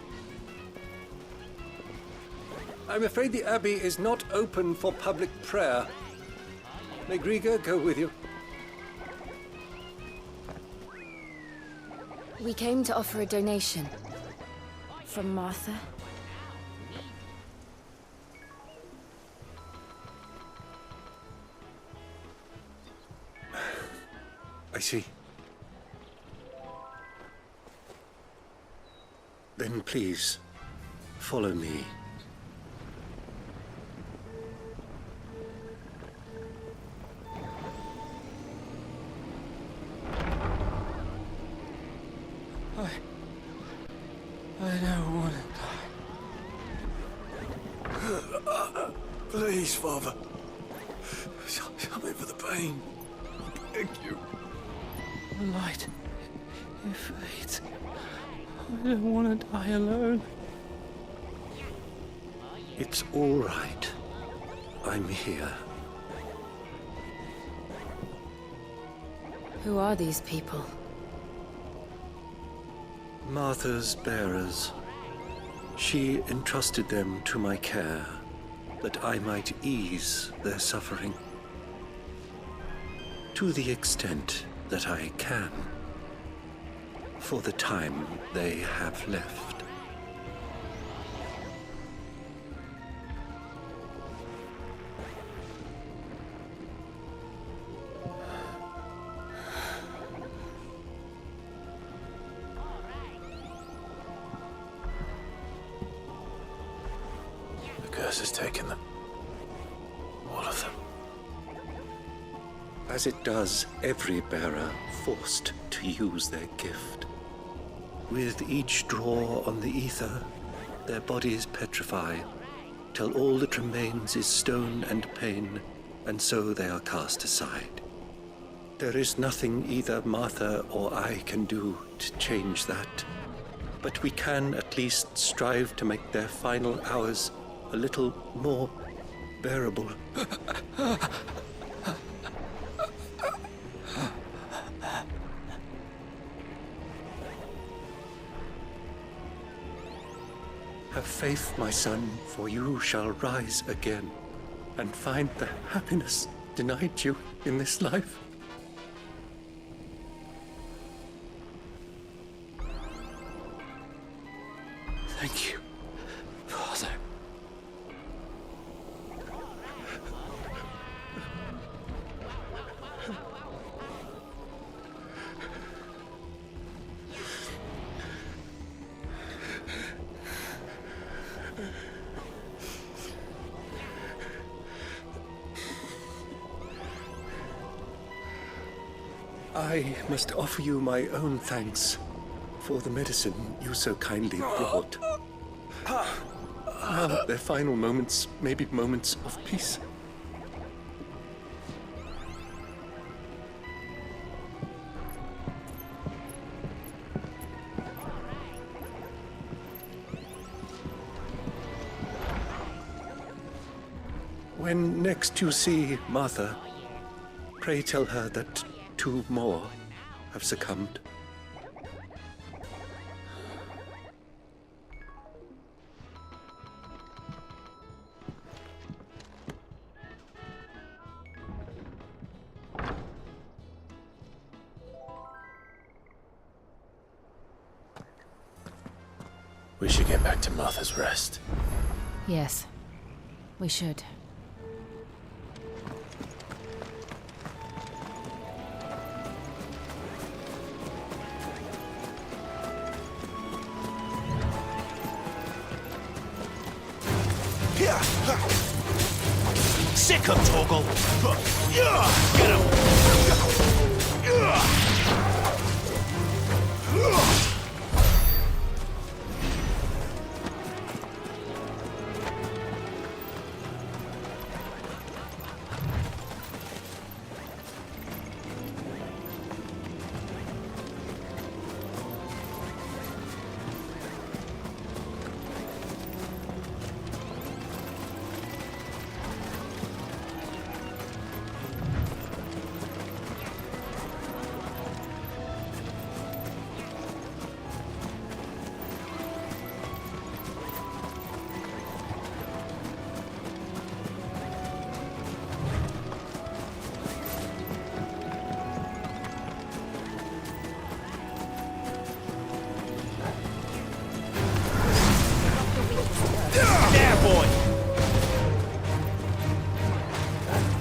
I'm afraid the Abbey is not open for public prayer. May Griga go with you? We came to offer a donation. From Martha. I see. Then please, follow me. I don't want to die. Please, Father. Show me for the pain. I beg you. The light. It fades. I don't want to die alone. It's all right. I'm here. Who are these people? Martha's bearers. She entrusted them to my care, that I might ease their suffering. To the extent that I can, for the time they have left. The curse has taken them. All of them. As it does every bearer forced to use their gift. With each draw on the ether, their bodies petrify, till all that remains is stone and pain, and so they are cast aside. There is nothing either Martha or I can do to change that, but we can at least strive to make their final hours a little more bearable. Have faith, my son, for you shall rise again and find the happiness denied you in this life. Thank you, Father. I must offer you my own thanks for the medicine you so kindly brought. Now, their final moments may be moments of peace. When next you see Martha, pray tell her that 2 more have succumbed. We should get back to Martha's Rest. Yes, we should. Sick him, Torgal! Get him!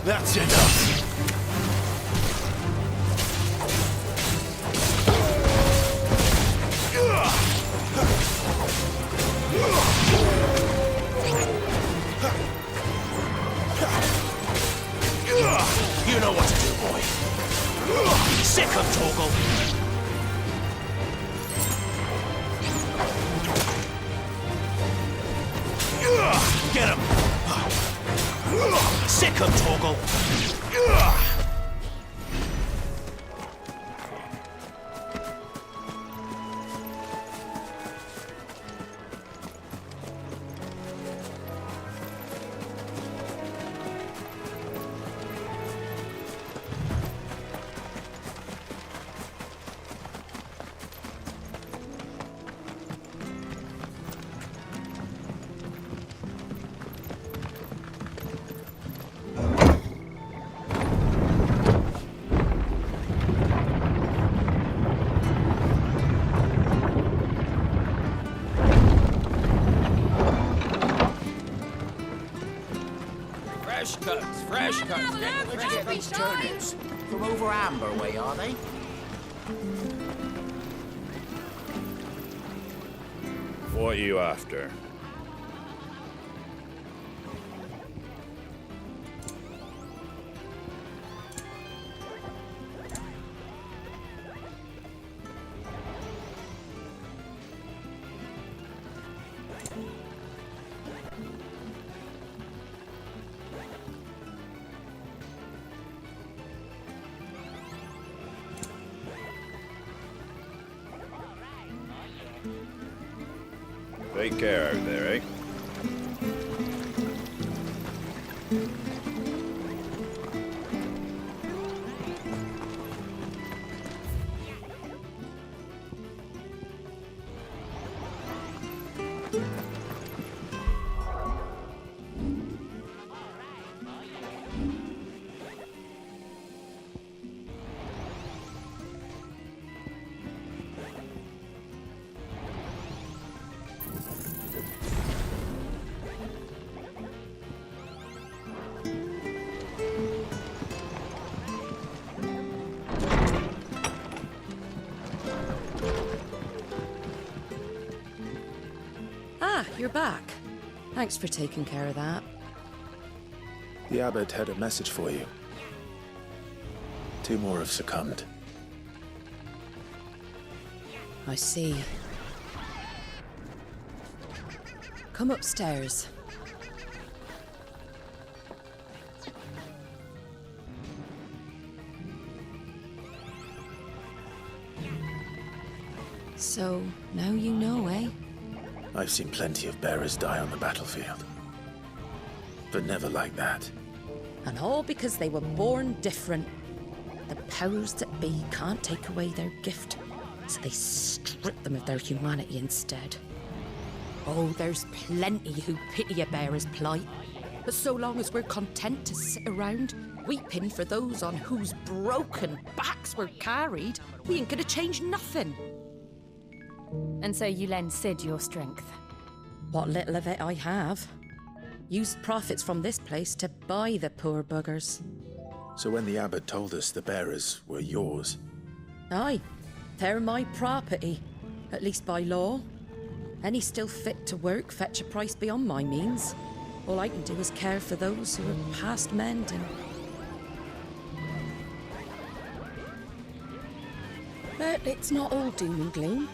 That's enough! You know what to do, boy. Sick him, Torgal! Get him! Sick him, Torgal! Fresh cuts. Where'd you get these turnips? From over Amber way, are they? What are you after? Take care out there, eh? You're back. Thanks for taking care of that. The abbot had a message for you. 2 more have succumbed. I see. Come upstairs. So, now you know, eh? I've seen plenty of bearers die on the battlefield. But never like that. And all because they were born different. The powers that be can't take away their gift, so they strip them of their humanity instead. Oh, there's plenty who pity a bearer's plight. But so long as we're content to sit around, weeping for those on whose broken backs we're carried, we ain't gonna change nothing. And so you lend Sid your strength? What little of it I have. Used profits from this place to buy the poor buggers. So when the abbot told us the bearers were yours... Aye, they're my property, at least by law. Any still fit to work fetch a price beyond my means. All I can do is care for those who are past mending. But it's not all doom and gloom.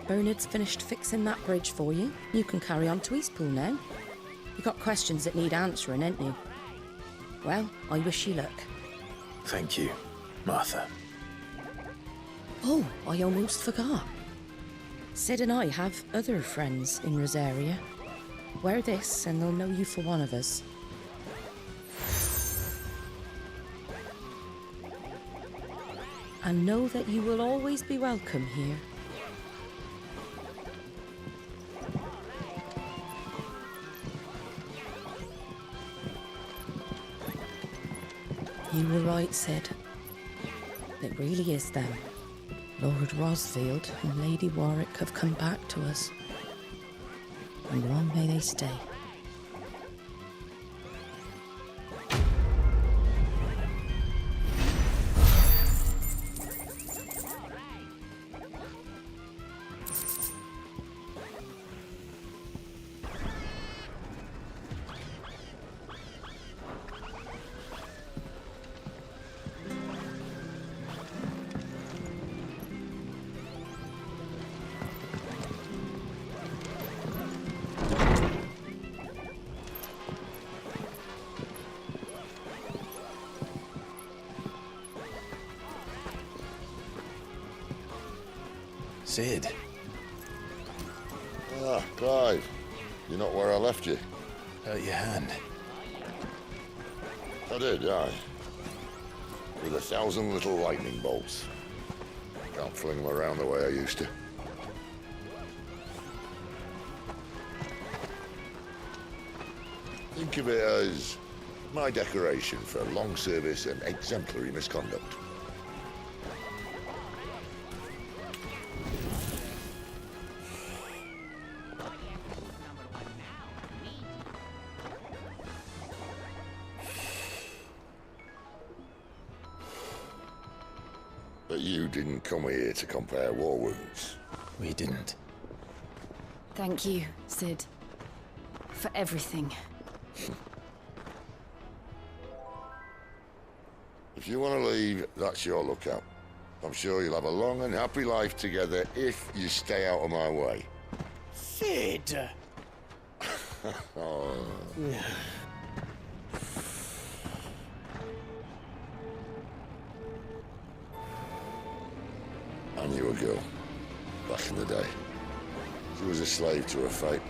Bernard's finished fixing that bridge for you. You can carry on to Eastpool now. You got questions that need answering, ain't you? Well, I wish you luck. Thank you, Martha. Oh, I almost forgot. Sid and I have other friends in Rosaria. Wear this and they'll know you for one of us. And know that you will always be welcome here. You were right, Sid. It really is them. Lord Rosfield and Lady Warwick have come back to us. And long may they stay. Sid. Ah, Clive. You're not where I left you. Hurt your hand. I did, aye. With 1,000 little lightning bolts. Can't fling them around the way I used to. Think of it as my decoration for long service and exemplary misconduct. But you didn't come here to compare war wounds. We didn't. Thank you, Sid. For everything. If you want to leave, that's your lookout. I'm sure you'll have a long and happy life together if you stay out of my way. Sid! Oh. I knew a girl, back in the day. She was a slave to her fate,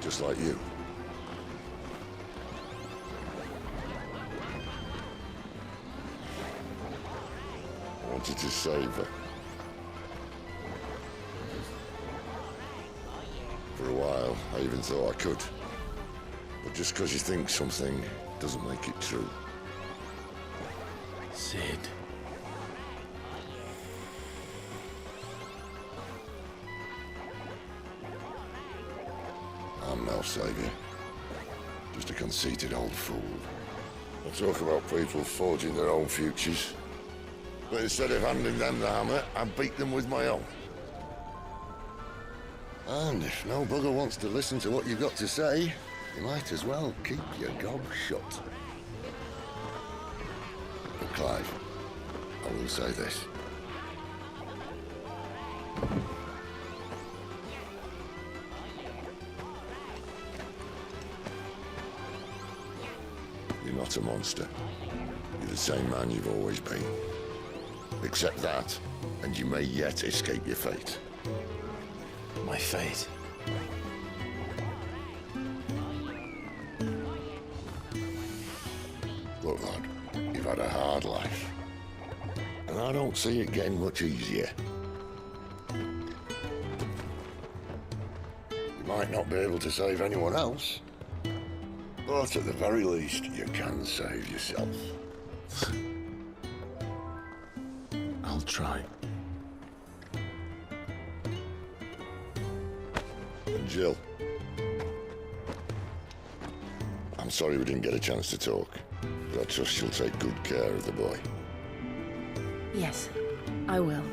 just like you. I wanted to save her. For a while, I even thought I could. But just because you think something doesn't make it true. Sid. I'm no savior. Just a conceited old fool. I talk about people forging their own futures. But instead of handing them the hammer, I beat them with my own. And if no bugger wants to listen to what you've got to say, you might as well keep your gob shut. But Clive, I will say this. not a monster. You're the same man you've always been. Accept that, and you may yet escape your fate. My fate? Look, lad, you've had a hard life. And I don't see it getting much easier. You might not be able to save anyone else, but at the very least, you can save yourself. I'll try. And Jill, I'm sorry we didn't get a chance to talk, but I trust you'll take good care of the boy. Yes, I will.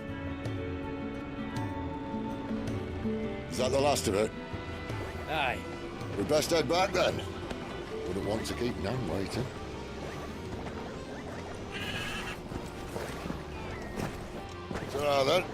Is that the last of it? Aye. We best head back then. Wouldn't want to keep Nan waiting. Ta-ra then.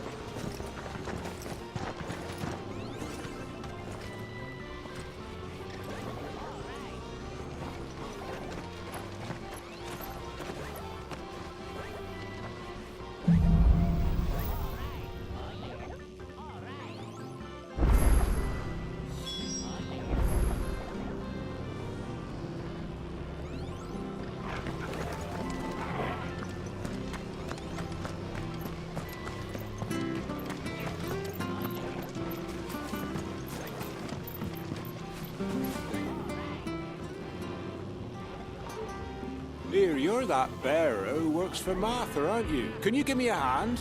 Dear, you're that bearer who works for Martha, aren't you? Can you give me a hand?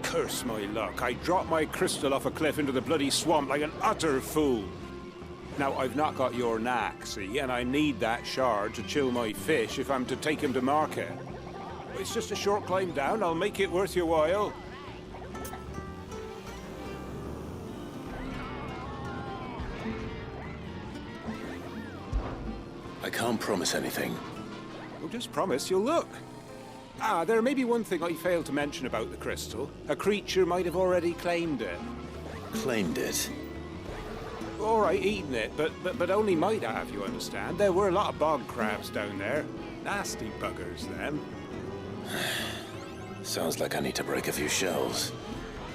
Curse my luck, I dropped my crystal off a cliff into the bloody swamp like an utter fool. Now, I've not got your knack, see, and I need that shard to chill my fish if I'm to take him to market. It's just a short climb down, I'll make it worth your while. I can't promise anything. Well, just promise you'll look. Ah, there may be one thing I failed to mention about the crystal. A creature might have already claimed it. Claimed it? All right, eaten it, but only might have, you understand. There were a lot of bog crabs down there. Nasty buggers, them. Sounds like I need to break a few shells.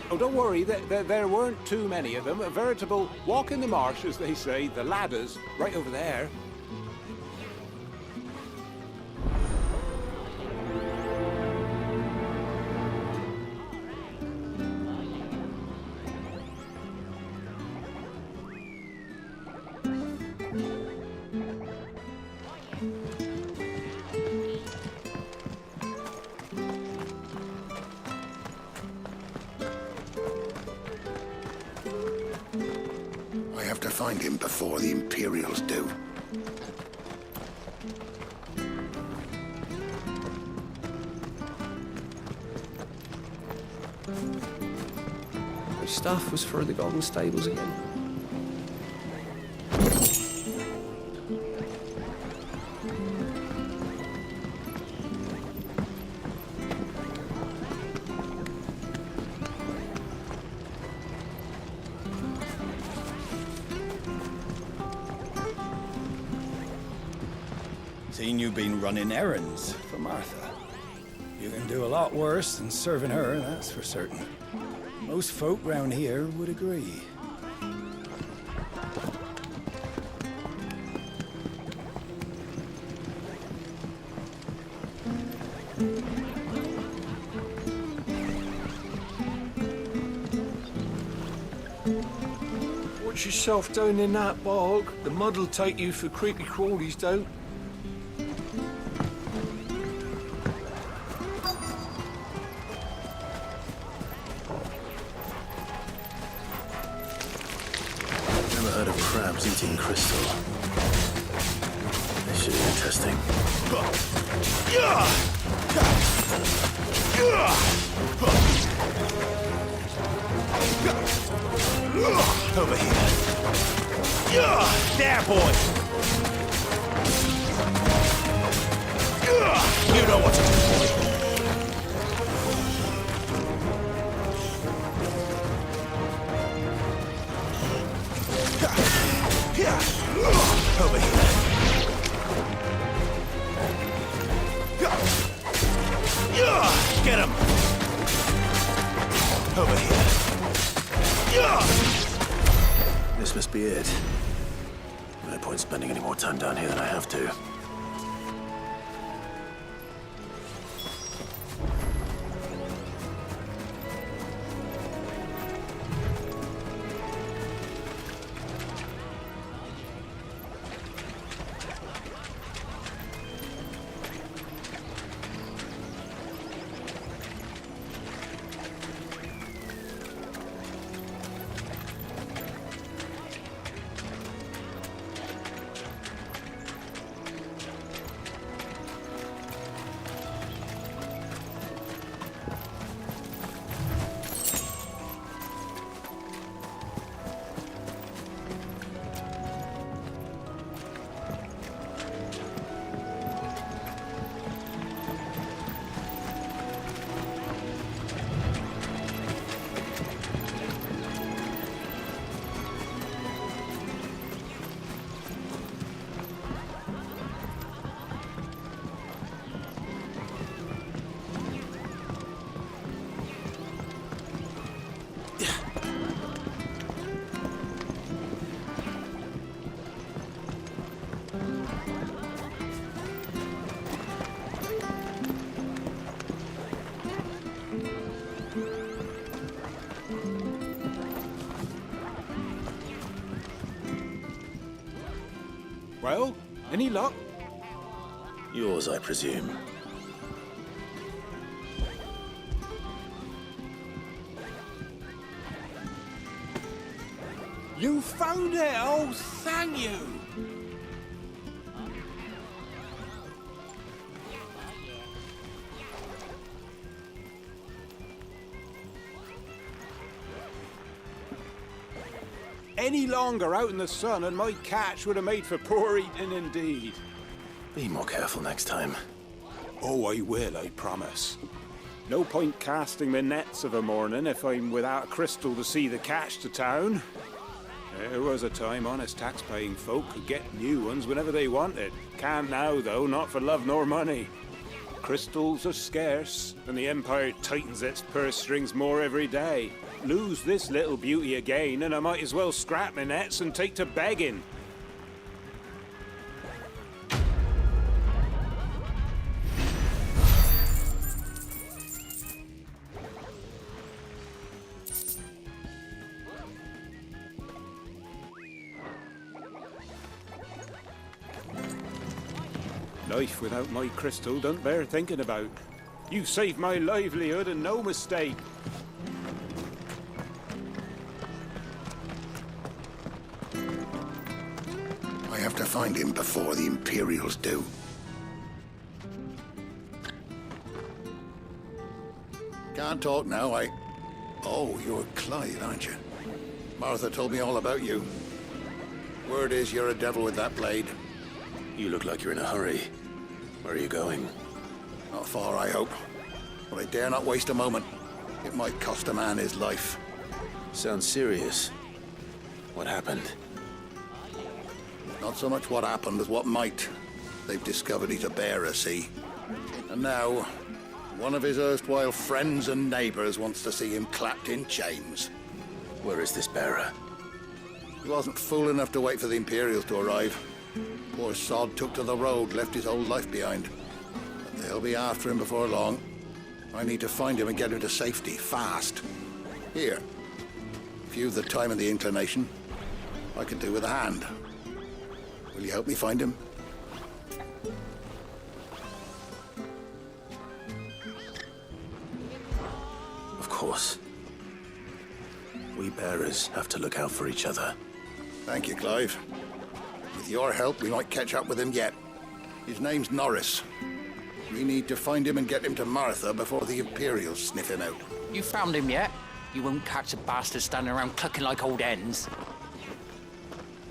Oh, don't worry, there weren't too many of them. A veritable walk in the marsh, as they say, the ladders, right over there. I have to find him before the Imperials do. My staff was for the Golden Stables again. Seen you've been running errands for Martha. You can do a lot worse than serving her, that's for certain. Most folk round here would agree. Watch yourself down in that bog. The mud'll take you for creepy crawlies, don't. Never heard of crabs eating crystal. This should be interesting. Over here. There, boy! You know what to do, boy. Over here. be it. No point spending any more time down here than I have to. Well, any luck? Yours, I presume. You found it! Oh, thank you! Any longer out in the sun and my catch would have made for poor eating indeed. Be more careful next time. Oh, I will, I promise. No point casting my nets of a morning if I'm without a crystal to see the catch to town. There was a time honest tax-paying folk could get new ones whenever they wanted. Can't now, though, not for love nor money. Crystals are scarce, and the Empire tightens its purse strings more every day. Lose this little beauty again, and I might as well scrap my nets and take to begging. Life without my crystal don't bear thinking about. You saved my livelihood and no mistake. I have to find him before the Imperials do. Can't talk now, Oh, you're Clive, aren't you? Martha told me all about you. Word is you're a devil with that blade. You look like you're in a hurry. Where are you going? Not far, I hope. But I dare not waste a moment. It might cost a man his life. Sounds serious. What happened? Not so much what happened as what might. They've discovered he's a bearer, see? And now, one of his erstwhile friends and neighbors wants to see him clapped in chains. Where is this bearer? He wasn't fool enough to wait for the Imperials to arrive. Poor sod took to the road, left his old life behind. But they'll be after him before long. I need to find him and get him to safety, fast. Here. If you've the time and the inclination, I could do with a hand. Will you help me find him? Of course. We bearers have to look out for each other. Thank you, Clive. With your help, we might catch up with him yet. His name's Norris. We need to find him and get him to Martha before the Imperials sniff him out. You found him yet? You won't catch a bastard standing around clucking like old hens.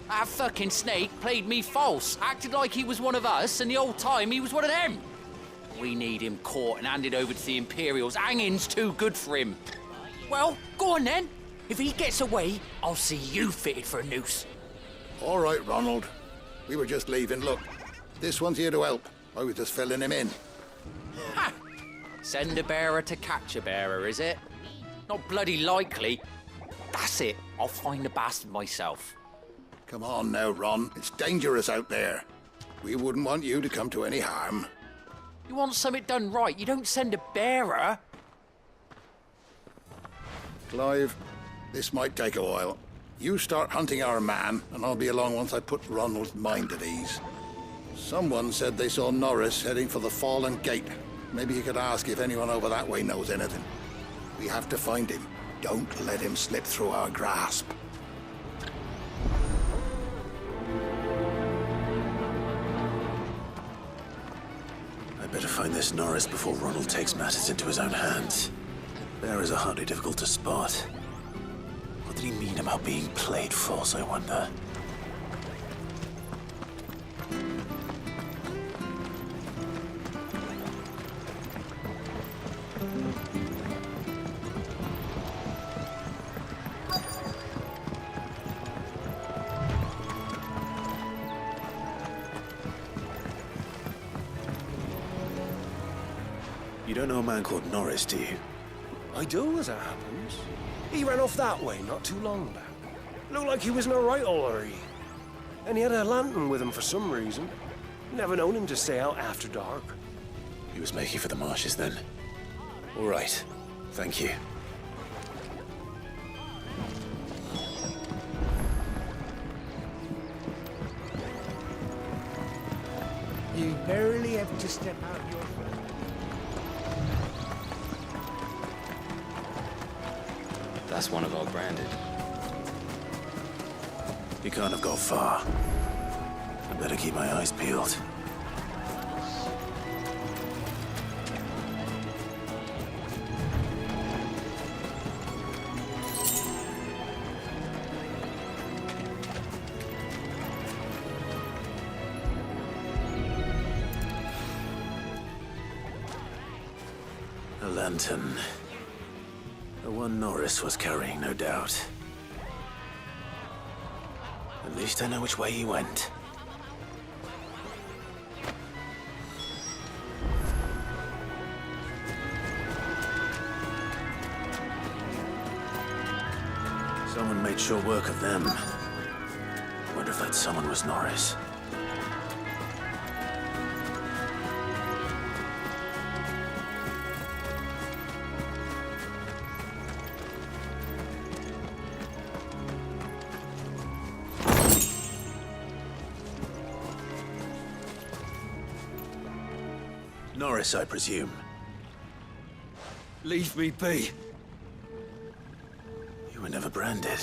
That fucking snake played me false, acted like he was one of us, and the whole time he was one of them. We need him caught and handed over to the Imperials. Hanging's too good for him. Well, go on then. If he gets away, I'll see you fitted for a noose. All right, Ronald. We were just leaving. Look, this one's here to help. I was just filling him in. Ha! Send a bearer to catch a bearer, is it? Not bloody likely. That's it. I'll find the bastard myself. Come on now, Ron. It's dangerous out there. We wouldn't want you to come to any harm. You want something done right, you don't send a bearer. Clive, this might take a while. You start hunting our man, and I'll be along once I put Ronald's mind at ease. Someone said they saw Norris heading for the Fallen Gate. Maybe you could ask if anyone over that way knows anything. We have to find him. Don't let him slip through our grasp. I'd better find this Norris before Ronald takes matters into his own hands. Bearers are hardly difficult to spot. What did he mean about being played false, I wonder? You don't know a man called Norris, do you? I do, as it happens. He ran off that way not too long back. Looked like he was in a right hurry. And he had a lantern with him for some reason. Never known him to stay out after dark. He was making for the marshes then. All right. Thank you. You barely have to step out your... That's one of our branded. He can't have got far. I better keep my eyes peeled. A lantern. The one Norris was carrying, no doubt. At least I know which way he went. Someone made sure work of them. Wonder if that someone was Norris. Norris, I presume. Leave me be. You were never branded.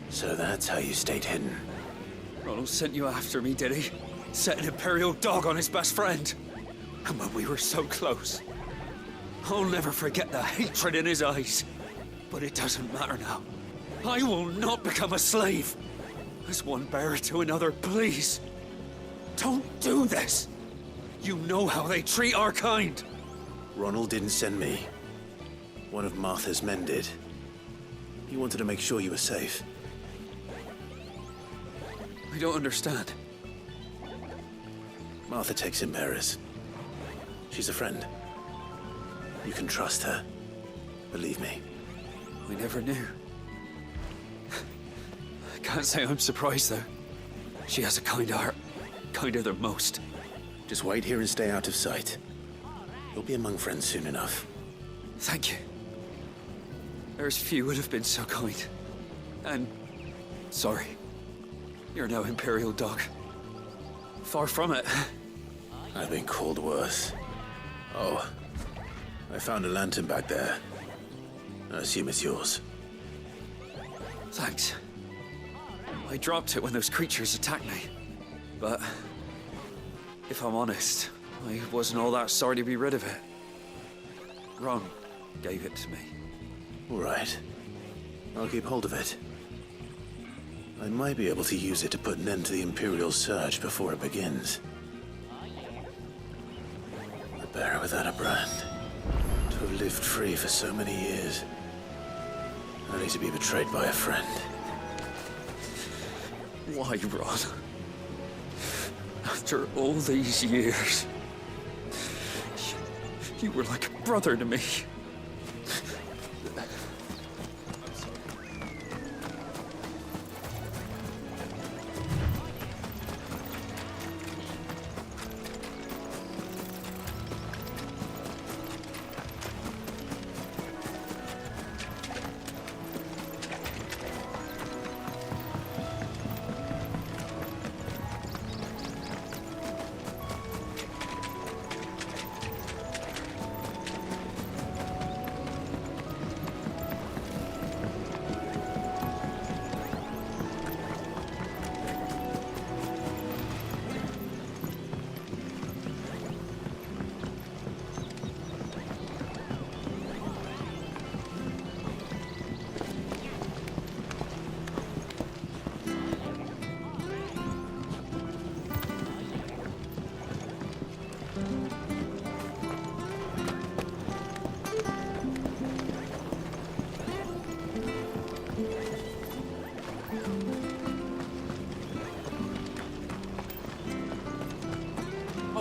So that's how you stayed hidden. Ronald sent you after me, did he? Set an Imperial dog on his best friend. And when we were so close. I'll never forget the hatred in his eyes. But it doesn't matter now. I will not become a slave. As one bearer to another, please. Don't do this. You know how they treat our kind. Ronald didn't send me. One of Martha's men did. He wanted to make sure you were safe. I don't understand. Martha takes in bearers. She's a friend. You can trust her. Believe me. We never knew. I can't say I'm surprised, though. She has a kind heart. Kinder than most. Just wait here and stay out of sight. You'll be among friends soon enough. Thank you. There's few would have been so kind. And... sorry. You're no Imperial dog. Far from it. I've been called worse. Oh. I found a lantern back there. I assume it's yours. Thanks. I dropped it when those creatures attacked me. But... if I'm honest, I wasn't all that sorry to be rid of it. Ron gave it to me. All right. I'll keep hold of it. I might be able to use it to put an end to the Imperial surge before it begins. A bearer without a brand. To have lived free for so many years. Only to be betrayed by a friend. Why, Ron? After all these years, you were like a brother to me.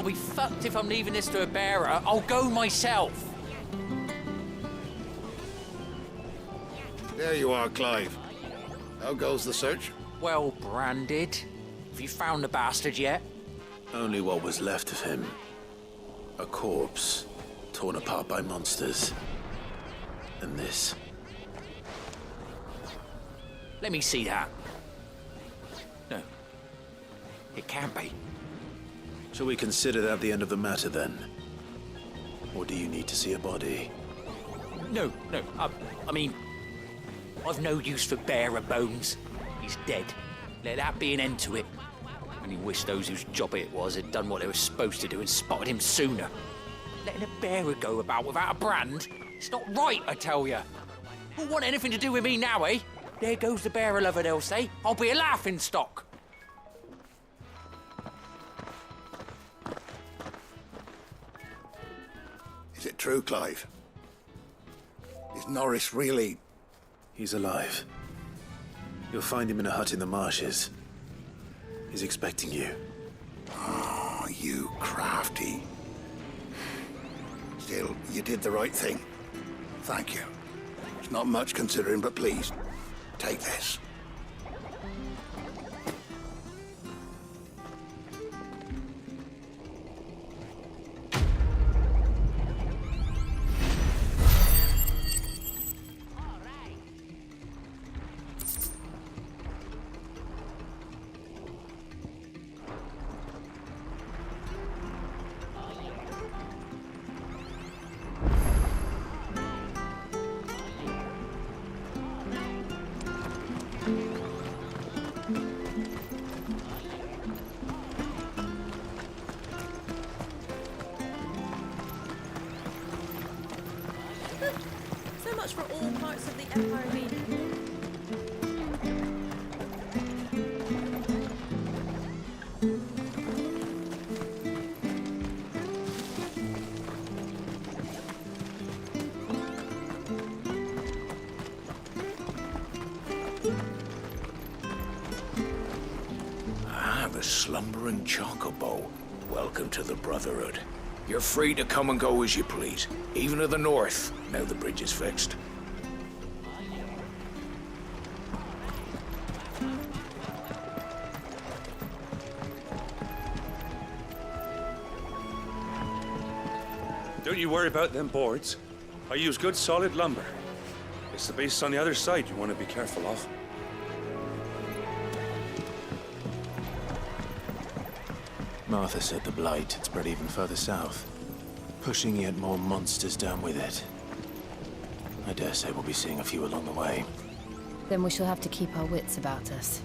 be fucked if I'm leaving this to a bearer. I'll go myself. There you are, Clive. How goes the search? Well branded. Have you found the bastard yet? Only what was left of him. A corpse, torn apart by monsters. And this. Let me see that. No. It can't be. Shall we consider that the end of the matter, then? Or do you need to see a body? No. I mean, I've no use for bearer bones. He's dead. Let that be an end to it. Only wish those whose job it was had done what they were supposed to do and spotted him sooner. Letting a bearer go about without a brand? It's not right, I tell you. Who'll want anything to do with me now, eh? There goes the bearer lover, they'll say. I'll be a laughing stock. Is it true, Clive? Is Norris really... He's alive. You'll find him in a hut in the marshes. He's expecting you. Oh, you crafty. Still, you did the right thing. Thank you. It's not much considering, but please, take this. So much for all parts of the Empire meeting. The slumbering chocobo. Welcome to the Brotherhood. You're free to come and go as you please, even to the north, now the bridge is fixed. Don't you worry about them boards. I use good solid lumber. It's the base on the other side you want to be careful of. Martha said the blight had spread even further south, pushing yet more monsters down with it. I dare say we'll be seeing a few along the way. Then we shall have to keep our wits about us.